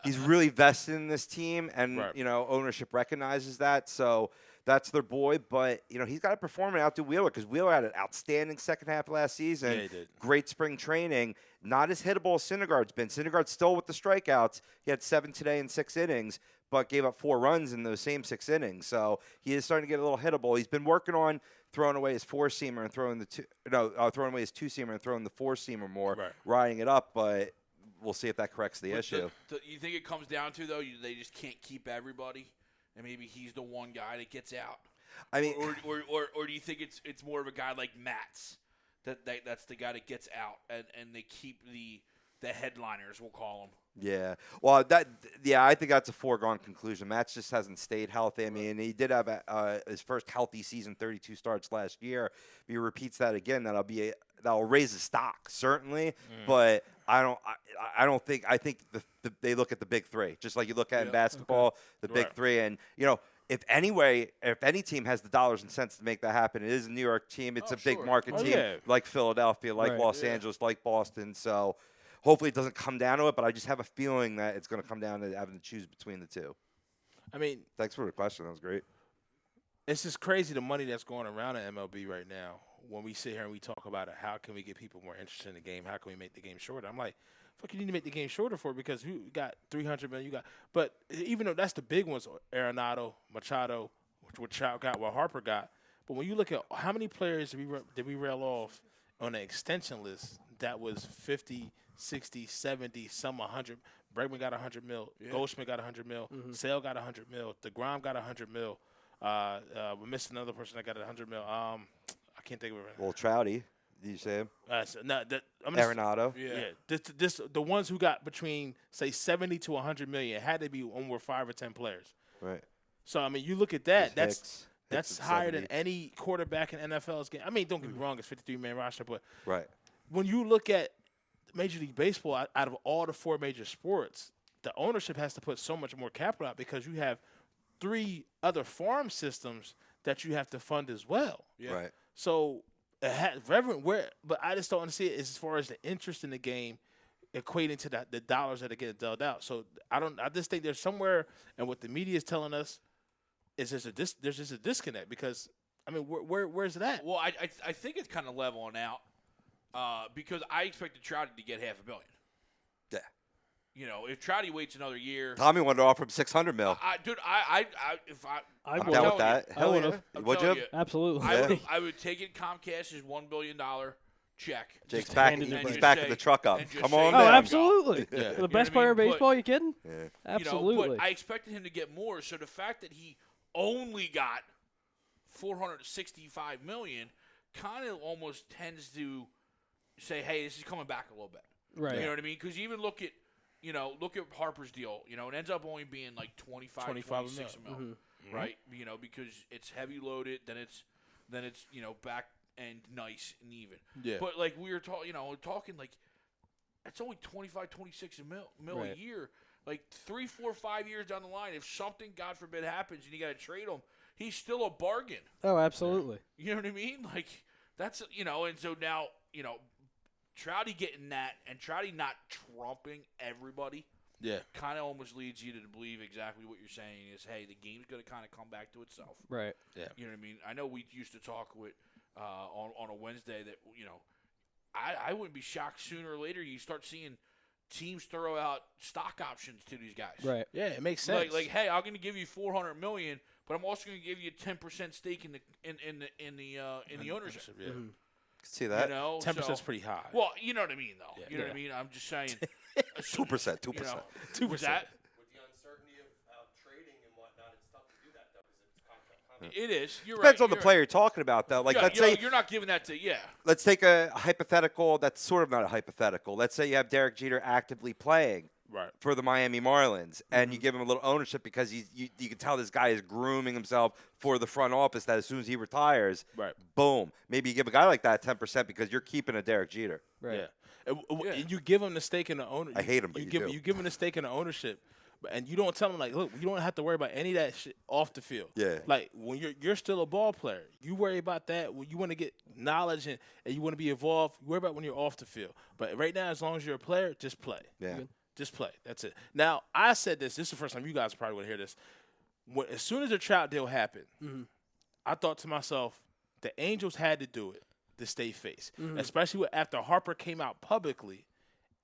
He's really vested in this team, and ownership recognizes that. So that's their boy. But he's got to perform and outdo Wheeler because Wheeler had an outstanding second half of last season. Yeah, he did. Great spring training. Not as hittable as Syndergaard's been. Syndergaard's still with the strikeouts. He had 7 today in 6 innings, but gave up 4 runs in those same 6 innings. So he is starting to get a little hittable. He's been working on throwing away his 4-seamer and throwing throwing away his 2-seamer and throwing the 4-seamer more, riding it up. But we'll see if that corrects the issue. You think it comes down to though they just can't keep everybody, and maybe he's the one guy that gets out. I mean, or do you think it's more of a guy like Matz that's the guy that gets out and they keep the headliners, we'll call them. Yeah. Well, I think that's a foregone conclusion. Matz just hasn't stayed healthy. I mean, he did have his first healthy season, 32 starts last year. If he repeats that again, that'll raise his stock certainly. But I think they look at the big 3, just like you look at in basketball, the big 3, and if any team has the dollars and cents to make that happen, it is a New York team. It's a big market team like Philadelphia, like Los Angeles, like Boston. So hopefully it doesn't come down to it, but I just have a feeling that it's going to come down to having to choose between the 2. I mean, thanks for the question. That was great. It's just crazy the money that's going around in MLB right now. When we sit here and we talk about it, how can we get people more interested in the game? How can we make the game shorter? I'm like, fuck, you need to make the game shorter for it because you got 300 million. But even though that's the big ones, Arenado, Machado, what Trout got, what Harper got. But when you look at how many players did we rail off on the extension list that was 50, 60, 70, some 100. Bregman got 100 mil. Goldschmidt got 100 mil. Sale got 100 mil. DeGrom got 100 mil. We missed another person that got 100 mil. I can't think of it right now. Well, Trouty. Did you say him? Arenado. Yeah. The ones who got between say 70 to 100 million had to be over 5 or 10 players. Right. So I mean, you look at that. There's That's Hicks at higher than 70. any quarterback in NFL's game. I mean, don't get me wrong, it's 53-man roster, but Right. when you look at Major League Baseball, out of all the 4 major sports, the ownership has to put so much more capital out because you have 3 other farm systems that you have to fund as well. Yeah. Right. So, but I just don't see it as far as the interest in the game equating to the dollars that are getting dealt out. So I just think there's somewhere, and what the media is telling us is there's just a disconnect because I mean where's it at? Well, I think it's kind of leveling out because I expected Trouty to get $500 million. Yeah. You know, if Trouty waits another year, Tommy wanted to offer him $600 million. I'm I'm down with that. I Hell would've. yeah. I'm Would telling you? you, Absolutely. I would take it Comcast's $1 billion check. Jake's Just back. hand it He's to backing the truck up. and just Come say, on Oh, "There down. you absolutely. go." Yeah. The best You know what I player in mean? baseball, you kidding? Yeah. Absolutely. You know, but I expected him to get more. So the fact that he only got $465 million kind of almost tends to say, "Hey, this is coming back a little bit." Right. You know what I mean? Because you even look at Harper's deal. You know, it ends up only being like 26 mil, right? You know, because it's heavy loaded, then it's back and nice and even. Yeah. But like we were talking like it's only 25, 26 mil Right. a year. Like 3, 4, 5 years down the line, if something, God forbid, happens and you got to trade him, he's still a bargain. Oh, absolutely. You know what I mean? Like that's and so now Trouty getting that and Trouty not trumping everybody. Yeah. Kind of almost leads you to believe exactly what you're saying is, hey, the game's going to kind of come back to itself. Right. Yeah. You know what I mean? I know we used to talk with on a Wednesday that I wouldn't be shocked sooner or later you start seeing teams throw out stock options to these guys. Right. Yeah, it makes sense. Like, hey, I'm going to give you $400 million, but I'm also going to give you a 10% stake in the ownership. Yeah. See that? You know, 10% is pretty high. Well, you know what I mean, though. Yeah. You know what I mean? I'm just saying. 2%. 2%. 2%. Was that? With the uncertainty of trading and whatnot, it's tough to do that though because it's contract. It is. You're Depends right. on the player you're talking about, though. Like, Yeah, let's say you're not giving that to let's take a hypothetical that's sort of not a hypothetical. Let's say you have Derek Jeter actively playing Right. for the Miami Marlins, and you give him a little ownership because you can tell this guy is grooming himself for the front office that as soon as he retires, Right. boom. Maybe you give a guy like that 10% because you're keeping a Derek Jeter. Right. Yeah. And you give him the stake in the owner. I hate him, but you do. You give him the stake in the ownership, and you don't tell him like, look, you don't have to worry about any of that shit off the field. Yeah. Like when you're still a ball player, you worry about that when you want to get knowledge and you want to be involved. You worry about when you're off the field. But right now, as long as you're a player, just play. Yeah. Just play. That's it. Now, I said this. This is the first time you guys probably want to hear this. As soon as the Trout deal happened, I thought to myself, the Angels had to do it to stay face, especially after Harper came out publicly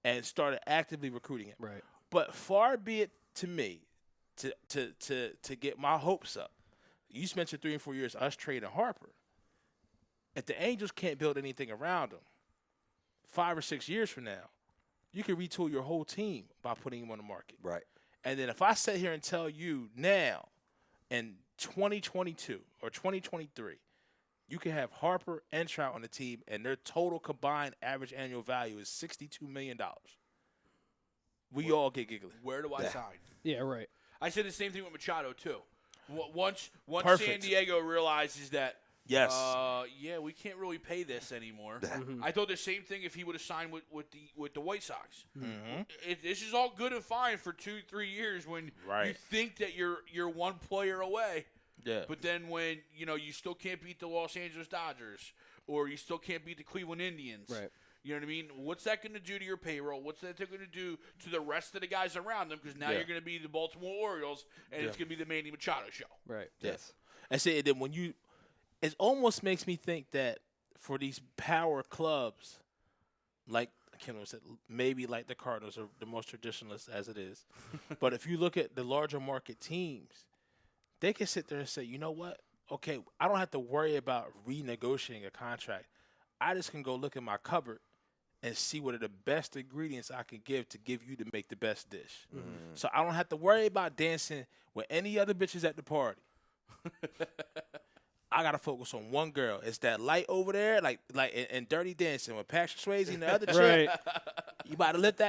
and started actively recruiting him. Right. But far be it to me to get my hopes up. You mentioned 3 and 4 years, us trading Harper. If the Angels can't build anything around him, 5 or 6 years from now, you can retool your whole team by putting him on the market. Right. And then if I sit here and tell you now in 2022 or 2023, you can have Harper and Trout on the team and their total combined average annual value is $62 million. We all get giggly. Where do I sign? Yeah, right. I said the same thing with Machado too. Once Perfect. San Diego realizes that, Yes. we can't really pay this anymore. I thought the same thing if he would have signed with the White Sox. This is all good and fine for 2-3 years when you think that you're one player away. Yeah. But then when you still can't beat the Los Angeles Dodgers or you still can't beat the Cleveland Indians. Right. You know what I mean? What's that going to do to your payroll? What's that going to do to the rest of the guys around them? Because now you're going to be the Baltimore Orioles, and it's going to be the Manny Machado show. Right. Yes. I say that when it almost makes me think that for these power clubs, like Kim said, maybe like the Cardinals are the most traditionalist as it is. But if you look at the larger market teams, they can sit there and say, you know what? Okay, I don't have to worry about renegotiating a contract. I just can go look in my cupboard and see what are the best ingredients I can give you to make the best dish. So I don't have to worry about dancing with any other bitches at the party. I gotta focus on one girl. It's that light over there, like in Dirty Dancing with Patrick Swayze and the other chick. You about to lift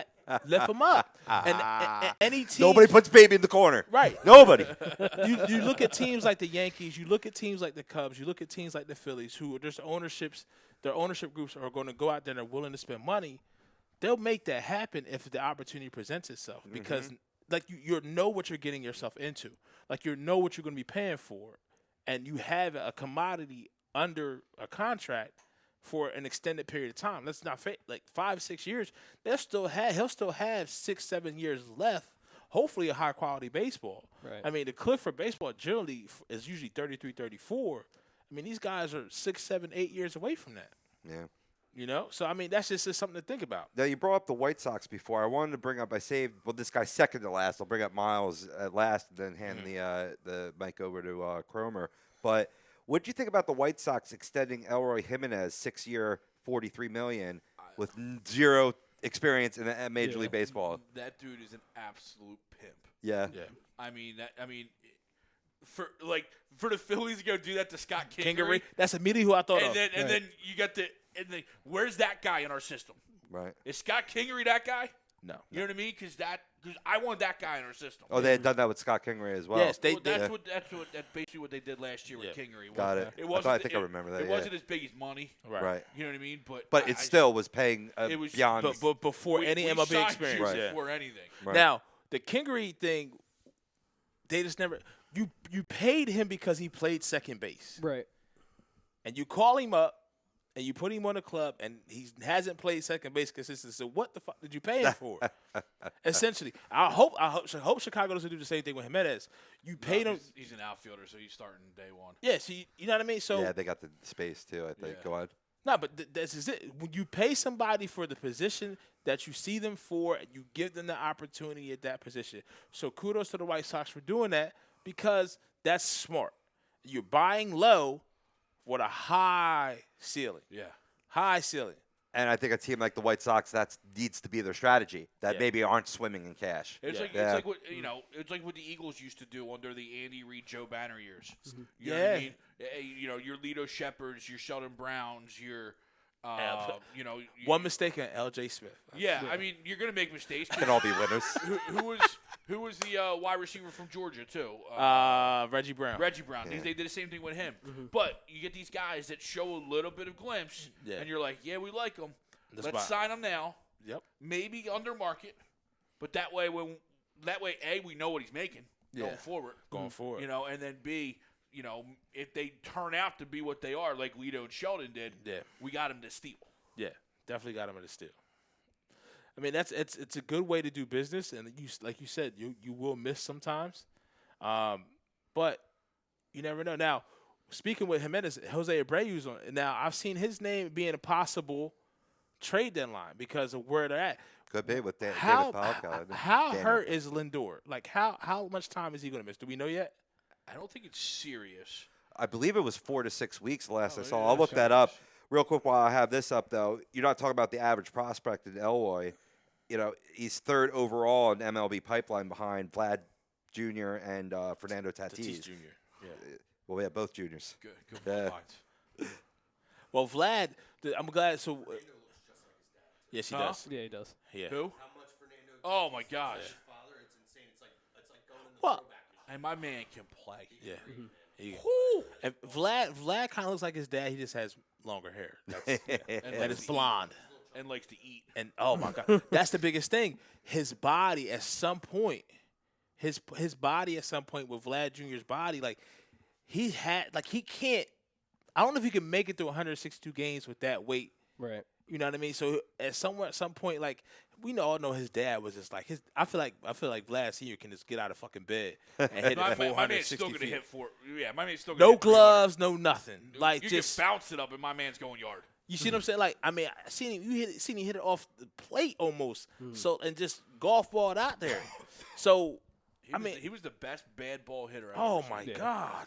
him up. And any team. Nobody puts baby in the corner. Right. Nobody. You look at teams like the Yankees. You look at teams like the Cubs. You look at teams like the Phillies, who their ownership groups are going to go out there and are willing to spend money. They'll make that happen if the opportunity presents itself, because like you know what you're getting yourself into, like you know what you're going to be paying for, and you have a commodity under a contract for an extended period of time. Let's not like 5-6 years. He'll still have 6-7 years left. Hopefully, a high quality baseball. Right. I mean, the cliff for baseball generally is usually 33, 34. I mean, these guys are 6, 7, 8 years away from that. Yeah. You know, so I mean, that's just something to think about. Now, you brought up the White Sox before. I wanted to bring up, this guy's second to last. I'll bring up Miles at last and then hand the mic over to Cromer. But what do you think about the White Sox extending Elroy Jimenez 6-year, $43 million with zero experience in Major League Baseball? That dude is an absolute pimp. Yeah. Yeah. I mean, for the Phillies to go do that to Scott Kingery, That's immediately who I thought of. and then you got where's that guy in our system? Right. Is Scott Kingery that guy? No. You know what I mean? Because I want that guy in our system. Oh, they had done that with Scott Kingery as well. Yes, That's basically what they did last year with Kingery. Got it. I think I remember that. It wasn't as big as money. Right. You know what I mean? But it still was paying beyond. But before any MLB signed experience. you Yeah. before anything. Right. Now, the Kingery thing, they just never – you paid him because he played second base. Right. And you call him up and you put him on the club and he hasn't played second base consistently. So what the fuck did you pay him for? Essentially. I hope Chicago doesn't do the same thing with Jimenez. You paid him – He's an outfielder, so he's starting day one. Yeah, so you know what I mean? So Yeah, they got the space too, I think. Yeah. Go on. No, but this is it. When you pay somebody for the position that you see them for, and you give them the opportunity at that position. So kudos to the White Sox for doing that, because that's smart. You're buying low with a high ceiling. Yeah. High ceiling. And I think a team like the White Sox, that needs to be their strategy. That Yeah. maybe aren't swimming in cash. It's like Yeah. it's like what it's like what the Eagles used to do under the Andy Reid, Joe Banner years. You know Yeah. what I mean? Your Lito Shepherds, your Sheldon Browns, your One mistake on L.J. Smith. Yeah, I mean, you're gonna make mistakes. Can all be winners. Who was the wide receiver from Georgia too? Reggie Brown. Reggie Brown. Yeah. They did the same thing with him. But you get these guys that show a little bit of glimpse, Yeah. and you're like, yeah, we like them. Let's Let's buy 'em. sign them now. Yep. Maybe under market, but that way A, we know what he's making going forward. Going forward. And then B, if they turn out to be what they are, like Lito and Sheldon did, we got him to steal. Yeah, definitely got him at a steal. I mean, it's a good way to do business, and like you said, you will miss sometimes, but you never know. Now, speaking with Jimenez, Jose Abreu's on. Now, I've seen his name being a possible trade deadline because of where they're at. Could be with David How Palka. hurt is Lindor? Like, how much time is he going to miss? Do we know yet? I don't think it's serious. I believe it was 4 to 6 weeks last I saw. yeah, I'll look that's that up real quick while I have this up, though. You're not talking about the average prospect in Elroy. He's third overall in MLB pipeline behind Vlad Jr. and Fernando Tatis. Jr. Yeah. Well, we have both juniors. Good Yeah. points. Well, Vlad, I'm glad. So, yes, he does. Yeah, he does. Yeah. Who? Oh my gosh! Well, And my man can play. yeah. And Vlad kind of looks like his dad. He just has longer hair. And it's blonde. And likes to eat. And oh my God, that's the biggest thing. His body at some point, his body at some point with Vlad Jr.'s body, like he can't. I don't know if he can make it through 162 games with that weight. Right. You know what I mean? So at some point, like we all know his dad was just like his. I feel like Vlad Sr. can just get out of fucking bed and hit My it man's 460 still gonna feet. hit for. Yeah, my man's still gonna No hit 300. gloves, no nothing. Like You just can bounce it up, and my man's going yard. you see what I'm saying? Like I mean, I seen him. Seen him hit it off the plate almost. So and just golf ball it out there. So He was the best bad ball hitter. I've oh ever my seen. God.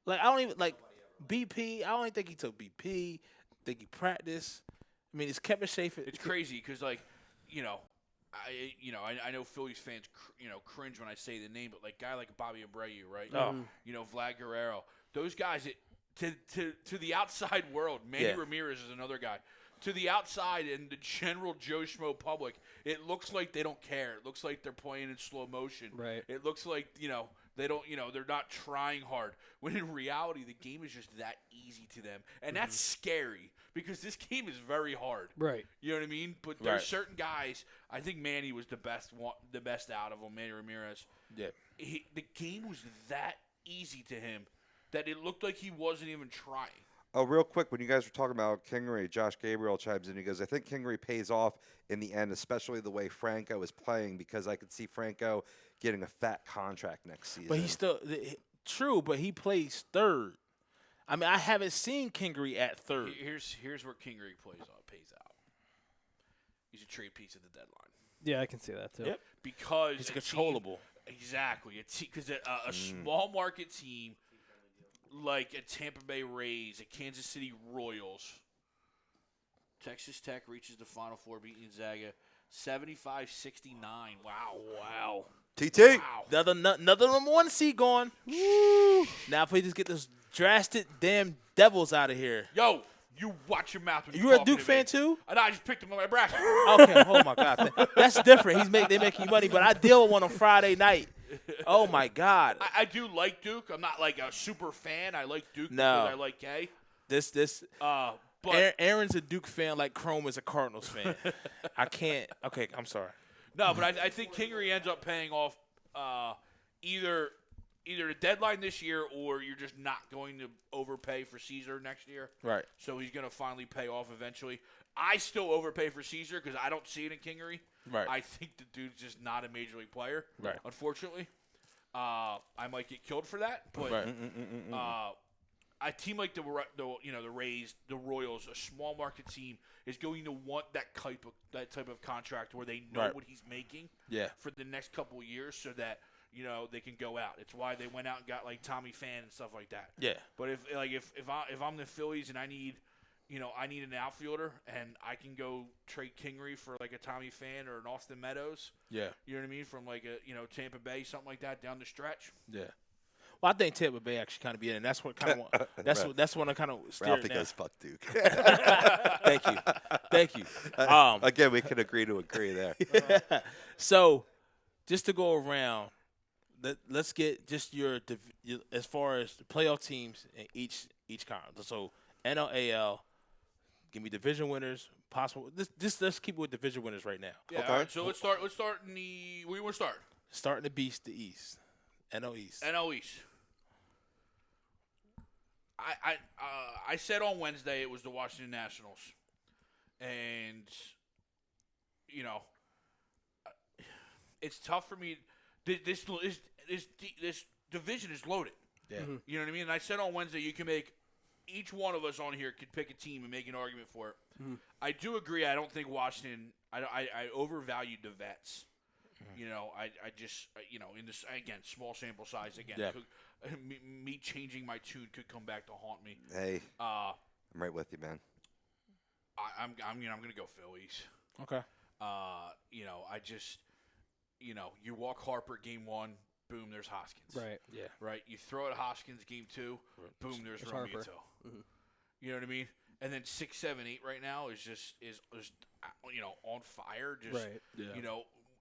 Like I don't even like BP. I don't even think he took BP. I think he practiced. I mean, it's Kevin Schaefer. It's crazy because I know Phillies fans, cringe when I say the name, but like guy like Bobby Abreu, right? Oh. Vlad Guerrero, those guys. To the outside world, Manny Ramirez is another guy. To the outside and the general Joe Schmo public, it looks like they don't care. It looks like they're playing in slow motion. Right. It looks like they don't. They're not trying hard. When in reality, the game is just that easy to them, and that's scary because this game is very hard. Right. You know what I mean? But there's certain guys. I think Manny was the best out of them. Manny Ramirez. Yeah. The game was that easy to him that it looked like he wasn't even trying. Oh, real quick, when you guys were talking about Kingery, Josh Gabriel chimes in. He goes, I think Kingery pays off in the end, especially the way Franco is playing, because I could see Franco getting a fat contract next season. But he's still true, but he plays third. I mean, I haven't seen Kingery at third. Here's where Kingery pays out. He's a trade piece at the deadline. Yeah, I can see that too. Yep. Because He's controllable. Exactly. Because a small market team like a Tampa Bay Rays, a Kansas City Royals, Texas Tech reaches the Final Four, beating Gonzaga 75-69. Wow. TT. Wow. Another number one seed gone. Woo. Now if we just get this drastic damn Devils out of here. Yo, you watch your mouth when You're a talking Duke to fan me. too? And I just picked him on my bracket. Okay, oh my God. That's different. They making you money, but I deal with one on Friday night. Oh my God. I do like Duke. I'm not like a super fan. I like Duke No. because I like K. But Aaron's a Duke fan like Chrome is a Cardinals fan. I can't. Okay, I'm sorry. No, but I think Kingery ends up paying off either the deadline this year, or you're just not going to overpay for Caesar next year. Right. So he's going to finally pay off eventually. I still overpay for Caesar because I don't see it in Kingery. Right. I think the dude's just not a major league player. Right. Unfortunately, I might get killed for that. But a team like the Rays, the Royals, a small market team is going to want that type of contract where they know what he's making. Yeah. For the next couple of years, so that they can go out. It's why they went out and got like Tommy Pham and stuff like that. Yeah. But if I'm the Phillies and I need an outfielder and I can go trade Kingery for like a Tommy Pham or an Austin Meadows. Yeah. You know what I mean? From like a Tampa Bay, something like that down the stretch. Yeah. Well, I think Tampa Bay actually kind of be in, and that's what kind of that's what I kind of steered Ralphie now. goes, fuck Duke. Thank you. Again, we can agree to agree there. So, just to go around, let's get just your as far as the playoff teams in each conference. So NL, AL, give me division winners. Possible. Let's keep it with division winners right now. Yeah. Okay. All right, so let's start in the. Where you want to start? Starting the Beast, the East. NL East. NL East. I said on Wednesday it was the Washington Nationals, and it's tough for me. This division is loaded. Yeah. Mm-hmm. You know what I mean? And I said on Wednesday you can make each one of us on here could pick a team and make an argument for it. Mm-hmm. I do agree. I don't think Washington. I overvalued the vets. I just in this again small sample size again. Yeah. Me changing my tune could come back to haunt me. Hey, I'm right with you, man. I'm gonna go Phillies. Okay. I just you walk Harper game 1, boom, there's Hoskins. Right. Yeah. Right. You throw at Hoskins game 2, boom, there's Romito. Harper. Mm-hmm. You know what I mean? And then 6, 7, 8 right now is on fire. Just Right. Yeah.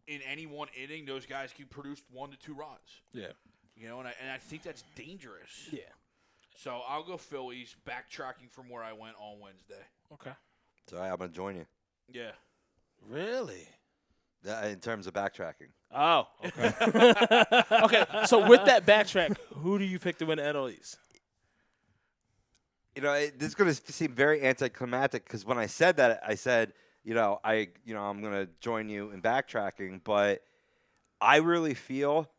In any one inning, those guys can produce 1 to 2 runs. Yeah. And I think that's dangerous. Yeah. So I'll go Phillies, backtracking from where I went on Wednesday. Okay. So I'm going to join you. Yeah. Really? In terms of backtracking. Oh, okay. Okay, so with that backtrack, who do you pick to win the NL East? This is going to seem very anticlimactic because when I said that, I said, I'm going to join you in backtracking, but I really feel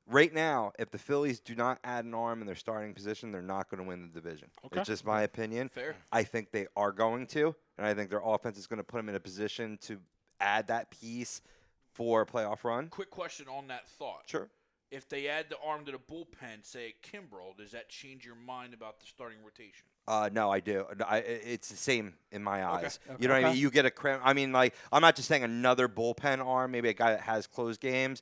right now, if the Phillies do not add an arm in their starting position, they're not going to win the division. Okay. It's just my opinion. Fair. I think they are going to, and I think their offense is going to put them in a position to add that piece for a playoff run. Quick question on that thought. Sure. if they add the arm to the bullpen, say at Kimbrel, does that change your mind about the starting rotation? No, I do. It's the same in my eyes. Okay. You know what I mean? You get I mean, like, I'm not just saying another bullpen arm, maybe a guy that has closed games.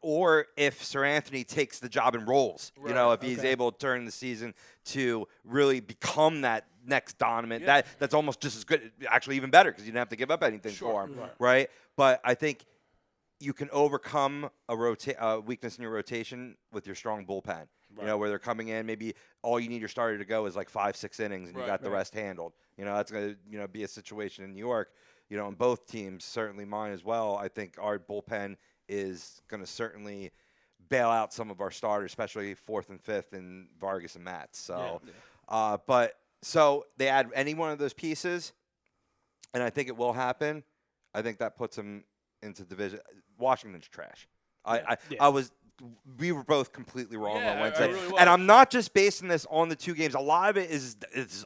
Or if Sir Anthony takes the job and rolls, you know, if he's able to turn the season to really become that next dominant, that's almost just as good, actually even better, because you didn't have to give up anything for him, right? But I think you can overcome a weakness in your rotation with your strong bullpen. You know, where they're coming in, maybe all you need your starter to go is like 5-6 innings, and you got the rest handled. You know, that's going to be a situation in New York. You know, on both teams, certainly mine as well. I think our bullpen is going to certainly bail out some of our starters, especially 4th and 5th in Vargas and Matz. So, so they add any one of those pieces, and I think it will happen. I think that puts them into division. Washington's trash. We were both completely wrong on Wednesday. And I'm not just basing this on the 2 games. A lot of it is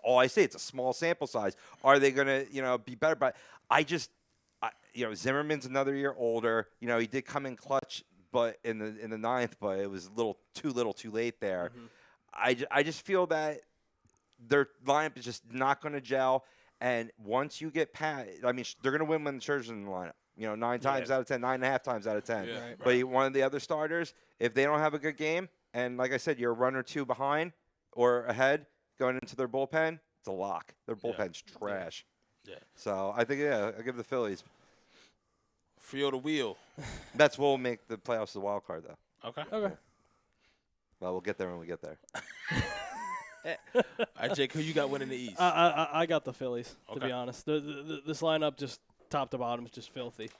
all I say. It's a small sample size. Are they going to, be better? But Zimmerman's another year older. You know, he did come in clutch, but in the 9th, but it was too late there. I just feel that their lineup is just not going to gel. And once you get past, I mean, they're going to win when Scherzer's in the lineup. You know, 9 times out of 10, 9.5 times out of 10. Yeah. But one of the other starters, if they don't have a good game, and like I said, you're a run or 2 behind or ahead going into their bullpen, it's a lock. Their bullpen's trash. Yeah. So I think, I'll give the Phillies. Frio the wheel. Mets will make the playoffs the wild card, though. Okay. Okay. Well, we'll get there when we get there. All right, Jake, who you got winning the East? I got the Phillies, to Okay. be honest. This lineup, just top to bottom, is just filthy.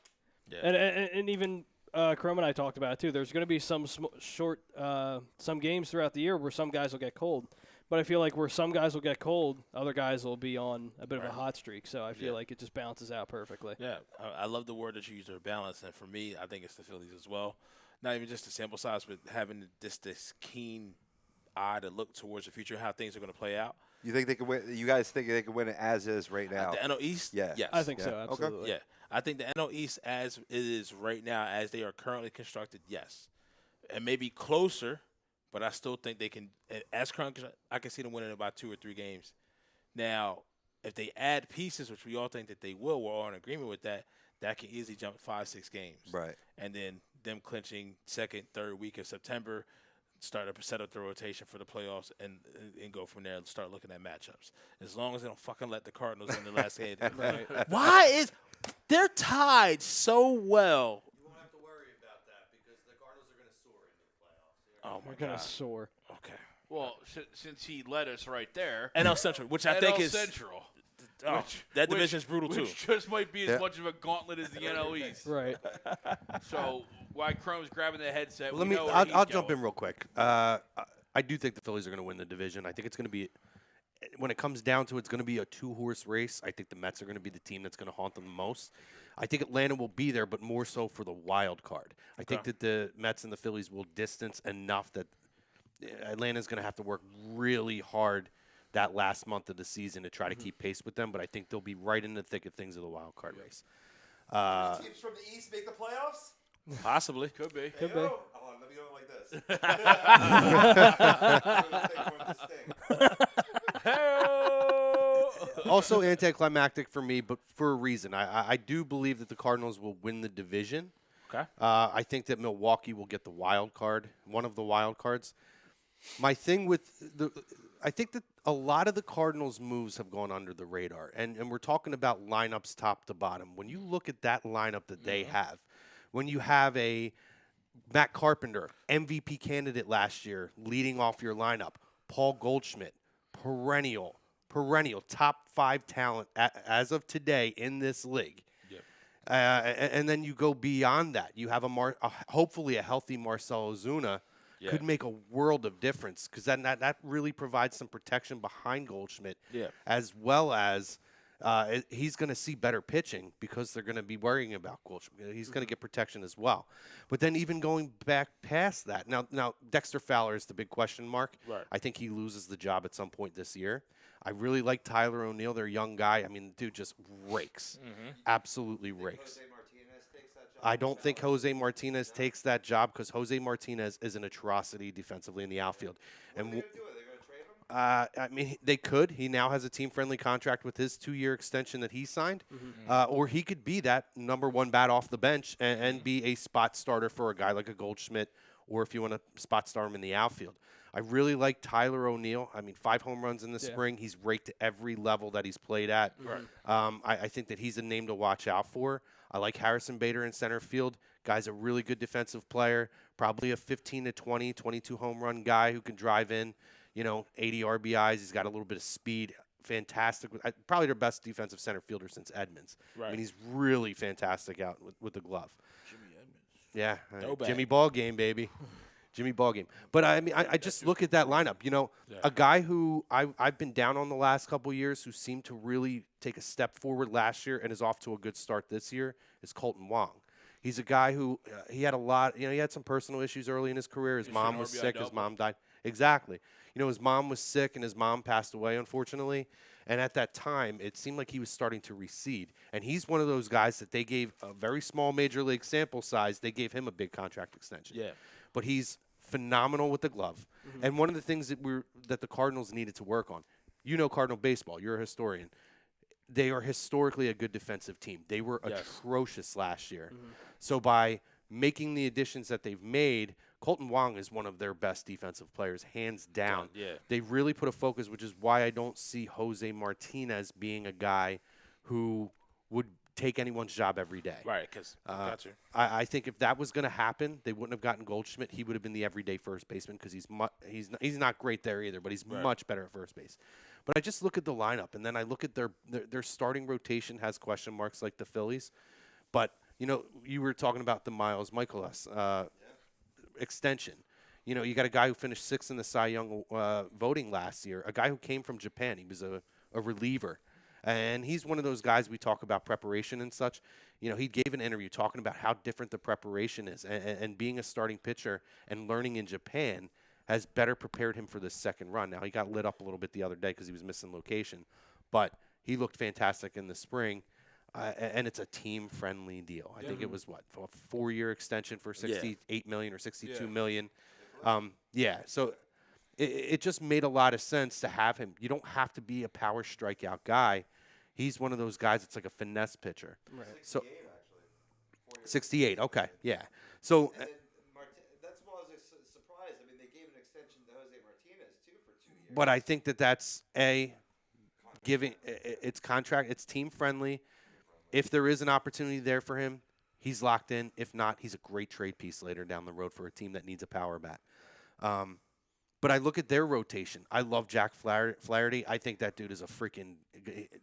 Yeah. And even Chrome and I talked about it, too. There's going to be some some games throughout the year where some guys will get cold. But I feel like where some guys will get cold, other guys will be on a bit of a hot streak. So I feel like it just balances out perfectly. Yeah, I love the word that you use, there, balance. And for me, I think it's the Phillies as well. Not even just the sample size, but having this keen eye to look towards the future, how things are going to play out. You think they could win? You guys think they could win it as is right now? The NL East? Yeah. Yes. I think so, absolutely. Yeah. I think the NL East, as it is right now, as they are currently constructed, yes. And maybe closer, but I still think they can, as currently, I can see them winning about 2 or 3 games. Now, if they add pieces, which we all think that they will, we're all in agreement with that, that can easily jump 5-6 games. Right. And then them clinching 2nd, 3rd week of September, set up the rotation for the playoffs and go from there and start looking at matchups. As long as they don't fucking let the Cardinals in the last game. Right. Why is – they're tied so well. You won't have to worry about that because the Cardinals are going to soar into the playoffs. Oh, my We're going God. to soar. Okay. Well, since he led us right there. NL Central, which I think NL is Central. Oh, that division's brutal too. Which just might be as much of a gauntlet as the NL East. Right. So while Chrome's grabbing the headset, Well, we know where I'll he's jump going. in real quick. I do think the Phillies are going to win the division. I think it's going to be, when it comes down to it, it's going to be a 2-horse race. I think the Mets are going to be the team that's going to haunt them the most. I think Atlanta will be there, but more so for the wild card. I think that the Mets and the Phillies will distance enough that Atlanta's going to have to work really hard that last month of the season to try to keep pace with them, but I think they'll be right in the thick of things of the wild card race. Teams from the East make the playoffs? Possibly. Could be. Could be. Hold on, let me go like this. Also anticlimactic for me, but for a reason. I do believe that the Cardinals will win the division. Okay. I think that Milwaukee will get the wild card, one of the wild cards. My thing with I think that a lot of the Cardinals' moves have gone under the radar, and we're talking about lineups top to bottom. When you look at that lineup that they have, when you have a Matt Carpenter, MVP candidate last year, leading off your lineup, Paul Goldschmidt, perennial top 5 talent as of today in this league. And then you go beyond that. You have hopefully a healthy Marcell Ozuna could make a world of difference because then that really provides some protection behind Goldschmidt, as well as he's going to see better pitching because they're going to be worrying about Goldschmidt. He's going to get protection as well. But then even going back past that, now Dexter Fowler is the big question mark. Right. I think he loses the job at some point this year. I really like Tyler O'Neill, their young guy. I mean, the dude just rakes, absolutely rakes. Jose Martinez takes that I don't think Jose Martinez takes that job because Jose Martinez is an atrocity defensively in the outfield. And I mean, they could. He now has a team-friendly contract with his 2-year extension that he signed. Or he could be that number one bat off the bench and be a spot starter for a guy like a Goldschmidt, or if you want to spot start him in the outfield. I really like Tyler O'Neill. I mean, 5 home runs in the spring. He's raked every level that he's played at. I think that he's a name to watch out for. I like Harrison Bader in center field. Guy's a really good defensive player, probably a 15 to 20, 22 home run guy who can drive in, 80 RBIs. He's got a little bit of speed. Fantastic. Probably their best defensive center fielder since Edmonds. I mean, he's really fantastic out with the glove. Jimmy Edmonds. Yeah. Jimmy Ball game, baby. Jimmy Ball game. But, I mean, I just look at that lineup. A guy who I've been down on the last couple of years who seemed to really take a step forward last year and is off to a good start this year is Colton Wong. He's a guy who he had a lot – he had some personal issues early in his career. His mom was sick. His mom died. Exactly. His mom was sick and his mom passed away, unfortunately. And at that time, it seemed like he was starting to recede. And he's one of those guys that they gave a very small major league sample size. They gave him a big contract extension. Yeah. But he's phenomenal with the glove. And one of the things that the Cardinals needed to work on, Cardinal baseball, you're a historian. They are historically a good defensive team. They were atrocious last year. So by making the additions that they've made, Colton Wong is one of their best defensive players, hands down. They really put a focus, which is why I don't see Jose Martinez being a guy who would take anyone's job every day. Right, because I think if that was going to happen, they wouldn't have gotten Goldschmidt. He would have been the everyday first baseman because he's not great there either, but he's much better at first base. But I just look at the lineup, and then I look at their starting rotation has question marks like the Phillies. But, you were talking about the Miles Michaelis extension. You got a guy who finished 6th in the Cy Young voting last year, a guy who came from Japan. He was a reliever. And he's one of those guys we talk about preparation and such. He gave an interview talking about how different the preparation is. And being a starting pitcher and learning in Japan has better prepared him for this second run. Now, he got lit up a little bit the other day because he was missing location. But he looked fantastic in the spring. And it's a team-friendly deal. I think it was, a 4-year extension for $68 million or $62 million. So it just made a lot of sense to have him. You don't have to be a power strikeout guy. He's one of those guys that's like a finesse pitcher. Right. 68, actually. 68, okay, yeah. So and that's why I was surprised. I mean, they gave an extension to Jose Martinez, too, for 2 years. But I think that's giving it's contract. It's team-friendly. If there is an opportunity there for him, he's locked in. If not, he's a great trade piece later down the road for a team that needs a power bat. But I look at their rotation. I love Jack Flaherty. I think that dude is a freaking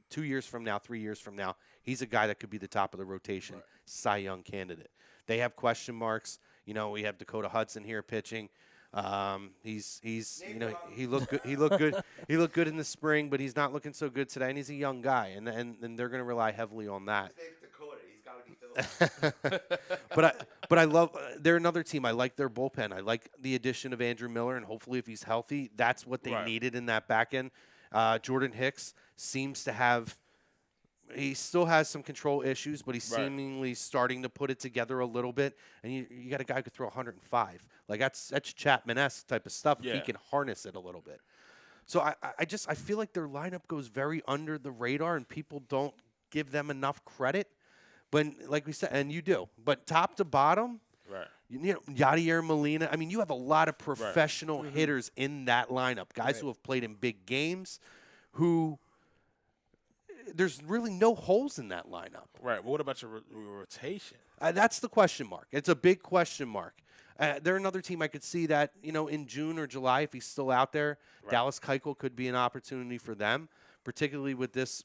2 years from now, 3 years from now, he's a guy that could be the top of the rotation, Cy Young candidate. They have question marks. We have Dakota Hudson here pitching. He's he looked good. He looked good. He looked good in the spring, but he's not looking so good today. And he's a young guy, and they're going to rely heavily on that. Dakota, he's got to be Phillies. But I love they're another team. I like their bullpen. I like the addition of Andrew Miller, and hopefully, if he's healthy, that's what they needed in that back end. Jordan Hicks seems to have. He still has some control issues, but he's seemingly starting to put it together a little bit. And you got a guy who could throw 105. Like that's Chapman-esque type of stuff if he can harness it a little bit. So I feel like their lineup goes very under the radar, and people don't give them enough credit. But like we said, and you do, but top to bottom, Yadier Molina. I mean, you have a lot of professional hitters in that lineup, guys who have played in big games, who. There's really no holes in that lineup. Right. But what about your rotation? That's the question mark. It's a big question mark. They're another team I could see that, in June or July, if he's still out there, Dallas Keuchel could be an opportunity for them, particularly with this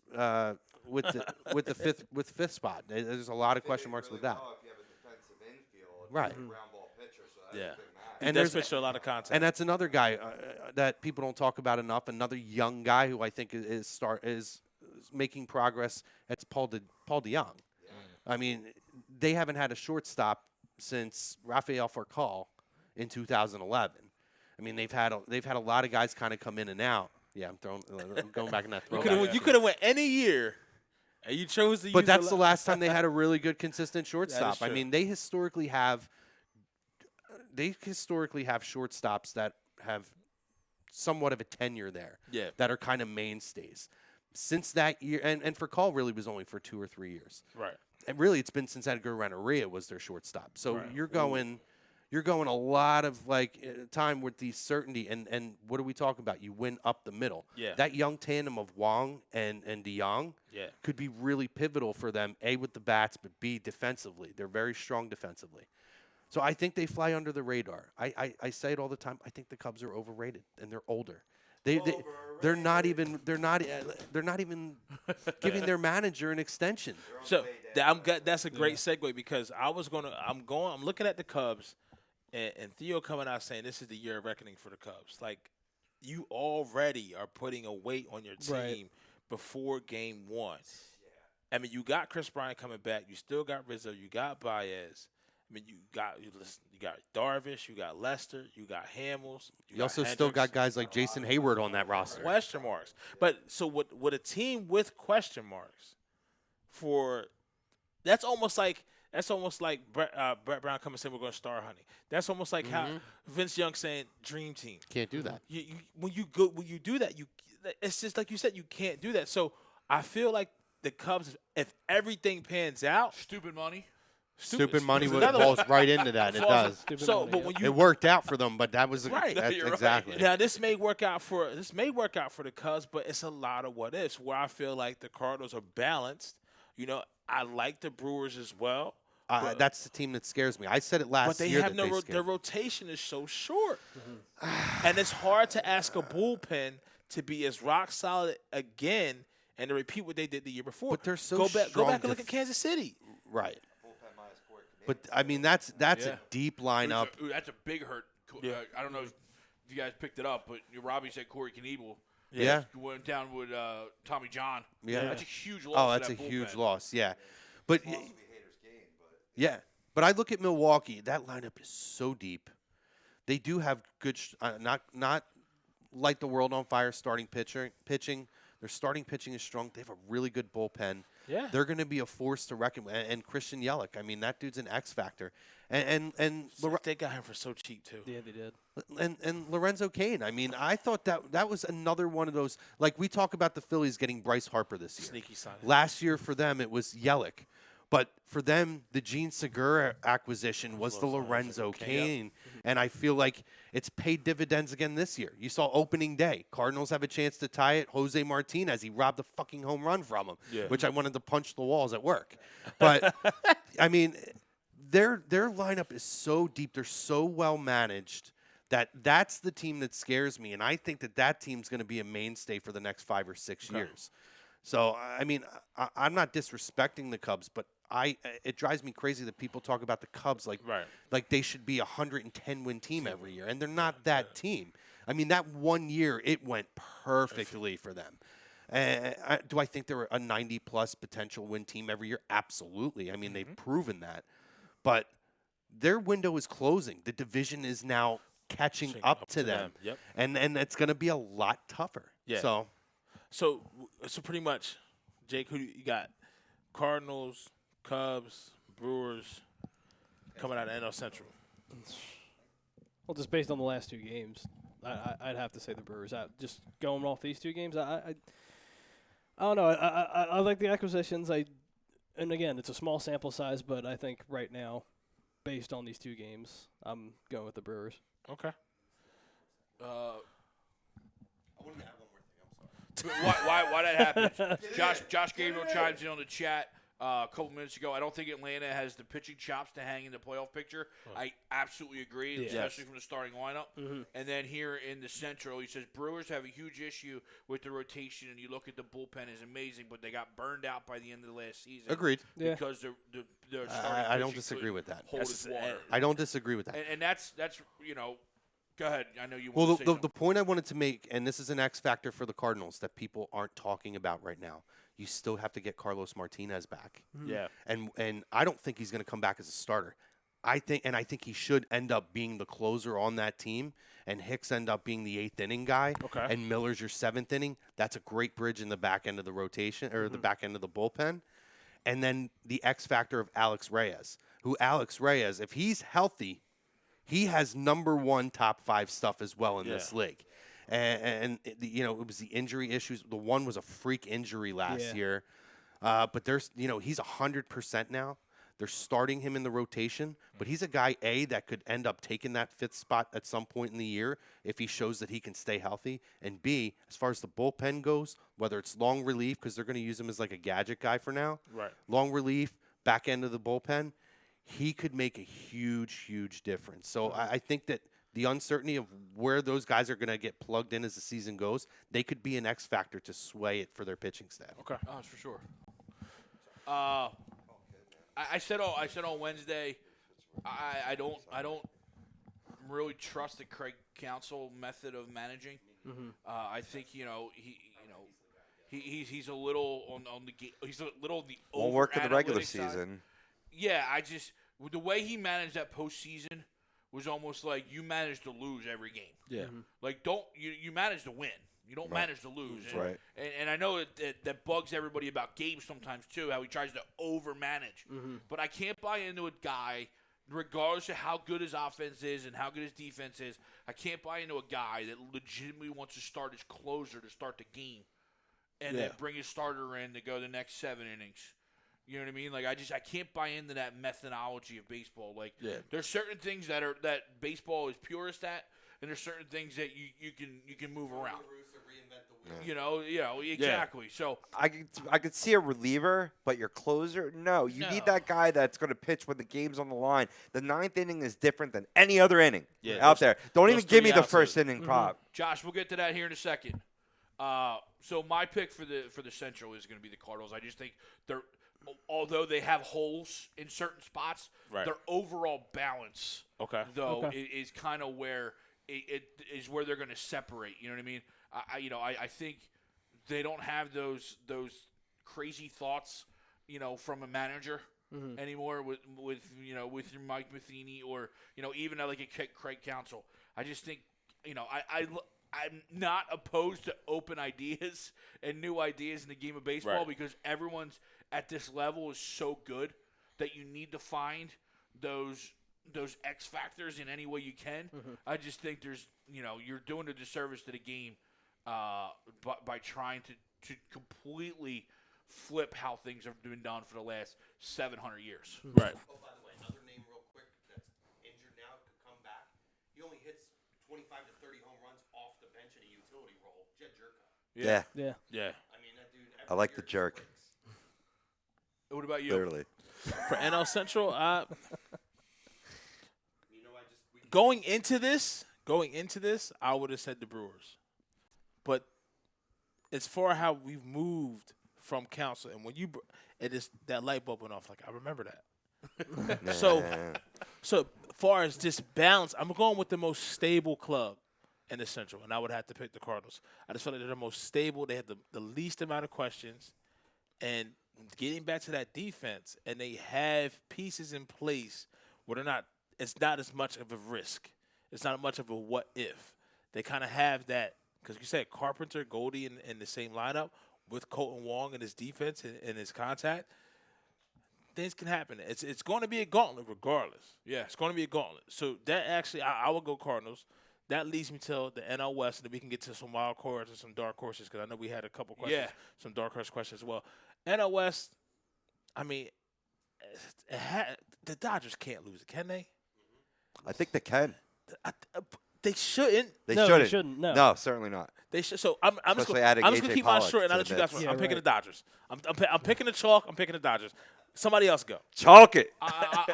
with the fifth spot. There's a lot of question marks with that. If you have a defensive infield, right. A ground ball pitcher, so that's and there's pitched a lot of contact. And that's another guy that people don't talk about enough. Another young guy who I think is making progress. It's Paul DeYoung. Yeah. I mean, they haven't had a shortstop since Rafael Furcal in 2011. I mean, they've had a lot of guys kind of come in and out. Yeah, I'm going back in that throwback. You could have went any year And you chose to use But that's the last time they had a really good, consistent shortstop. I true. mean, they historically have shortstops that have somewhat of a tenure there. Yeah. That are kind of mainstays. Since that year, and for Call really was only for 2 or 3 years. Right. And really, it's been since Edgar Renteria was their shortstop. So you're going a lot of time with the certainty. And what are we talking about? You win up the middle. Yeah. That young tandem of Wong and DeYoung could be really pivotal for them. A, with the bats, but B, defensively. They're very strong defensively. So I think they fly under the radar. I say it all the time. I think the Cubs are overrated and they're older. They're not even giving their manager an extension. So that's a great segue because I'm looking at the Cubs and Theo coming out saying this is the year of reckoning for the Cubs. Like, you already are putting a weight on your team before game 1. I mean, you got Chris Bryant coming back. You still got Rizzo. You got Baez. I mean, you got Darvish, you got Lester, you got Hamels. You also still got guys like Jason Hayward on that roster. Question marks. But so with a team with question marks, that's almost like Brett Brown coming saying we're going to start Honey. That's almost like how Vince Young saying dream team. Can't do that. When you do that, it's just like you said, you can't do that. So I feel like the Cubs, if everything pans out, Stupid money. Stupid money falls right into that. It does. It worked out for them, but that was right. Exactly. Now this may work out for the Cubs, but it's a lot of what ifs. Where I feel like the Cardinals are balanced. You know, I like the Brewers as well. That's the team that scares me. I said it last year. But they have their rotation is so short, and it's hard to ask a bullpen to be as rock solid again and to repeat what they did the year before. But they're so go strong. back and look at Kansas City. Right. But I mean, that's a deep lineup. That's a big hurt. I don't know if you guys picked it up, but Robbie said Corey Knievel. Yeah. Went down with Tommy John. Yeah. That's a huge loss. Oh, that's a huge loss. Yeah. But yeah. But I look at Milwaukee. That lineup is so deep. They do have good, not light the world on fire starting pitching. Their starting pitching is strong. They have a really good bullpen. Yeah. They're going to be a force to reckon with. And Christian Yelich, I mean, that dude's an X factor. And they got him for so cheap too. Yeah, they did. And Lorenzo Cain, I mean, I thought that was another one of those, like we talk about the Phillies getting Bryce Harper this year. Sneaky sign. Last year for them, it was Yelich. But for them, the Gene Segura acquisition was the Lorenzo Cain. And I feel like it's paid dividends again this year. You saw opening day. Cardinals have a chance to tie it. Jose Martinez, he robbed a fucking home run from him, which I wanted to punch the walls at work. But, I mean, their lineup is so deep. They're so well managed that's the team that scares me. And I think that team's going to be a mainstay for the next 5 or 6 years. So, I mean, I'm not disrespecting the Cubs, but it drives me crazy that people talk about the Cubs like they should be a 110-win team every year, and they're not that team. I mean, that one year, it went perfectly for them. Do I think they're a 90-plus potential win team every year? Absolutely. I mean, they've proven that. But their window is closing. The division is now catching up to them. Yep. And it's going to be a lot tougher. Yeah. So pretty much, Jake, who you got? Cardinals, Cubs, Brewers coming out of NL Central. Well, just based on the last 2 games, I'd have to say the Brewers. Just going off these 2 games, I don't know. I like the acquisitions. And again, it's a small sample size, but I think right now, based on these 2 games, I'm going with the Brewers. Okay. I wanted to add one more thing. I'm sorry. Why that happens? Josh Gabriel chimes in on the chat a couple minutes ago. I don't think Atlanta has the pitching chops to hang in the playoff picture. I absolutely agree, especially from the starting lineup. And then here in the Central, he says Brewers have a huge issue with the rotation, and you look at the bullpen is amazing, but they got burned out by the end of the last season. Agreed. Because their starting I don't pitching disagree couldn't with that. hold its water. I don't disagree with that. And that's go ahead. I know you want to say Well, the point I wanted to make, and this is an X factor for the Cardinals that people aren't talking about right now, you still have to get Carlos Martinez back. Yeah. And I don't think he's going to come back as a starter. I think he should end up being the closer on that team, and Hicks end up being the 8th inning guy, Okay. and Miller's your 7th inning. That's a great bridge in the back end of the rotation or the back end of the bullpen. And then the X factor of Alex Reyes, if he's healthy, he has #1 top 5 stuff as well in this league. And it was the injury issues. The one was a freak injury last year. But there's, he's 100% now. They're starting him in the rotation, but he's a guy, that could end up taking that 5th spot at some point in the year if he shows that he can stay healthy. And B, as far as the bullpen goes, whether it's long relief, because they're going to use him as like a gadget guy for now. Right. Long relief, back end of the bullpen, he could make a huge, huge difference. So I think that the uncertainty of where those guys are going to get plugged in as the season goes, they could be an X factor to sway it for their pitching staff. Okay. Oh, that's for sure. I said on Wednesday, I don't really trust the Craig Counsell method of managing. I think he's a little on the Won't work in the regular over-analytic side. season. Yeah, with the way he managed that postseason was almost like you managed to lose every game. Yeah. Like you manage to win. You don't manage to lose. Right. And I know that bugs everybody about Gabe sometimes too, how he tries to overmanage. But I can't buy into a guy, regardless of how good his offense is and how good his defense is, I can't buy into a guy that legitimately wants to start his closer to start the game and then bring his starter in to go the next 7 innings. You know what I mean? Like I can't buy into that methodology of baseball. Like there's certain things that baseball is purest at, and there's certain things that you can move around. Exactly. So I could see a reliever, but your closer, no. You need that guy that's going to pitch when the game's on the line. The 9th inning is different than any other inning out there. Don't even give me the first inning prop. Josh, we'll get to that here in a second. So my pick for the Central is going to be the Cardinals. I just think although they have holes in certain spots, their overall balance, is kind of where it is where they're going to separate. You know what I mean? I think they don't have those crazy thoughts, from a manager anymore with your Mike Matheny or even like a Craig Counsell. I just think I'm not opposed to open ideas and new ideas in the game of baseball because everyone's at this level is so good that you need to find those X factors in any way you can. I just think there's you're doing a disservice to the game by trying to completely flip how things have been done for the last 700 years. Right. Oh, by the way, another name real quick that's injured now could come back. He only hits 25 to 30 home runs off the bench in a utility role. Jed Jerka. Yeah. I mean, that dude. I like the jerk. What about you? Literally. For NL Central, going into this, I would have said the Brewers. But as far as how we've moved from Counsell, and when that light bulb went off, like I remember that. So far as this balance, I'm going with the most stable club in the Central, and I would have to pick the Cardinals. I just felt like they're the most stable. They have the least amount of questions, and getting back to that defense, and they have pieces in place where it's not as much of a risk. It's not much of a what if. They kind of have that, because you said Carpenter, Goldie in the same lineup with Colton Wong and his defense and his contact. Things can happen. It's going to be a gauntlet regardless. Yeah, it's going to be a gauntlet. So that actually, I would go Cardinals. That leads me to the NL West, and then we can get to some wild cards and some dark horses, because I know we had a couple questions, some dark horse questions as well. NL West, I mean, the Dodgers can't lose it, can they? I think they can. They shouldn't. They shouldn't. No, certainly not. They should. So I'm just going to keep mine short, and I'll let you guys run. I'm picking the Dodgers. I'm picking the chalk. I'm picking the Dodgers. Somebody else go. Chalk it.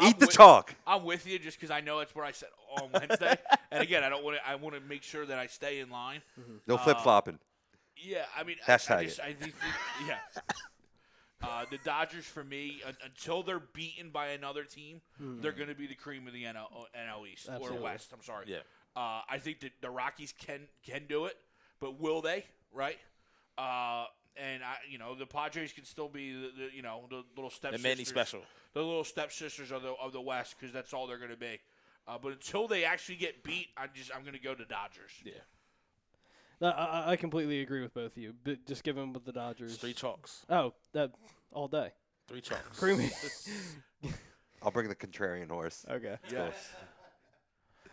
Eat the chalk. I'm with you just because I know it's where I said on Wednesday. And again, I want to make sure that I stay in line. No flip-flopping. Yeah, I mean, Hashtag it. I think the Dodgers, for me, until they're beaten by another team, they're going to be the cream of the NL East or West. I'm sorry. Yeah. I think that the Rockies can do it, but will they? Right? And the Padres can still be the little step. The Manny special. the little stepsisters of the West because that's all they're going to be. But until they actually get beat, I'm going to go to Dodgers. Yeah. No, I completely agree with both of you. But just give them with the Dodgers. 3 chalks. Oh, that all day. 3 chalks. Creamy. I'll bring the contrarian horse. Okay. Yes.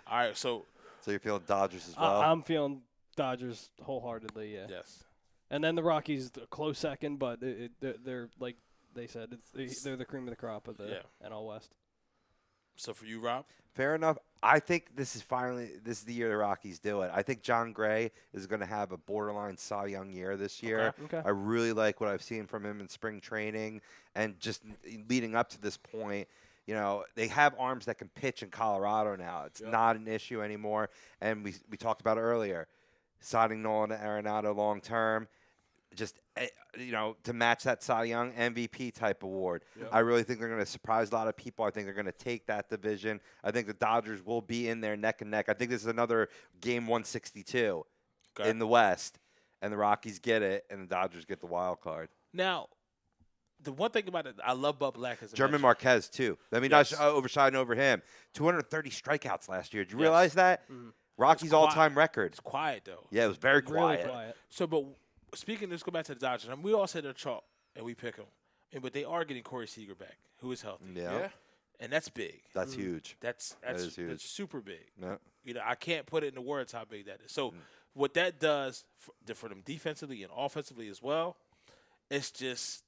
All right, so you're feeling Dodgers as well? I'm feeling Dodgers wholeheartedly. Yeah. yes. And then the Rockies, a close second, but they're like they said, they're the cream of the crop of the NL West. So for you, Rob? Fair enough. I think this is the year the Rockies do it. I think John Gray is going to have a borderline Cy Young year this year. Okay. I really like what I've seen from him in spring training and just leading up to this point. You know, they have arms that can pitch in Colorado now. It's not an issue anymore. And we talked about it earlier, signing Nolan Arenado long term. Just, to match that Cy Young MVP type award. Yep. I really think they're going to surprise a lot of people. I think they're going to take that division. I think the Dodgers will be in there neck and neck. I think this is another game 162 in the West, and the Rockies get it, and the Dodgers get the wild card. Now, the one thing about it, I love Bud Black as a German mention. Marquez, too. I mean, not overshadowing over him. 230 strikeouts last year. Did you realize that? Mm-hmm. Rockies' all-time record. It's quiet, though. Yeah, it was very Really quiet. quiet. So, but speaking, let's go back to the Dodgers. I mean, we all said they're chalk, and we pick them. But they are getting Corey Seager back, who is healthy. Yeah. And that's big. That's huge. That's is huge. That's super big. Yeah. I can't put it into words how big that is. So what that does for them defensively and offensively as well, it's just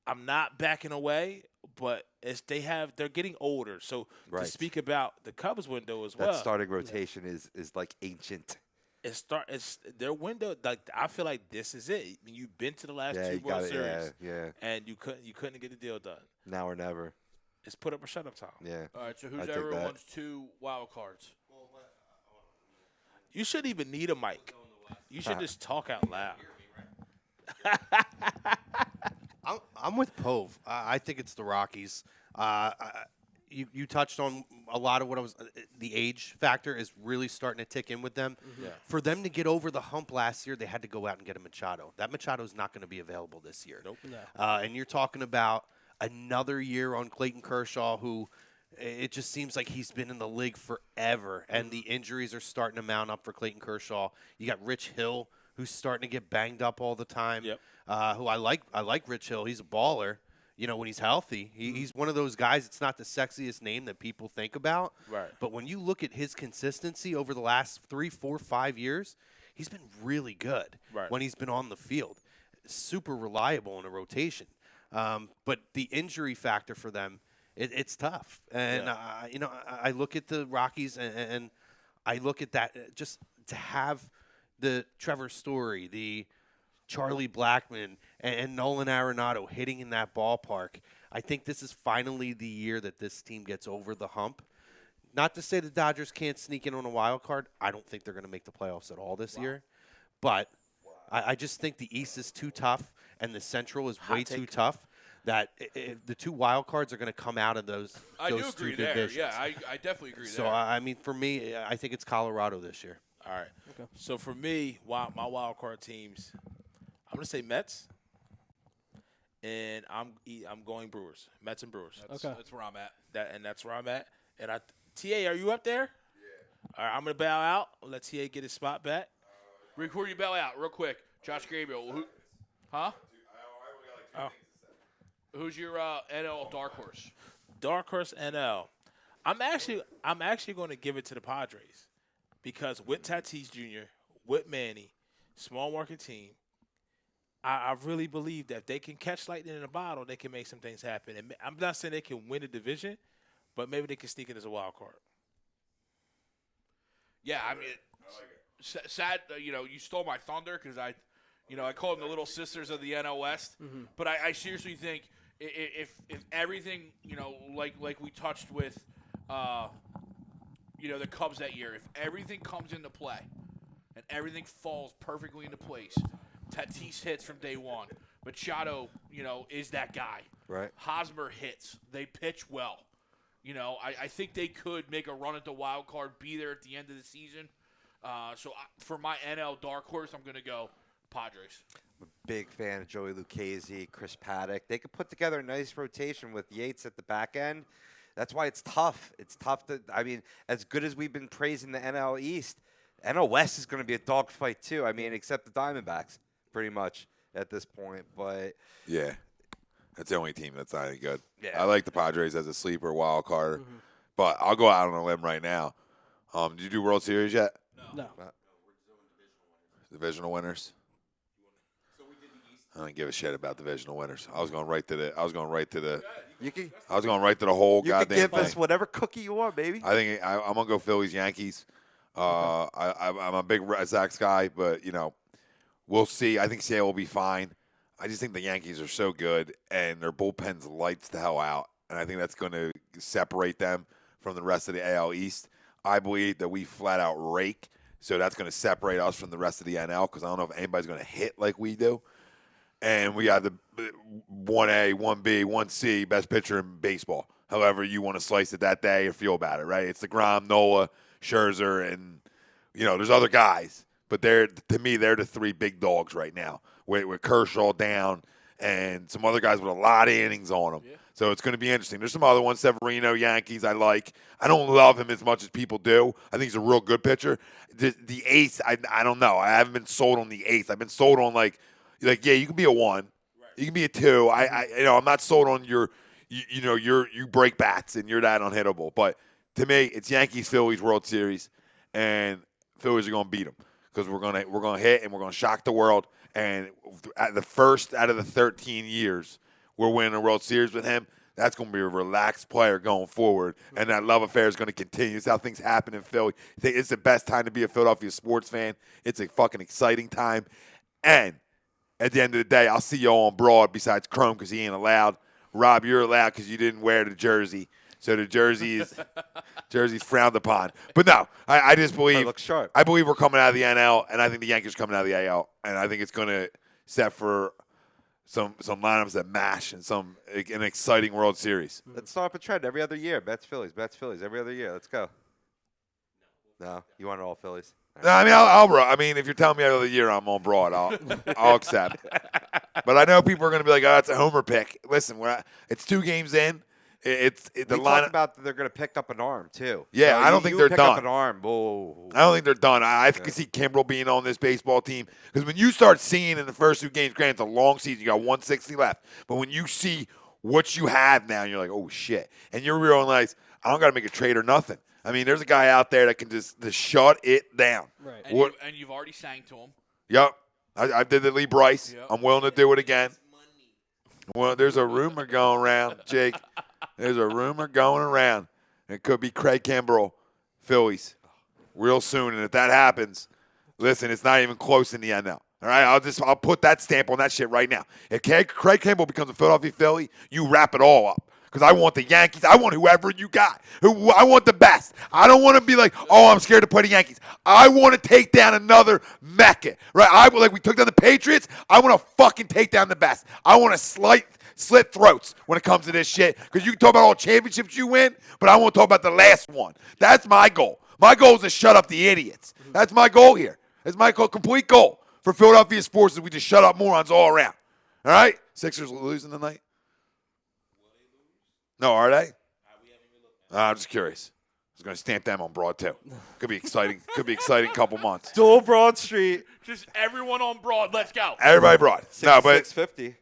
I'm not backing away, but they're getting older. So to speak about the Cubs window as well, that starting rotation is like ancient. It's their window. Like I feel like this is it. I mean, you've been to the last 2 World Series, and you couldn't get the deal done. Now or never. It's put up or shut up time. Yeah. All right, so who's everyone's 2 wild cards? You shouldn't even need a mic. You should just talk out loud. I'm with Pove. I think it's the Rockies. You touched on a lot of what I was. The age factor is really starting to tick in with them. Mm-hmm. Yeah. For them to get over the hump last year, they had to go out and get a Machado. That Machado is not going to be available this year. Nope. No. And you're talking about another year on Clayton Kershaw, who it just seems like he's been in the league forever, and the injuries are starting to mount up for Clayton Kershaw. You got Rich Hill, who's starting to get banged up all the time. Yep. Who I like Rich Hill. He's a baller. When he's healthy, he's one of those guys. It's not the sexiest name that people think about. Right. But when you look at his consistency over the last 3, 4, 5 years, he's been really good. Right. When he's been on the field, super reliable in a rotation. But the injury factor for them, it's tough. And I look at the Rockies and I look at that just to have the Trevor Story, the Charlie Blackmon, and Nolan Arenado hitting in that ballpark. I think this is finally the year that this team gets over the hump. Not to say the Dodgers can't sneak in on a wild card. I don't think they're going to make the playoffs at all this year. But I just think the East is too tough and the Central is way too tough that the 2 wild cards are going to come out of those I do agree there. divisions. Yeah, I definitely agree So, there. I mean, for me, I think it's Colorado this year. All right. Okay. So for me, my wild card teams, I'm going to say Mets, and I'm going Brewers. Mets and Brewers. That's where I'm at. That's where I'm at. And TA, are you up there? Yeah. All right, I'm going to bow out. Let TA get his spot back. Before you bail out, real quick, Josh Gabriel. Huh? Who's your NL dark horse? Dark horse NL. I'm actually going to give it to the Padres because with Tatis Jr., with Manny, small market team, I really believe that if they can catch lightning in a bottle, they can make some things happen. And I'm not saying they can win a division, but maybe they can sneak in as a wild card. Yeah, I mean, sad. You stole my thunder because I call them the little sisters of the NL West. Mm-hmm. But I seriously think if everything, like we touched with, the Cubs that year, if everything comes into play and everything falls perfectly into place. Tatis hits from day one. Machado, is that guy. Right. Hosmer hits. They pitch well. I think they could make a run at the wild card, be there at the end of the season. So for my NL dark horse, I'm going to go Padres. big fan of Joey Lucchesi, Chris Paddock. They could put together a nice rotation with Yates at the back end. That's why it's tough. It's tough to, I mean, as good as we've been praising the NL East, NL West is going to be a dogfight too. I mean, except the Diamondbacks, pretty much at this point. But yeah, that's the only team that's not any good. Yeah. I like the Padres as a sleeper wild card, but I'll go out on a limb right now. Did you do World Series yet? No. Divisional winners. I don't give a shit about divisional winners. I was going right to the whole You can goddamn give thing. us whatever cookie you want, baby. I think I'm gonna go Phillies Yankees. I'm a big Red Sox guy, but we'll see. I think Seattle will be fine. I just think the Yankees are so good, and their bullpen's lights the hell out, and I think that's going to separate them from the rest of the AL East. I believe that we flat out rake, so that's going to separate us from the rest of the NL because I don't know if anybody's going to hit like we do. And we got the 1A, 1B, 1C best pitcher in baseball. However you want to slice it that day or feel about it, right? It's DeGrom, Nola, Scherzer, and there's other guys, but to me they're the three big dogs right now. With Kershaw down and some other guys with a lot of innings on them. Yeah. So it's going to be interesting. There's some other ones, Severino, Yankees, I like. I don't love him as much as people do. I think he's a real good pitcher. The ace, I don't know. I haven't been sold on the ace. I've been sold on like yeah, you can be a 1. Right. You can be a 2. I'm not sold on you break bats and you're that unhittable. But to me, it's Yankees, Phillies, World Series, and Phillies are going to beat them because we're going to hit and we're going to shock the world. And at the first out of the 13 years we're winning a World Series with him, that's going to be a relaxed player going forward. And that love affair is going to continue. It's how things happen in Philly. It's the best time to be a Philadelphia sports fan. It's a fucking exciting time. And at the end of the day, I'll see you on Broad besides Chrome because he ain't allowed. Rob, you're allowed because you didn't wear the jersey. So the jersey's frowned upon. But no, I just believe looks sharp. I believe we're coming out of the NL, and I think the Yankees are coming out of the AL, and I think it's going to set for some lineups that mash and an exciting World Series. Let's start up a trend every other year. Bets Phillies every other year. Let's go. No, you want it all Phillies. No, I mean, if you're telling me every other year I'm on Broad, I'll accept. But I know people are going to be like, "Oh, that's a homer pick." Listen, it's 2 games in. The lineup lineup about that they're going to pick up an arm too. Yeah, so I don't think they're pick done. Up an arm. Whoa. I don't think they're done. I can see Kimbrel being on this baseball team because when you start seeing in the first 2 games, granted it's a long season, you got 160 left, but when you see what you have now, you're like, oh shit, and you realize I don't got to make a trade or nothing. I mean, there's a guy out there that can just shut it down. Right. And you've already sang to him. Yep, I did the Lee Bryce. Yep. I'm willing to do it again. Well, there's a rumor going around, Jake. There's a rumor going around. It could be Craig Kimbrel, Phillies, real soon. And if that happens, listen, it's not even close in the NL. All right, I'll put that stamp on that shit right now. If Craig Kimbrel becomes a Philadelphia Philly, you wrap it all up. Because I want the Yankees. I want whoever you got. I want the best. I don't want to be like, oh, I'm scared to play the Yankees. I want to take down another Mecca. Right? Like we took down the Patriots. I want to fucking take down the best. I want to slit throats when it comes to this shit. Because you can talk about all championships you win, but I want to talk about the last one. That's my goal. My goal is to shut up the idiots. That's my goal here. That's my complete goal for Philadelphia sports is we just shut up morons all around. All right? Sixers losing tonight? No, are they? I'm just curious. I was going to stamp them on Broad, too. Could be exciting. Could be exciting couple months. Dual Broad Street. Just everyone on Broad. Let's go. Everybody Broad. No, but 6:50.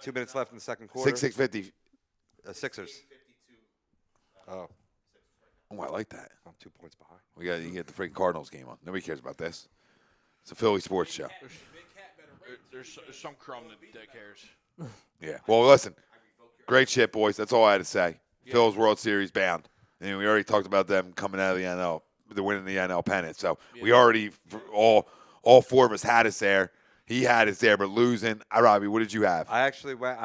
2 minutes left in the second quarter. 6:50. Sixers. Oh, I like that. I'm 2 points behind. You can get the freaking Cardinals game on. Nobody cares about this. It's a Philly sports show. There's some crumb that cares. Yeah. Well, listen. Great shit, boys. That's all I had to say. Yeah. Phil's World Series bound. And we already talked about them coming out of the NL, the winning the NL pennant. So we already, all 4 of us had us there. He had us there, but losing. Robbie, what did you have? I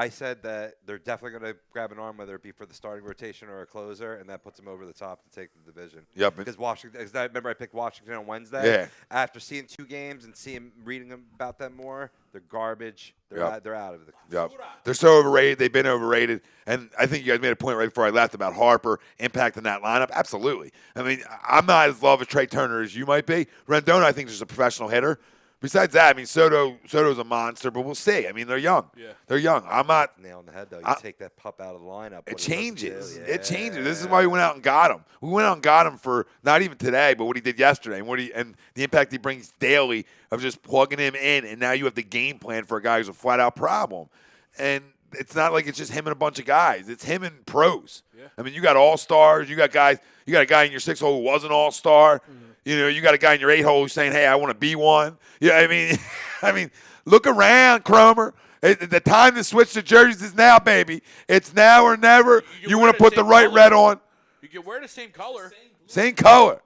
said that they're definitely going to grab an arm, whether it be for the starting rotation or a closer, and that puts them over the top to take the division. Yep. Because Washington, remember I picked Washington on Wednesday? Yeah. After seeing 2 games and reading about them more, they're garbage. They're out of the. Yep. They're so overrated. They've been overrated. And I think you guys made a point right before I left about Harper impacting that lineup. Absolutely. I mean, I'm not as love of Trey Turner as you might be. Rendon, I think, is just a professional hitter. Besides that, I mean, Soto's a monster, but we'll see. I mean, they're young. Yeah. They're young. I'm not. Nail on the head, though. You take that pup out of the lineup. It what changes. Yeah. It changes. This is why we went out and got him. We went out and got him for not even today, but what he did yesterday and the impact he brings daily of just plugging him in. And now you have the game plan for a guy who's a flat out problem. And it's not like it's just him and a bunch of guys. It's him and pros. Yeah. I mean, you got all-stars. You got guys. You got a guy in your 6-hole who was an all-star. Mm-hmm. You know, you got a guy in your 8-hole who's saying, "Hey, I want to be one." Yeah, I mean, look around, Cromer. The time to switch to jerseys is now, baby. It's now or never. You want to put the right red on. You can wear the same color. Same color.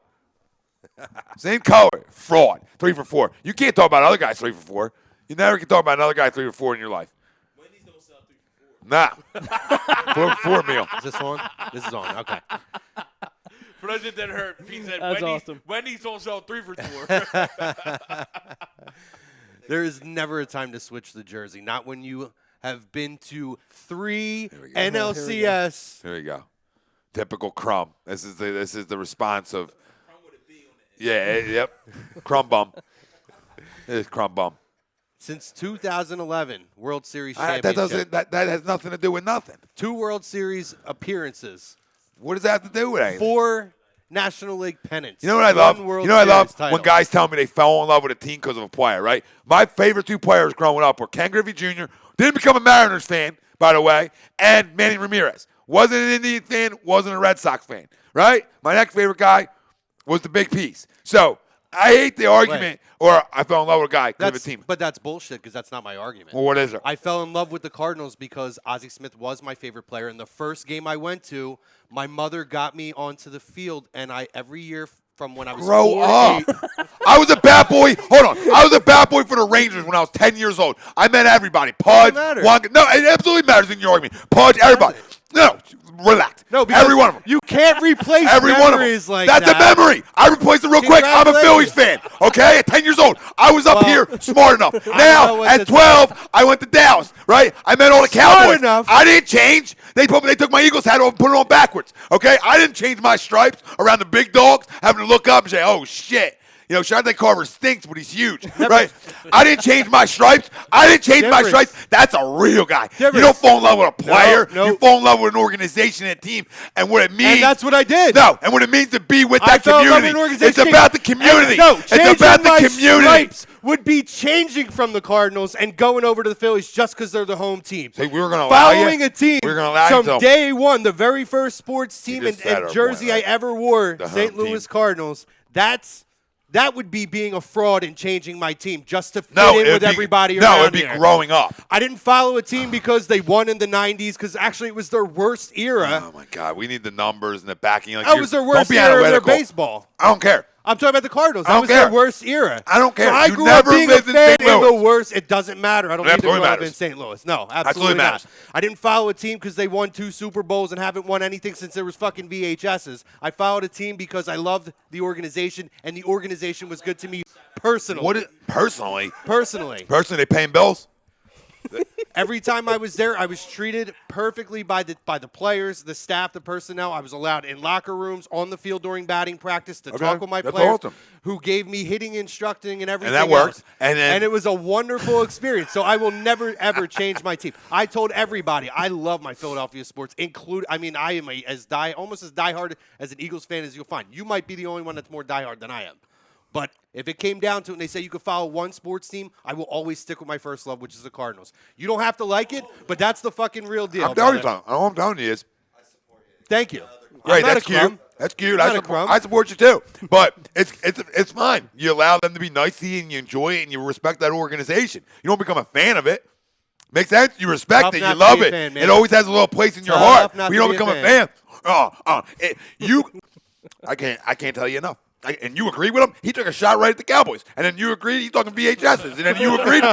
Same color. Fraud. 3 for 4. You can't talk about other guys 3 for 4. You never can talk about another guy 3 for 4 in your life. Wendy's don't sell 3 for 4. Nah. 4 for 4 meal. Is this on? This is on. Okay. For those that didn't hear, Pete said That's awesome. Wendy's don't sell 3 for 4. There is never a time to switch the jersey. Not when you have been to 3 NLCS. Here we go. Typical Crumb. This is the response of. Yep. Crumb bum. It is Crumb bum. Since 2011, World Series championship. That has nothing to do with nothing. 2 World Series appearances. What does that have to do with anything? 4 National League pennants. You know what I love? Title. When guys tell me they fell in love with a team because of a player, right? My favorite 2 players growing up were Ken Griffey Jr., didn't become a Mariners fan, by the way, and Manny Ramirez. Wasn't an Indian fan, wasn't a Red Sox fan, right? My next favorite guy was the Big Piece. So I hate the argument, or I fell in love with a guy because of a team. But that's bullshit because that's not my argument. Well, what is it? I fell in love with the Cardinals because Ozzie Smith was my favorite player. And the first game I went to, my mother got me onto the field, and every year from when I was 4 to 8. I was a bat boy. Hold on. I was a bat boy for the Rangers when I was 10 years old. I met everybody. Pudge, Wonka. No, it absolutely matters in your argument. Pudge, everybody. No, relax. No, because every one of them. You can't replace every one of them. Like That's a memory. I replaced it real quick. I'm a Phillies fan. Okay, at 10 years old, I was up here smart enough. Now, at 12, I went to Dallas. Right? I met all the Cowboys. Enough. I didn't change. They took my Eagles hat off and put it on backwards. Okay, I didn't change my stripes around the big dogs, having to look up and say, "Oh shit." You know, Shante Carver stinks, but he's huge, right? I didn't change my stripes. My stripes. That's a real guy. You don't fall in love with a player. No. You fall in love with an organization and a team and what it means. And that's what I did. No, and what it means to be with that community. It's about the community. It's about the community. Stripes would be changing from the Cardinals and going over to the Phillies just because they're the home team. So we were going to allow you? Following a team we were gonna allow from day one, the very first sports team and jersey point, right? I ever wore, the St. Louis Cardinals, that would be being a fraud and changing my team just to fit in with everybody around No, it'd be growing up. I didn't follow a team because they won in the 90s because actually it was their worst era. Oh, my God. We need the numbers and the backing. That was their worst era in their baseball. I don't care. I'm talking about the Cardinals. That was their worst era. I don't care. So I You grew never up being lived a in fan St. Louis. in the worst. It doesn't matter. I don't need to grow up in St. Louis. No, absolutely matters. not. I didn't follow a team because they won 2 Super Bowls and haven't won anything since there was fucking VHSs. I followed a team because I loved the organization, and the organization was good to me personally. Personally? Personally. Personally, they paying bills? Every time I was there, I was treated perfectly by the players, the staff, the personnel. I was allowed in locker rooms, on the field during batting practice to talk with my players, who gave me hitting, instructing, and everything. And that worked. Else. And it was a wonderful experience. So I will never ever change my team. I told everybody I love my Philadelphia sports. I am almost as diehard as an Eagles fan as you'll find. You might be the only one that's more diehard than I am. But if it came down to it and they say you could follow one sports team, I will always stick with my first love, which is the Cardinals. You don't have to like it, but that's the fucking real deal. I'm telling you something. All I'm telling you is. Thank you. Great, that's cute. That's cute. I support you too. But it's fine. You allow them to be nice to you and you enjoy it and you respect that organization. You don't become a fan of it. Makes sense? You respect it. You love it. Fan, it always has a little place in your heart. But you don't become a fan. I can't tell you enough. And you agreed with him? He took a shot right at the Cowboys. And then you agreed he's talking VHSs. And then you agreed?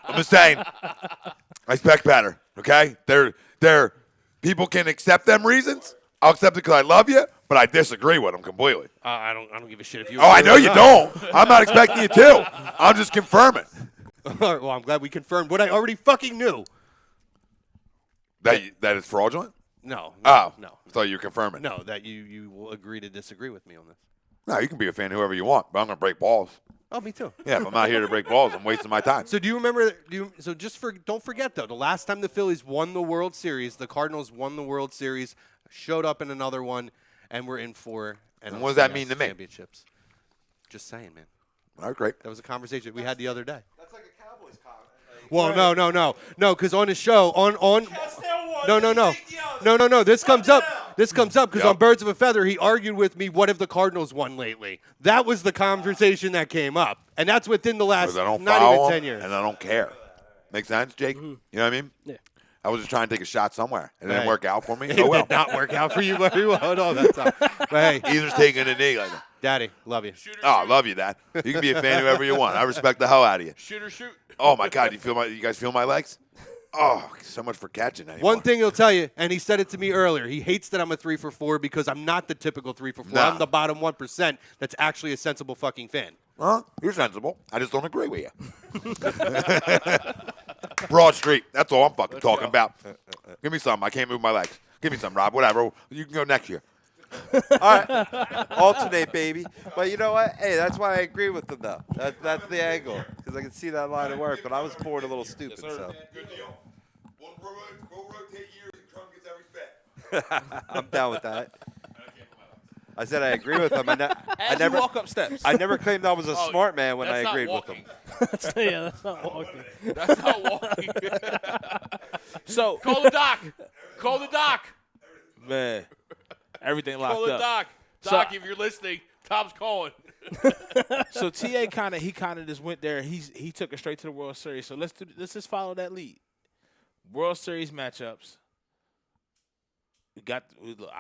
I'm just saying. I expect better, okay? People can accept them reasons. I'll accept it because I love you, but I disagree with them completely. I don't give a shit if you. Oh, I know you don't. I'm not expecting you to. I'm just confirming. Well, I'm glad we confirmed what I already fucking knew. That it's fraudulent? No. No. I thought you were confirming. No, that you will agree to disagree with me on this. No, you can be a fan of whoever you want, but I'm going to break balls. Oh, me too. Yeah, if I'm not here to break balls, I'm wasting my time. So do you remember? Don't forget though, the last time the Phillies won the World Series, the Cardinals won the World Series, showed up in another one, and we're in 4 And what does that mean to me? championships. Just saying, man. All right, great. That was a conversation we had the other day. That's like a Cowboys comment. Well, no, because on the show, no. This comes up because on Birds of a Feather, he argued with me. What have the Cardinals won lately? That was the conversation that came up, and that's within the last Because I don't not follow even 10 them, years. and I don't care. Make sense, Jake? You know what I mean? Yeah. I was just trying to take a shot somewhere. It didn't Right. work out for me. It Oh, well. did not work out for you very well. No, that's all. But hey, Either's taking a knee. Like that. Daddy, love you. Shoot or Oh, I shoot. love you, Dad. You can be a fan of whoever you want. I respect the hell out of you. Shoot or shoot. Oh, my God. You guys feel my legs? Oh, so much for catching anymore. One thing he'll tell you, and he said it to me earlier, he hates that I'm a 3 for 4 because I'm not the typical 3 for 4. Nah. I'm the bottom 1% that's actually a sensible fucking fan. Huh? You're sensible. I just don't agree with you. Broad Street. That's all I'm fucking talking about. Give me some. I can't move my legs. Give me some, Rob. Whatever. You can go next year. All right, alternate, baby. But you know what? Hey, that's why I agree with them, though. That's the angle, because I can see that line of work. But I was bored a little stupid, so Good deal. We'll rotate years and Trump gets every fit. I'm down with that. I said I agree with them. I As never you walk up steps. I never claimed I was a smart man when I That's not agreed with walking. them. Yeah, that's not walking. That's not walking. So Call the doc. Call the doc. Man, everything locked Call the up. doc. Doc, if you're listening, Tom's calling. So TA kind of just went there. He took it straight to the World Series. So let's just follow that lead. World Series matchups. I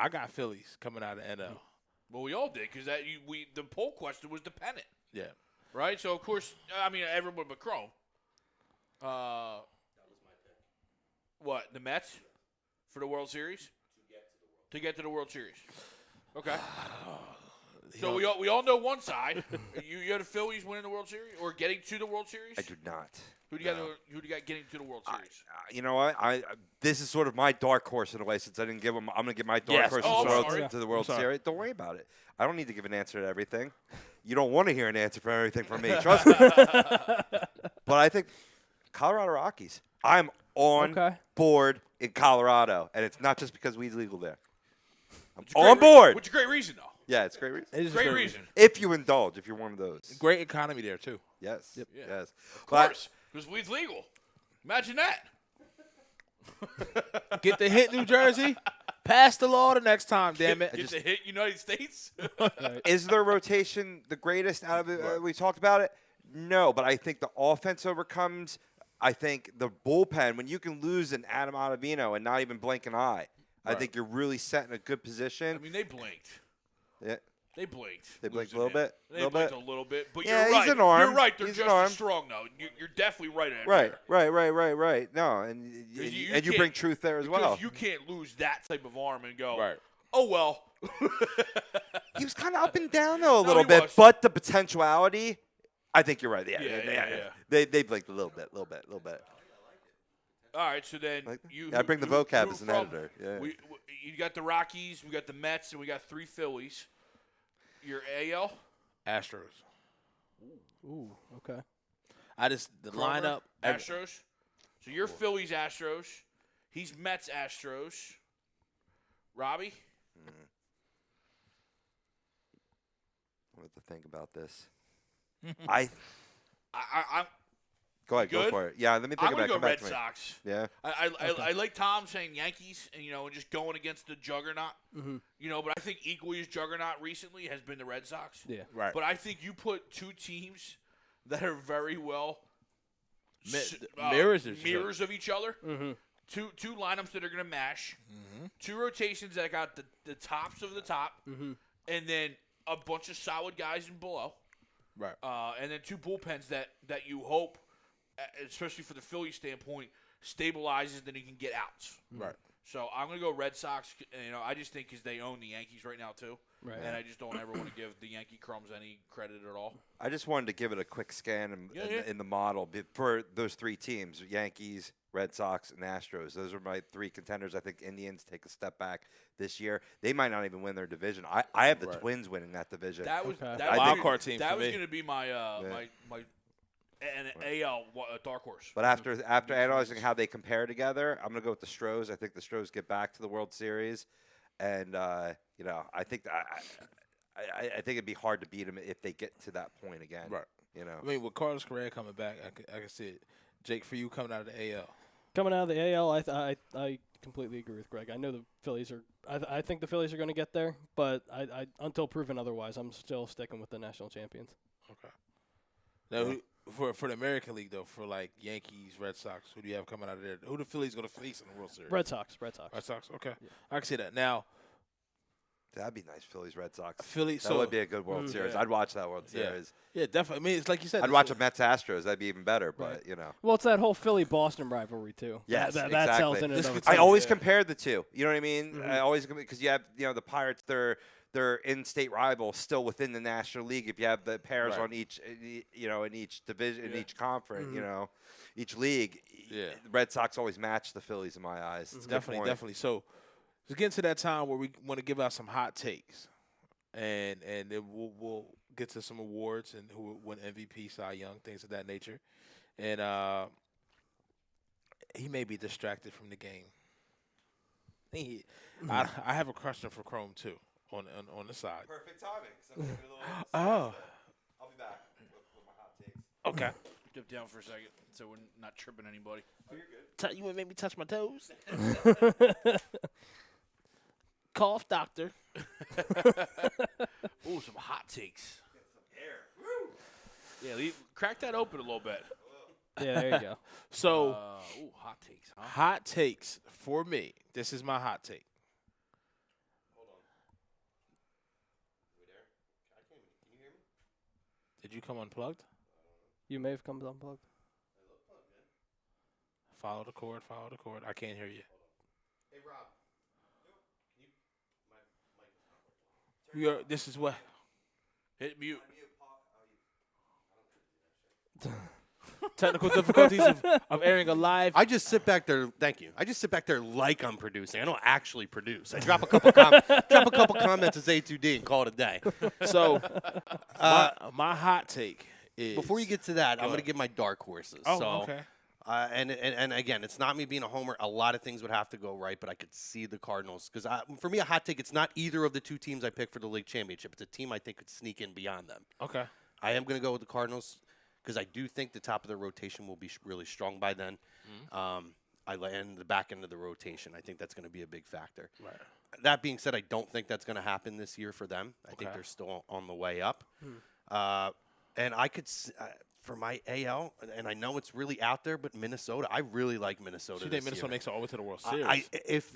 got Phillies coming out of NL. Well, we all did because the poll question was the pennant, Yeah. right? So of course, I mean everyone but Chrome. That was my pick. What, the Mets for the World Series? To get to the World Series. Okay. So we all know one side. you got the Phillies winning the World Series or getting to the World Series? I do not. Who do you got getting to the World Series? You know what? This is sort of my dark horse in a way. Since I didn't give them, I'm going to give my dark Yes. horse Oh, to the I'm sorry. World, to the World sorry. Series. Don't worry about it. I don't need to give an answer to everything. You don't want to hear an answer for everything from me. Trust me. But I think Colorado Rockies. I'm on board in Colorado, and it's not just because weed's legal there. I'm on board. Which is a great reason, though. Yeah, it's a great reason. It is a Great reason. If you indulge, if you're one of those. Great economy there, too. Yes. Yeah. Yes. Of course, because weed's legal. Imagine that. Get the hit, New Jersey. Pass the law the next time, damn it. Get to hit United States. Is their rotation the greatest out of it? We talked about it? No, but I think the offense overcomes. I think the bullpen, when you can lose an Adam Ottavino and not even blink an eye, I think you're really set in a good position. I mean, they blinked. Yeah. They blinked. They blinked a losing little him. bit? They Little blinked bit? a little bit. But Yeah, you're he's right. an arm. You're right. They're He's just an arm. as strong, though. You're definitely right. Right. No, and You you bring can't- truth there as Because well. you can't lose that type of arm and go, Right. oh, well. He was kind of up and down though a No, little he bit, was. but the potentiality, I think you're right. Yeah. Yeah. They blinked a little bit. All right, so then Like that? you. Yeah, I bring the vocab as an from? editor, yeah. You got the Rockies, we got the Mets, and we got 3 Phillies. Your AL? Astros. Ooh, okay. The lineup. Astros. So you're Phillies, Astros. He's Mets, Astros. Robbie? I have to think about this. I'm Go ahead, Good? go for it. Yeah, let me think I'm about going to it. go Come back Red to me. Sox. Yeah. I like Tom saying Yankees, and just going against the juggernaut. But I think equally as juggernaut recently has been the Red Sox. Yeah. Right. But I think you put 2 teams that are very well mirrors of each other. Two lineups that are going to mash. 2 rotations that got the tops of the top, and then a bunch of solid guys in below. Right. And then 2 bullpens that you hope, especially for the Phillies standpoint, stabilizes, then you can get outs. Right. So I'm going to go Red Sox. I just think because they own the Yankees right now too. Right. And I just don't ever want to give the Yankee crumbs any credit at all. I just wanted to give it a quick scan in the model for those three teams: Yankees, Red Sox, and Astros. Those are my three contenders. I think Indians take a step back this year. They might not even win their division. I have the Twins winning that division. That was Okay. that Wild was card team That for was me. going to be my AL dark horse. But after analyzing how they compare together, I'm going to go with the Stros. I think the Stros get back to the World Series, and I think I think it'd be hard to beat them if they get to that point again. Right. I mean, with Carlos Correa coming back, I can see it. Jake, for you coming out of the AL. Coming out of the AL, I completely agree with Greg. I know the Phillies are. I think the Phillies are going to get there, but I until proven otherwise, I'm still sticking with the national champions. Okay. Now, for the American League though, for like Yankees, Red Sox, who do you have coming out of there? Who the Phillies going to face in the World Series? Red Sox. Red Sox. Okay, yeah. I can see that. Now, that'd be nice. Phillies, Red Sox. That would be a good World Series. Yeah. I'd watch that World Series. Yeah, definitely. I mean, it's like you said. I'd watch a Mets Astros. That'd be even better. But Well, it's that whole Philly-Boston rivalry too. Yes, that exactly. sells in and of I itself. always compare the two. You know what I mean? I always, because you have the Pirates. They're in-state rivals still within the National League. If you have the pairs on each, in each division, in each conference, each league. Yeah. The Red Sox always match the Phillies in my eyes. It's a good point. Definitely. So, let's get into that time where we want to give out some hot takes, and then we'll get to some awards and who won MVP, Cy Young, things of that nature, and he may be distracted from the game. I have a question for Chrome too. On the side. Perfect timing. Oh. I'll be back with my hot takes. Okay. Dip down for a second so we're not tripping anybody. Oh, you're good. You want to make me touch my toes? Cough, doctor. Ooh, some hot takes. Get some air. Woo! Yeah, crack that open a little bit. Yeah, there you go. So, hot takes, huh? hot takes for me. This is my hot take. Did you come unplugged? You may have come unplugged. Follow the cord. I can't hear you. Hey, Rob. This is what? Hit mute. Technical difficulties of airing a live. I just sit back there. Thank you. I just sit back there like I'm producing. I don't actually produce. I drop a couple comments as A2D and call it a day. So, my hot take is. Before you get to that, I'm going to give my dark horses. Oh, so, okay. And again, it's not me being a homer. A lot of things would have to go right, but I could see the Cardinals. Because for me, a hot take, it's not either of the two teams I picked for the league championship. It's a team I think could sneak in beyond them. Okay. I am going to go with the Cardinals because I do think the top of the rotation will be really strong by then. And the back end of the rotation, I think that's going to be a big factor. Right. That being said, I don't think that's going to happen this year for them. I think they're still on the way up. And I could, for my AL, and I know it's really out there, but Minnesota, I really like Minnesota. So you this think Minnesota year. makes it all the way to the World Series?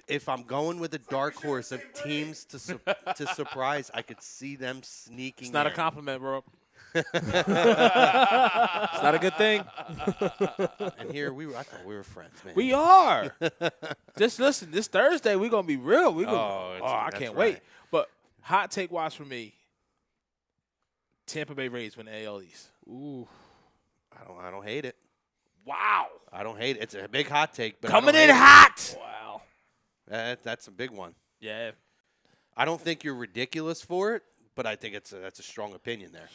If I'm going with a dark horse of teams to surprise, I could see them sneaking. It's not in. a compliment, bro. It's not a good thing. And here I thought we were friends, man. We are. Just listen. This Thursday we're gonna be real. I that's can't right. wait. But hot take wise for me, Tampa Bay Rays win the AL East. Ooh. I don't hate it. Wow. I don't hate it. It's a big hot take, but Coming I in don't hate hot. Wow. it. That's a big one. Yeah. I don't think you're ridiculous for it, but I think that's a strong opinion there.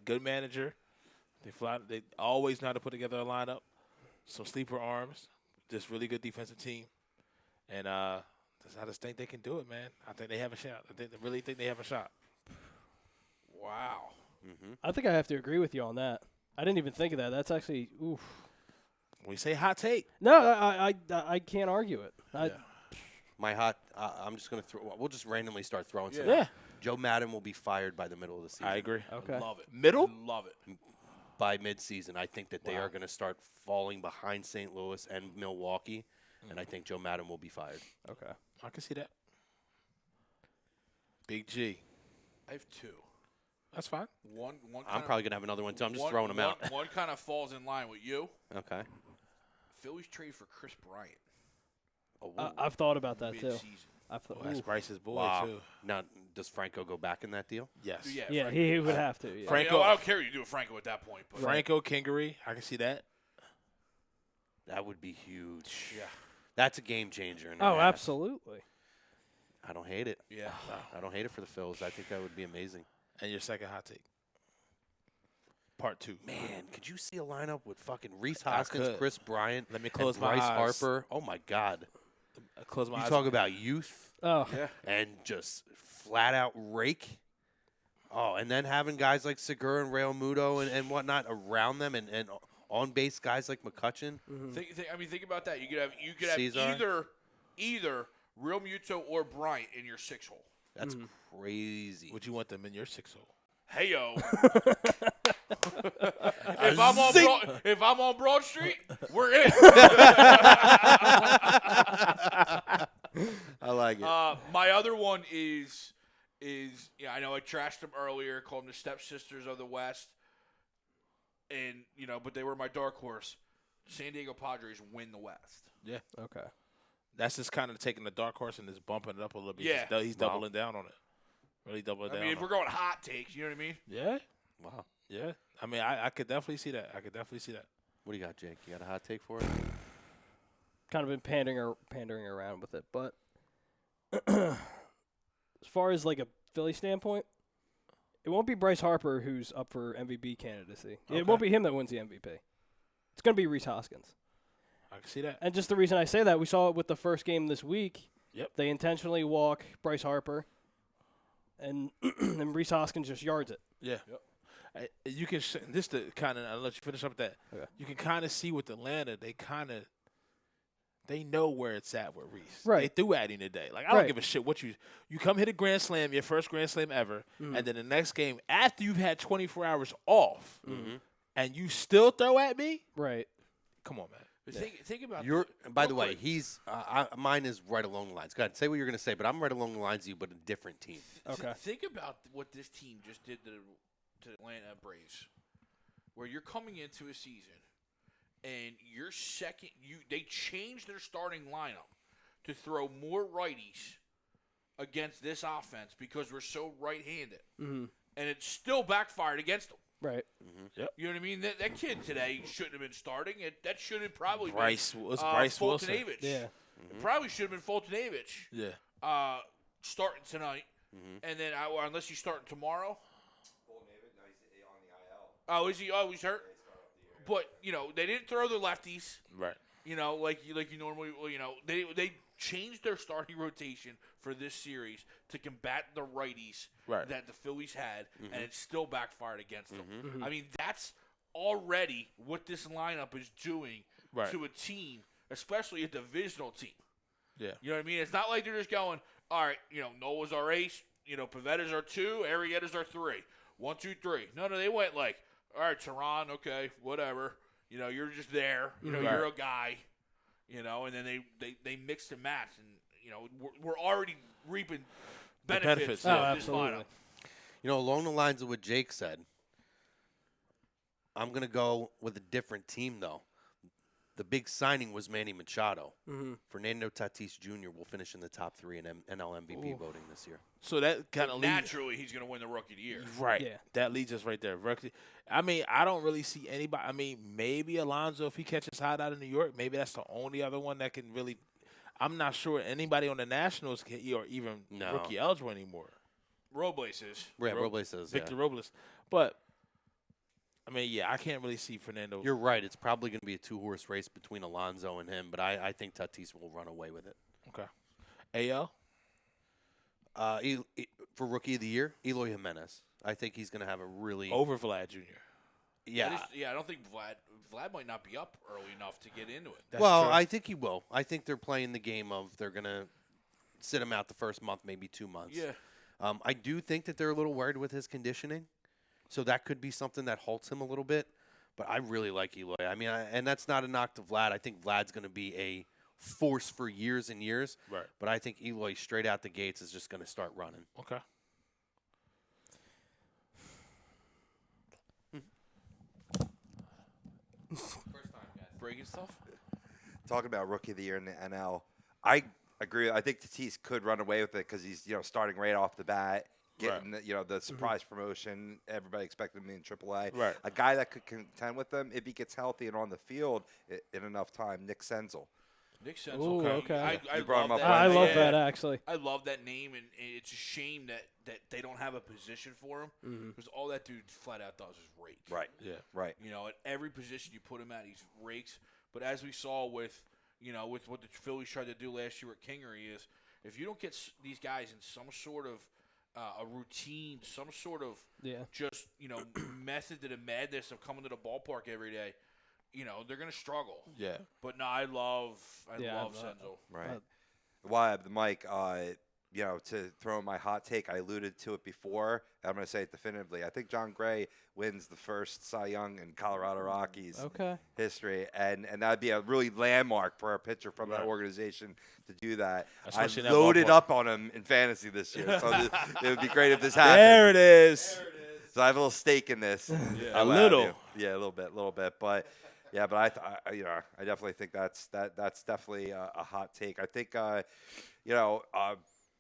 Good manager. They always know how to put together a lineup. Some sleeper arms. Just really good defensive team. And I just think they can do it, man. I think they have a shot. I really think they have a shot. Wow. I think I have to agree with you on that. I didn't even think of that. That's actually oof. When we say hot take. No, I can't argue it. My hot, I'm just going to throw. We'll just randomly start throwing some. Yeah. Joe Madden will be fired by the middle of the season. I agree. Okay. Love it. Middle? Love it. By midseason, I think that they are going to start falling behind St. Louis and Milwaukee, and I think Joe Madden will be fired. Okay. I can see that. Big G. I have two. That's fine. One I'm probably going to have another one, too. I'm just throwing them out. One kind of falls in line with you. Okay. Phillies trade for Chris Bryant. I've thought about that too. Mid-season. That's Bryce's boy Wow. too. Now, does Franco go back in that deal? Yes. Yeah, he would have to. Yeah. Franco- I don't care what you do with Franco at that point. But Franco Kingery, I can see that. That would be huge. Yeah. That's a game changer. Oh, absolutely. I don't hate it. Yeah. I don't hate it for the Phils. I think that would be amazing. And your second hot take. Part 2. Man, could you see a lineup with fucking Reese I Hoskins, could. Chris Bryant, Let me close and my Bryce eyes. Harper? Oh my God! I close my You eyes. talk about youth Oh, Yeah. and just flat out rake. Oh, and then having guys like Segura and Real Muto and whatnot around them, and on base guys like McCutcheon. Think about that. You could have Cesar. either Real Muto or Bryant in your 6-hole. That's crazy. Would you want them in your 6-hole? Heyo. if I'm on Broad Street, we're in. I like it. My other one is I know I trashed them earlier, called them the stepsisters of the West, and but they were my dark horse. San Diego Padres win the West. Yeah. okay. That's just kind of taking the dark horse and just bumping it up a little bit. Yeah. He's doubling down on it. Really doubling down. I mean, if we're going hot takes, you know what I mean? Yeah. Wow. Yeah. I mean, I could definitely see that. What do you got, Jake? You got a hot take for it? Kind of been pandering around with it, but as far as like a Philly standpoint, it won't be Bryce Harper who's up for MVP candidacy. It won't be him that wins the MVP. It's going to be Reese Hoskins. I can see that. And just the reason I say that, we saw it with the first game this week. Yep. They intentionally walk Bryce Harper, and and Reese Hoskins just yards it. Yeah. Yep. You can this to kind of. I'll let you finish up with that. Okay. You can kind of see with Atlanta, they know where it's at with Reese. Right. They threw at him today. Like, I don't Right. give a shit what you come hit a grand slam, your first grand slam ever, and then the next game after you've had 24 hours off, and you still throw at me. Right. Come on, man. But think about By the real way, quick. he's mine is right along the lines. Go ahead, say what you're going to say, but I'm right along the lines of you, but a different team. Okay. Think about what this team just did to Atlanta Braves, where you're coming into a season and they changed their starting lineup to throw more righties against this offense because we're so right-handed, and it still backfired against them. Right. You know what I mean? That kid today shouldn't have been starting. That should have probably Bryce been Bryce Wilson. Fultonavich. Yeah. It probably should have been Fultonavich. Yeah. Starting tonight, and then unless he's starting tomorrow. Oh, is he? Oh, he's hurt. But they didn't throw the lefties. Right. Like you normally. Well, they changed their starting rotation for this series to combat the righties Right. that the Phillies had, and it still backfired against them. I mean, that's already what this lineup is doing Right. to a team, especially a divisional team. Yeah. You know what I mean? It's not like they're just going, all right, Noah's our ace, Pavetta's our 2, Arrieta's our 3. 1, 2, 3. No, they went like, all right, Tehran, okay, whatever. You're just there. You're a guy. And then they mixed and matched, and we're already reaping benefits benefits, of this absolutely. lineup. Along the lines of what Jake said, I'm going to go with a different team, though. The big signing was Manny Machado. Fernando Tatis Jr. will finish in the top 3 in NL MVP voting this year. So that kind of leads. Naturally, he's going to win the Rookie of the Year. Right. Yeah. That leads us right there. I mean, I don't really see anybody. I mean, maybe Alonso if he catches hot out of New York. Maybe that's the only other one that can really. I'm not sure anybody on the Nationals or even rookie eligible anymore. Robles is. Yeah, Robles says, Victor Robles. But, I mean, yeah, I can't really see Fernando. You're right. It's probably going to be a 2-horse race between Alonso and him, but I think Tatis will run away with it. Okay. AL? For Rookie of the Year, Eloy Jimenez. I think he's going to have a really Over Vlad Jr. Yeah. I don't think Vlad might not be up early enough to get into it. That's well, true. I think he will. I think they're playing the game of they're going to sit him out the first month, maybe 2 months. Yeah. I do think that they're a little worried with his conditioning, so that could be something that halts him a little bit. But I really like Eloy. I mean, and that's not a knock to Vlad. I think Vlad's going to be a force for years and years. Right. But I think Eloy straight out the gates is just going to start running. Okay. Breaking stuff. Talking about Rookie of the Year in the NL, I agree. I think Tatis could run away with it because he's starting right off the bat, getting the surprise promotion. Everybody expected him to be in AAA. Right. A guy that could contend with them if he gets healthy and on the field in enough time. Nick Senzel. Nick Senzel. Ooh, okay. I You brought him love up that. I love Yeah. that actually. I love that name, and it's a shame that they don't have a position for him because all that dude flat out does is rake. Right. Yeah. Right. At every position you put him at, he's rakes. But as we saw with what the Phillies tried to do last year at Kingery is, if you don't get these guys in some sort of a routine, some sort of just method to the madness of coming to the ballpark every day, they're gonna struggle. Yeah. But no, I love Senzel. Right. While I have the mic, to throw in my hot take, I alluded to it before. I'm going to say it definitively. I think John Gray wins the first Cy Young in Colorado Rockies history, and that'd be a really landmark for a pitcher from that organization to do that. I Especially in that loaded ballpark. up on him in fantasy this year, so it would be great if this happened. There it is. So I have a little stake in this. A little. Yeah, a little bit, but. Yeah, but I definitely think that's definitely a hot take. I think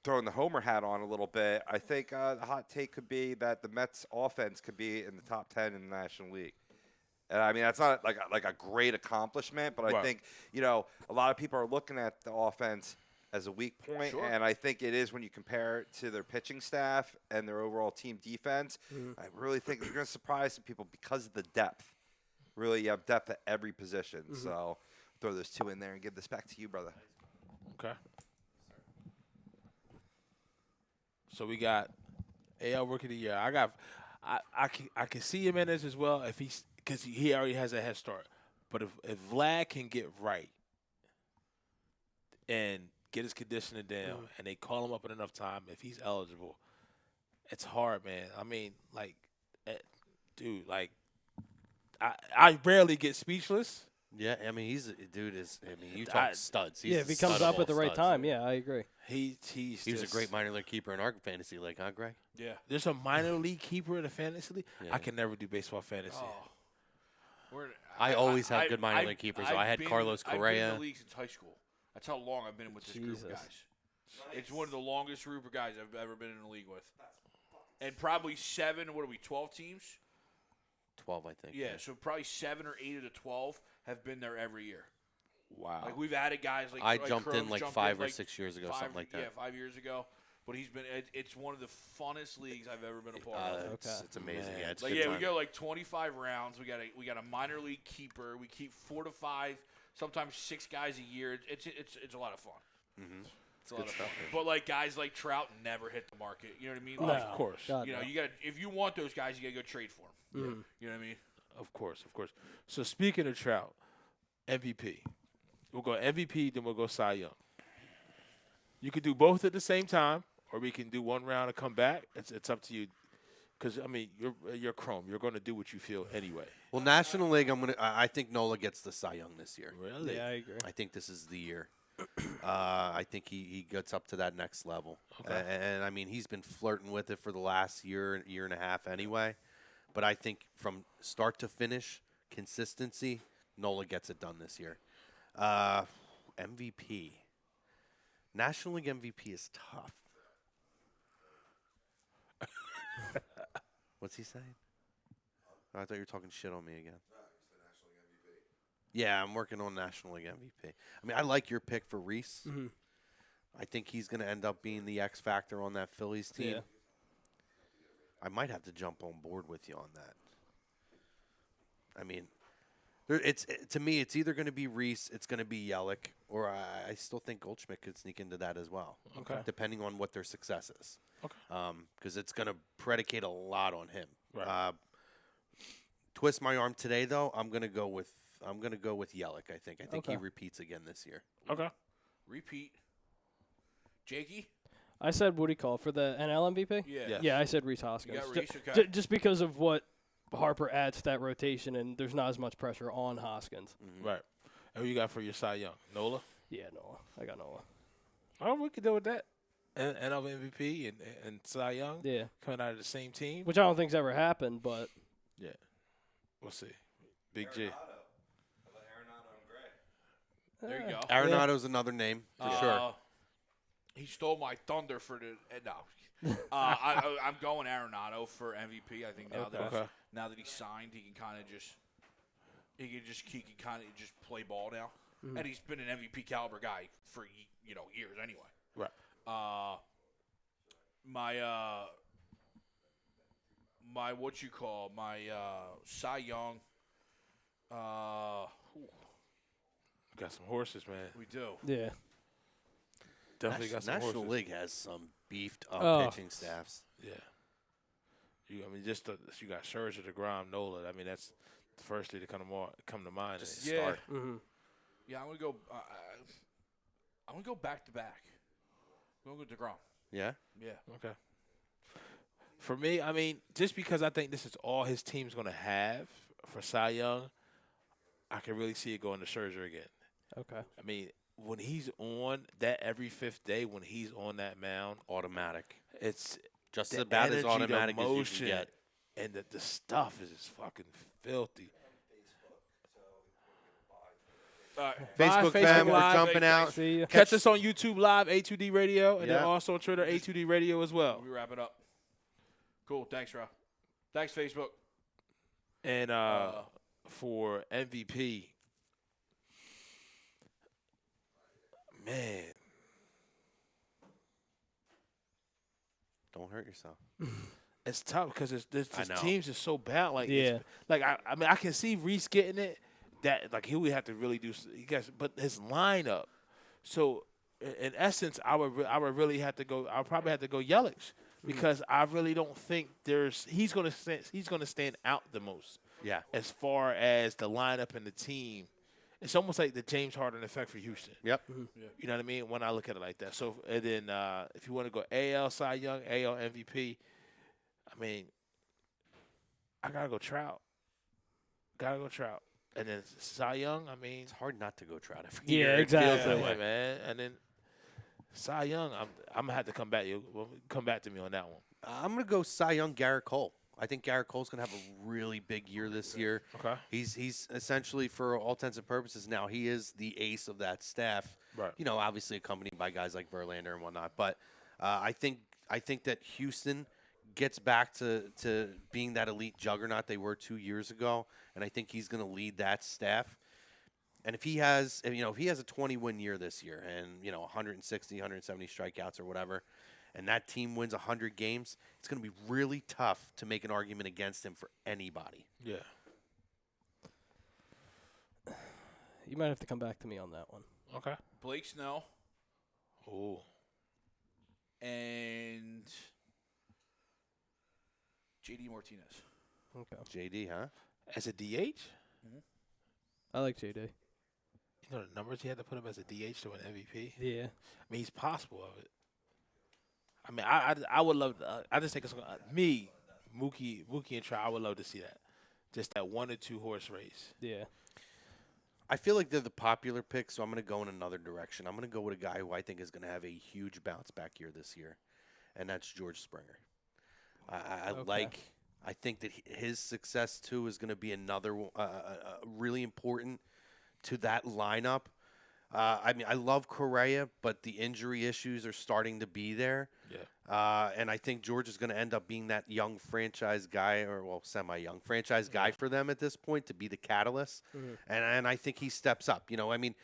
throwing the homer hat on a little bit, I think the hot take could be that the Mets offense could be in the top 10 in the National League. And I mean, that's not like a great accomplishment, but I think a lot of people are looking at the offense as a weak point, and I think it is when you compare it to their pitching staff and their overall team defense. I really think they're going to surprise some people because of the depth. Really, you have depth at every position. So throw those two in there and give this back to you, brother. Okay. So we got AL Rookie of the Year. I can see him in this as well because he already has a head start. But if Vlad can get right and get his conditioning down and they call him up in enough time, if he's eligible, it's hard, man. I mean, dude, I rarely get speechless. Yeah, I mean, you talk studs. He's if he comes up at the right time, I agree. He was a great minor league keeper in our fantasy league, huh, Greg? Yeah. There's a minor league keeper in the fantasy league. I can never do baseball fantasy. I always had good minor league keepers. So I had Carlos Correa. I've been in the league since high school. That's how long I've been with this group of guys. It's one of the longest group of guys I've ever been in the league with. And probably 12 teams? 12, I think. Yeah, so probably 7 or 8 of the 12 have been there every year. Wow. Like we've added guys like I jumped in Crows 5 or 6 years ago, something like that. Yeah, 5 years ago. But it's one of the funnest leagues I've ever been a part of. It's amazing. Yeah, it's we good time. go 25 rounds. We got a minor league keeper. We keep 4 to 5, sometimes 6 guys a year. It's a lot of fun. Mm-hmm. It's a lot of fun. But guys like Trout never hit the market. You know what I mean? No, of course. You got if you want those guys, you got to go trade for them. You know what I mean? Of course. So speaking of Trout, MVP. We'll go MVP, then we'll go Cy Young. You could do both at the same time, or we can do one round and come back. It's up to you. Because I mean, you're Chrome. You're going to do what you feel anyway. Well, National League, I think Nola gets the Cy Young this year. Really? Yeah, I agree. I think this is the year. I think he gets up to that next level. Okay. And I mean, he's been flirting with it for the last year and a half anyway. But I think from start to finish, consistency, Nola gets it done this year. MVP. National League MVP is tough. What's he saying? Oh, I thought you were talking shit on me again. Yeah, I'm working on National League MVP. I mean, I like your pick for Reese. Mm-hmm. I think he's going to end up being the X factor on that Phillies team. Yeah. I might have to jump on board with you on that. I mean, to me, it's either going to be Reese, it's going to be Yelich, or I still think Goldschmidt could sneak into that as well. Okay. Depending on what their success is. Okay. Because it's going to predicate a lot on him. Right. Twist my arm today, though. I'm going to go with Yelich. I think he repeats again this year. Okay. Repeat. Jakey? I said Woody Call for the NL MVP? Yeah. Yes. Yeah, I said Rhys Hoskins. You got Rhys, okay. Just because of what Harper adds to that rotation, and there's not as much pressure on Hoskins. Mm-hmm. Right. And who you got for your Cy Young? Nola? Yeah, Nola. I got Nola. Oh, we could deal with that. NL MVP and Cy Young coming out of the same team. Which I don't think's ever happened, but yeah, we'll see. Big G. There you go. Arenado's another name for sure. He stole my thunder for the no. I'm going Arenado for MVP. I think now that he's signed, he can kind of just play ball now, and he's been an MVP caliber guy for years anyway. Right. My Cy Young. Got some horses, man. We do. Yeah. Definitely got some National horses. League has some beefed up pitching staffs. Yeah. You got Scherzer, DeGrom, Nola. I mean, that's the first thing to come to mind. Start. Yeah, I'm gonna go. I'm gonna go back to back. I'm gonna go DeGrom. Yeah. Yeah. Okay. For me, I mean, just because I think this is all his team's going to have for Cy Young, I can really see it going to Scherzer again. Okay. I mean, when he's on that every fifth day, when he's on that mound, Automatic. it's Just the about as energy, automatic the as you motion, can get. and the stuff is just fucking filthy. Facebook Facebook fam, we're Live. jumping out. See ya. Catch us on YouTube Live, A2D Radio, and then Yeah. also on Twitter, A2D Radio as well. We wrap it up. Cool. Thanks, Rob. Thanks, Facebook. And for MVP, man, Don't hurt yourself. it's tough because this I know. teams is so bad. Like, Yeah. I mean, I can see Reese getting it. That like he would have to really do. He guys, but his lineup. So in essence, I would really have to go. I'll probably have to go Yelich because I really don't think he's gonna stand out the most. Yeah. As far as the lineup and the team, it's almost like the James Harden effect for Houston. Yep. You know what I mean? When I look at it like that. So and then if you want to go AL Cy Young, AL MVP, I mean, I gotta go Trout. And then Cy Young, I mean, It's hard not to go Trout every Yeah, year. It exactly. feels that way. man. And then Cy Young, I'm gonna have to come back to me on that one. I'm going to go Cy Young, Garrett Cole. I think Garrett Cole's going to have a really big year this year. Okay. He's essentially, for all intents and purposes now, he is the ace of that staff. Right. You know, obviously accompanied by guys like Verlander and whatnot. But I think that Houston gets back to being that elite juggernaut they were 2 years ago, and I think he's going to lead that staff. And if he has a 20-win year this year and, 160, 170 strikeouts or whatever, and that team wins 100 games, it's going to be really tough to make an argument against him for anybody. Yeah. You might have to come back to me on that one. Okay. Blake Snell Ooh. and JD Martinez. Okay. JD, huh? As a DH? I like JD. You know the numbers he had to put up as a DH to win MVP? Yeah. I mean, he's possible of it. I mean, I would love to, I just think it's me, Mookie and Trout, I would love to see that. Just that 1 or 2 horse race. Yeah. I feel like they're the popular pick, so I'm going to go in another direction. I'm going to go with a guy who I think is going to have a huge bounce back year this year, and that's George Springer. I think that his success, too, is going to be another really important to that lineup. I mean, I love Correa, but the injury issues are starting to be there. Yeah. And I think George is going to end up being that young franchise guy, semi-young franchise guy for them at this point to be the catalyst. And I think he steps up. I mean,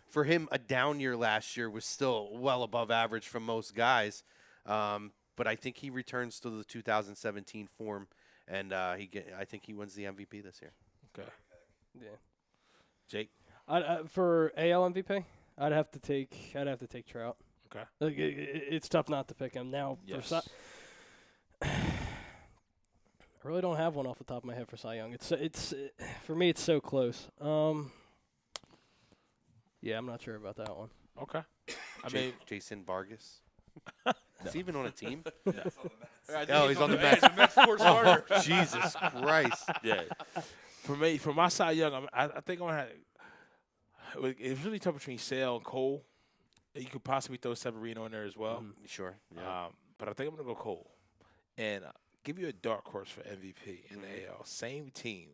for him, a down year last year was still well above average from most guys. But I think he returns to the 2017 form, and I think he wins the MVP this year. Okay. Yeah. Jake? For AL MVP, I'd have to take Trout. Okay. Like, it's tough not to pick him now. Yes. I really don't have one off the top of my head for Cy Young. It's for me, it's so close. Yeah, I'm not sure about that one. Okay. I mean, Jason Vargas. Is he even on a team? He's on the Mets. He's a Mets fourth starter. Jesus Christ. yeah. For my Cy Young, I think I'm going to have – it's really tough between Sale and Cole. You could possibly throw Severino in there as well. Sure. Yeah. But I think I'm going to go Cole. And give you a dark horse for MVP in the AL. Same team,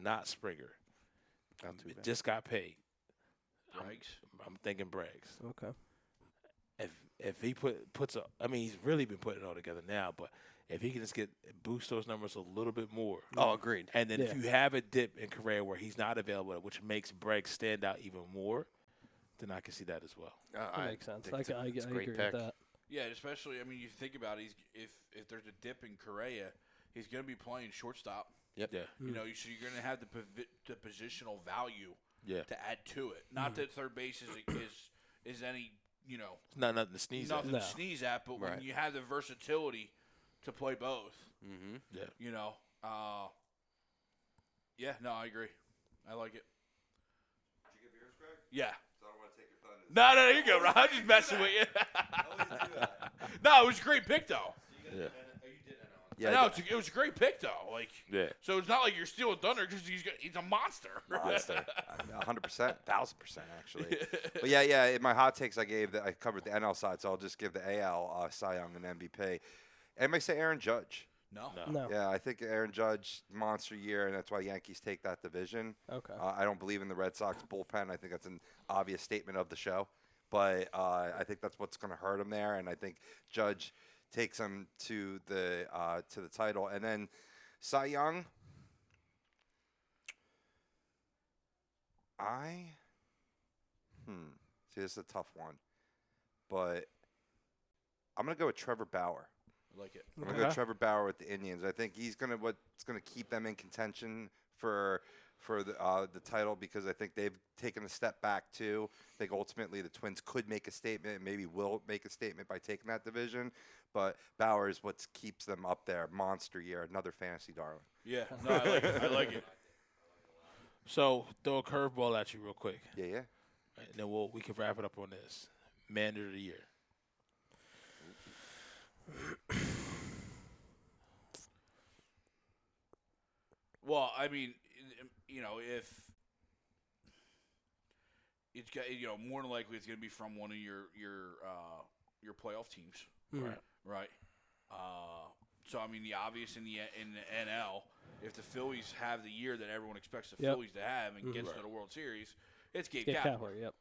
not Springer. Not too bad. Just got paid. I'm thinking Braggs. Okay. If he puts he's really been putting it all together now, but if he can just boost those numbers a little bit more. Oh, agreed. And then if you have a dip in Correa where he's not available, which makes Braggs stand out even more, then I can see that as well. That makes sense. I It's a agree great with that. Yeah, especially you think about it, if there's a dip in Correa, he's going to be playing shortstop. Yep. Yeah. So you're going to have the positional value to add to it. Not that third base is any It's not nothing to sneeze at. nothing to sneeze at, but when you have the versatility to play both, Yeah. I agree. I like it. Did you get yours, Greg? Yeah. So I don't want to take your thunder. No, you go, Rob. I'm just messing with you. No, it was a great pick, though. Yeah. Yeah, No, it was a great pick, though. Yeah. So it's not like you're stealing thunder because he's a monster. monster. 100%, 1,000% actually. But yeah. In my hot takes, I covered the NL side, so I'll just give the AL Cy Young and MVP. Anybody say Aaron Judge? No. Yeah, I think Aaron Judge monster year, and that's why Yankees take that division. Okay. I don't believe in the Red Sox bullpen. I think that's an obvious statement of the show, but I think that's what's going to hurt him there, and I think Judge takes him to the title, and then Cy Young. See, this is a tough one, but I'm gonna go with Trevor Bauer. I like it. I'm gonna go Trevor Bauer with the Indians. I think he's what's gonna keep them in contention for the title, because I think they've taken a step back too. I think ultimately the Twins could make a statement, maybe will make a statement by taking that division. But Bauer is what keeps them up there. Monster year, another fantasy darling. Yeah. No, I like it. I like it. So throw a curveball at you real quick. Yeah. Right, and then we can wrap it up on this. Manager of the year. Well, I mean, if it's got, more than likely it's going to be from one of your playoff teams, right? So I mean, the obvious in the NL, if the Phillies have the year that everyone expects the Phillies to have and gets to the World Series, it's Gabe Kapler. Yep.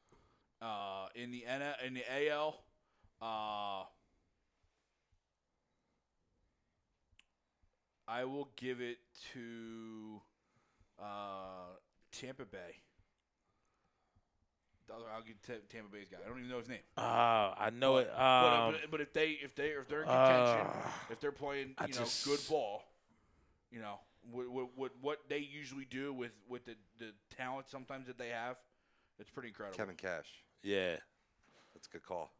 In the AL, I will give it to Tampa Bay. I'll give Tampa Bay's guy. I don't even know his name. I know it. But if they're in contention, if they're playing good ball, what they usually do with the talent sometimes that they have, it's pretty incredible. Kevin Cash. Yeah. That's a good call.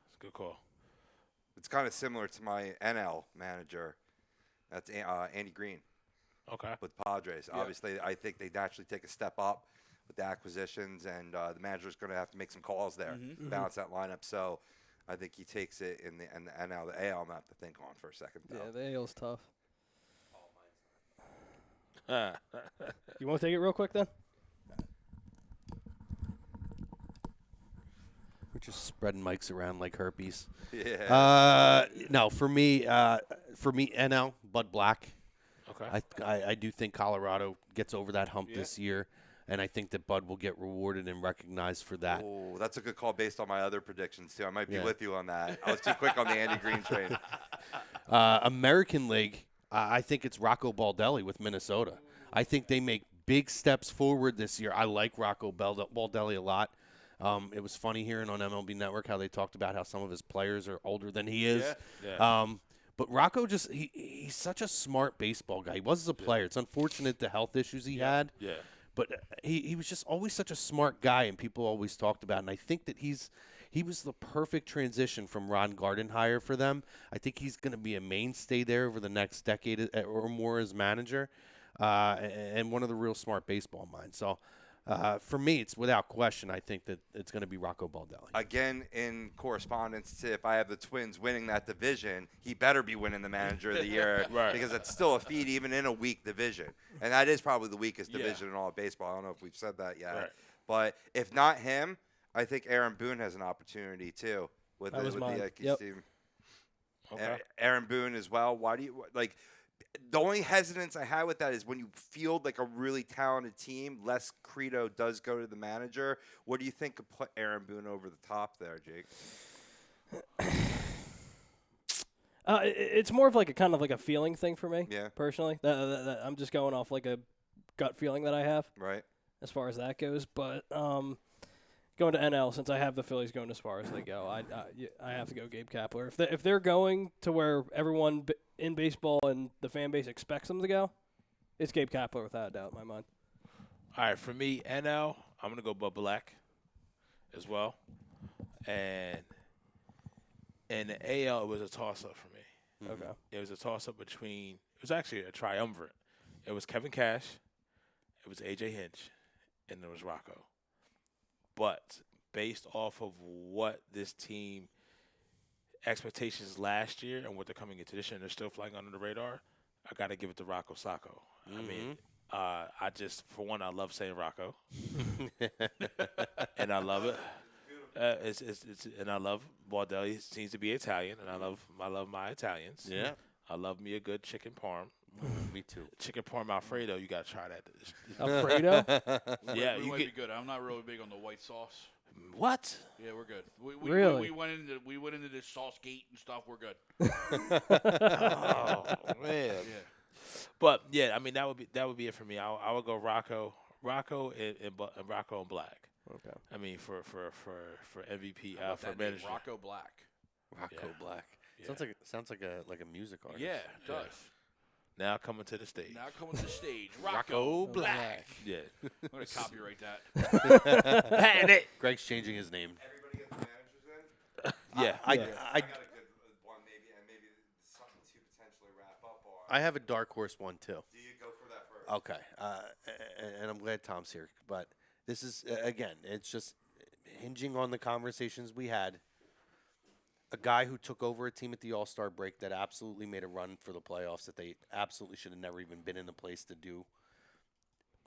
It's a good call. It's kind of similar to my NL manager. That's Andy Green. Okay. With Padres. Yeah. Obviously, I think they naturally take a step up with the acquisitions, and the manager's going to have to make some calls there, balance that lineup. So I think he takes it in the NL. The AL, I'm going to have to think on for a second, though. Yeah, the AL's tough. You want to take it real quick, then? We're just spreading mics around like herpes. Yeah. No, for me, NL, Bud Black. Okay. I do think Colorado gets over that hump this year, and I think that Bud will get rewarded and recognized for that. Oh, that's a good call based on my other predictions, too. I might be with you on that. I was too quick on the Andy Green train. American League, I think it's Rocco Baldelli with Minnesota. I think they make big steps forward this year. I like Rocco Baldelli a lot. It was funny hearing on MLB Network how they talked about how some of his players are older than he is. Yeah. But Rocco he's such a smart baseball guy. He was as a player. It's unfortunate the health issues he had. Yeah. But he was just always such a smart guy, and people always talked about it. And I think that he was the perfect transition from Ron Gardenhire for them. I think he's going to be a mainstay there over the next decade or more as manager, and one of the real smart baseball minds. So for me, it's without question, I think that it's going to be Rocco Baldelli. Again, in correspondence to if I have the Twins winning that division, he better be winning the manager of the year because it's still a feat even in a weak division. And that is probably the weakest division in all of baseball. I don't know if we've said that yet. Right. But if not him, I think Aaron Boone has an opportunity too with the Yankees team. Okay. Aaron Boone as well. Why do you like? The only hesitance I had with that is when you field like a really talented team, less credo does go to the manager. What do you think could put Aaron Boone over the top there, Jake? It's more of like a kind of like a feeling thing for me. Yeah. Personally, I'm just going off like a gut feeling that I have. Right. As far as that goes, but going to NL, since I have the Phillies going as far as they go, I have to go Gabe Kapler. If they're going to where everyone in baseball and the fan base expects them to go, it's Gabe Kapler without a doubt in my mind. All right, for me, NL, I'm gonna go Bud Black as well, and in the AL, it was a toss-up for me. Okay. It was a toss-up between. It was actually a triumvirate. It was Kevin Cash, it was AJ Hinch, and there was Rocco. But based off of what this team expectations last year and what they're coming into this year, and they're still flying under the radar, I got to give it to Rocco Sacco. I mean, I just, for one, I love saying Rocco. And I love it. And I love Baldelli. He seems to be Italian, and I love my Italians. Yeah. I love me a good chicken parm. Me too. Chicken parm Alfredo, you got to try that. Alfredo? Yeah, we you might get be good. I'm not really big on the white sauce. what? Yeah, we're good. Really? We went into this sauce gate and stuff. We're good. Oh man. Yeah. But yeah, I mean that would be it for me. I would go Rocco and Rocco and Black. Okay. I mean for MVP How about for that name, manager. Rocco Black. Rocco Yeah. Black. Yeah. Sounds like a music artist. Yeah, it does. Now coming to the stage. Now coming to the stage, Rocco Rocco Black. Yeah. I'm gonna copyright that. Patent it. Greg's changing his name. Everybody get the managers in? Yeah. I got a good one, maybe, and maybe something to potentially wrap up on. I have a dark horse one too. Do you go for that first? Okay, and I'm glad Tom's here. But this is again, it's just hinging on the conversations we had. A guy who took over a team at the All-Star break that absolutely made a run for the playoffs that they absolutely should have never even been in a place to do.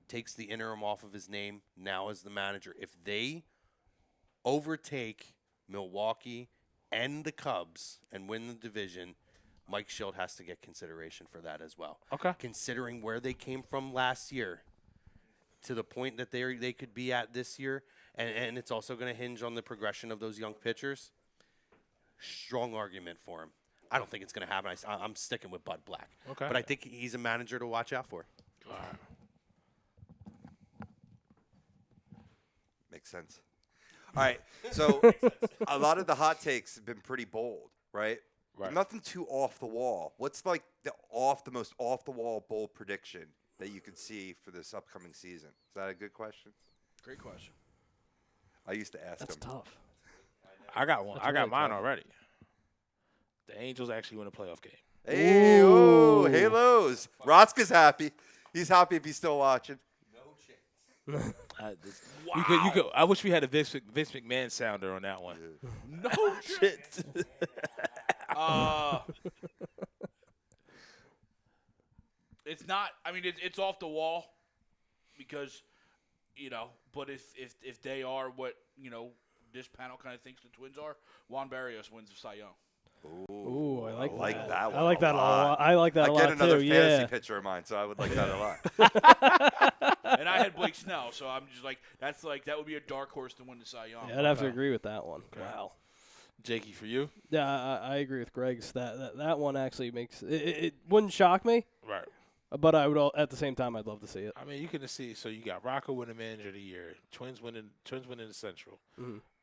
Takes the interim off of his name now as the manager. If they overtake Milwaukee and the Cubs and win the division, Mike Schilt has to get consideration for that as well. Okay. Considering where they came from last year to the point that they could be at this year, and it's also going to hinge on the progression of those young pitchers. Strong argument for him. I don't think it's going to happen. I'm sticking with Bud Black. Okay. But I think he's a manager to watch out for. All right. Makes sense. All right. So a lot of the hot takes have been pretty bold, right? Right. Nothing too off the wall. What's like the most off the wall bold prediction that you could see for this upcoming season? Is that a good question? Great question. I used to ask That's them. tough. I got one. That's I got really mine tough. already. The Angels actually win a playoff game. Hey, oh, halos. Rotzka's happy. He's happy if he's still watching. You could. I wish we had a Vince McMahon sounder on that one. No shit. It's not. I mean, it's off the wall because, But if they are what this panel kind of thinks the Twins are, Juan Barrios wins the Cy Young. Ooh, I like that. one. I like that a lot. I like that a I lot get another too. fantasy Yeah. pitcher of mine, so I would like that a lot. And I had Blake Snell, so I'm just like that would be a dark horse to win the Cy Young. Yeah, I'd have to agree with that one. Wow. Jakey, for you? Yeah, I agree with Greg's. That one actually makes it wouldn't shock me, Right. but I would at the same time I'd love to see it. I mean, you can see. So you got Rocco winning Manager of the Year, Twins winning the Central,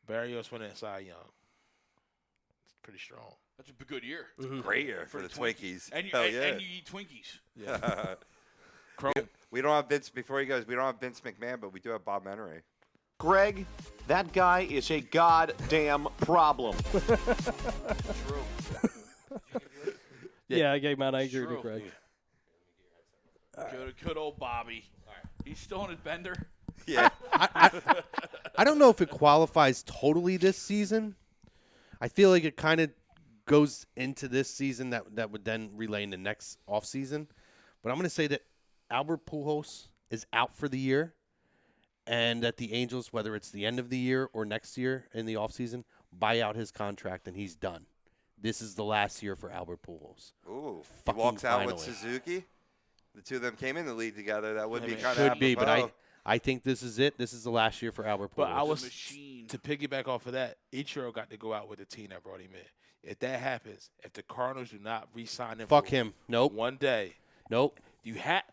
Barrios winning Cy Young. It's pretty strong. That's a good year. Great year for the Twinkies. And you, Hell and, yeah. and you eat Twinkies. Yeah. Chrome. We don't have Vince, before he goes, we don't have Vince McMahon, but we do have Bob Menery. Greg, that guy is a goddamn problem. True. Yeah, I gave Matt. I agree True. with Greg. Good old Bobby. He's still on his bender. Yeah. I don't know if it qualifies totally this season. I feel like it kind of goes into this season that would then relay in the next offseason. But I'm going to say that Albert Pujols is out for the year, and that the Angels, whether it's the end of the year or next year in the offseason, buy out his contract and he's done. this is the last year for Albert Pujols. Ooh, he Fucking walks out finally. with Suzuki. The two of them came in the league together. That would be kind of Should be, but I think this is it. This is the last year for Albert Pujols. But I was to piggyback off of that. Ichiro got to go out with the team that brought him in. If that happens, if the Cardinals do not re-sign him, Fuck for him. Nope. one day, Nope. you have.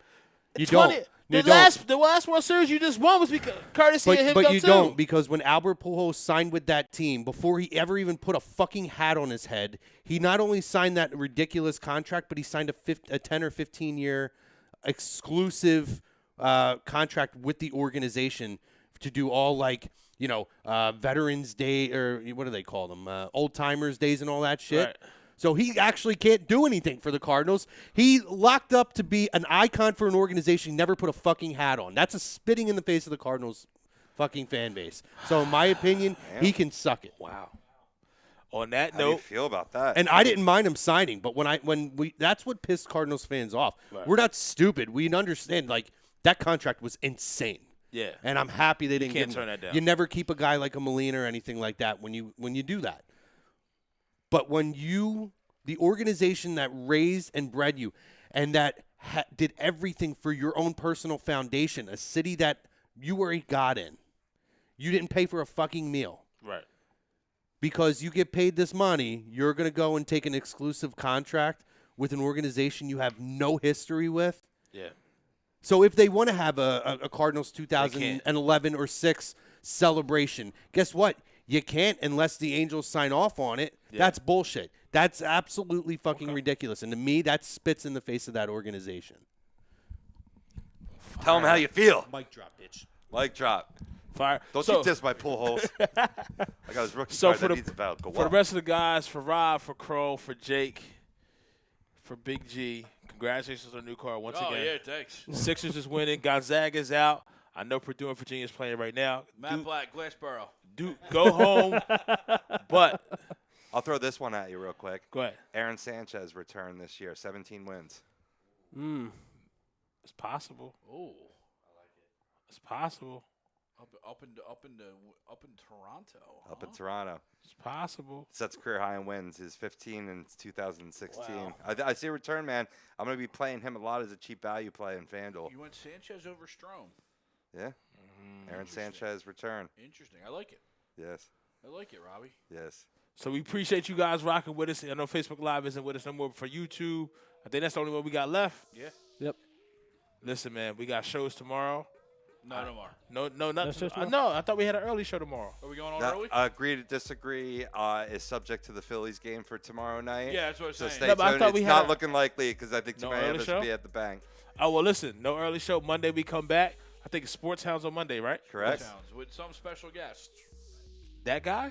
You don't. You don't. The last World Series you just won was because courtesy of him. But you too. don't, because when Albert Pujols signed with that team, before he ever even put a fucking hat on his head, he not only signed that ridiculous contract, but he signed a 10 or 15-year exclusive contract with the organization to do all, like, you know, Veterans Day, or what do they call them, Old Timers Days and all that shit. Right. So he actually can't do anything for the Cardinals. He locked up to be an icon for an organization he never put a fucking hat on. That's a spitting in the face of the Cardinals fucking fan base. So in my opinion, he can suck it. Wow. On that How do you note, feel about that? And I didn't mind him signing, but when we that's what pissed Cardinals fans off. Right. We're not stupid. We understand, like, that contract was insane. yeah, And I'm happy they didn't can't give him. turn that down. You never keep a guy like a Molina or anything like that when you do that. But when the organization that raised and bred you and that did everything for your own personal foundation, a city that you were a god in, you didn't pay for a fucking meal. right. Because you get paid this money, you're going to go and take an exclusive contract with an organization you have no history with. Yeah. So if they want to have a Cardinals 2011 or 6 celebration, guess what? You can't unless the Angels sign off on it. Yeah. That's bullshit. That's absolutely fucking ridiculous. And to me, that spits in the face of that organization. Tell them how you feel. Mic drop, bitch. Mic drop. Fire. Don't so, you diss my pool holes. I got his rookie So card for that the- needs about go for well. the rest of the guys, for Rob, for Crow, for Jake, for Big G, congratulations on the new car once Oh, again. yeah, thanks. Sixers is winning. Gonzaga's out. I know Purdue and Virginia's playing right now. Matt Black, Glassboro. Go home. But I'll throw this one at you real quick. go ahead. Aaron Sanchez returned this year, 17 wins. It's possible. Oh, It's possible. up in Toronto. Up in Toronto. It's possible. Sets career high in wins. He's 15 in 2016. I see a return, man. I'm going to be playing him a lot as a cheap value play in FanDuel. You went Sanchez over Strome. Yeah. Aaron Sanchez return. Interesting. I like it. Yes. I like it, Robbie. Yes. So we appreciate you guys rocking with us. I know Facebook Live isn't with us no more, but for YouTube, I think that's the only one we got left. Yeah. Yep. Listen, man, we got shows tomorrow. No, no more. No, not shows tomorrow? no. I thought we had an early show tomorrow. Are we going on Now, early? agree to disagree is subject to the Phillies game for tomorrow night. Yeah, that's what I was So saying. stay No, but I tuned. thought we It's had not a- looking likely because I think too No many of early us show? will be at the bank. Oh well, listen, no early show Monday. We come back. I think it's Sports Hounds on Monday, right? Correct? Sounds with some special guests. That guy.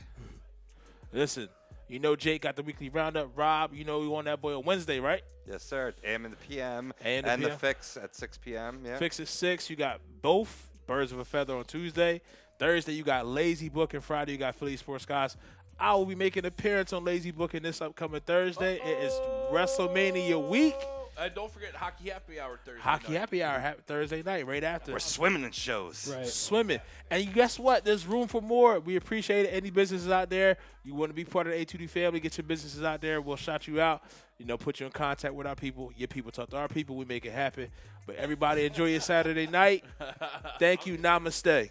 Listen, you know Jake got the weekly roundup. Rob, you know we want that boy on Wednesday, right? Yes, sir. AM in the PM. AM in the and the PM. fix at 6 p.m. Yeah. Fix at 6. You got both Birds of a Feather on Tuesday. Thursday you got Lazy Book, and Friday you got Philly Sports Guys. I will be making an appearance on Lazy Booking this upcoming Thursday. It is WrestleMania week. Don't forget Hockey Happy Hour Thursday Hockey night. Happy Hour Thursday night, right after. We're swimming in shows. Right. Swimming. And guess what? There's room for more. We appreciate it. Any businesses out there, you want to be part of the A2D family, get your businesses out there. We'll shout you out. You know, put you in contact with our people. Your people talk to our people. We make it happen. But everybody enjoy your Saturday night. Thank you. Namaste.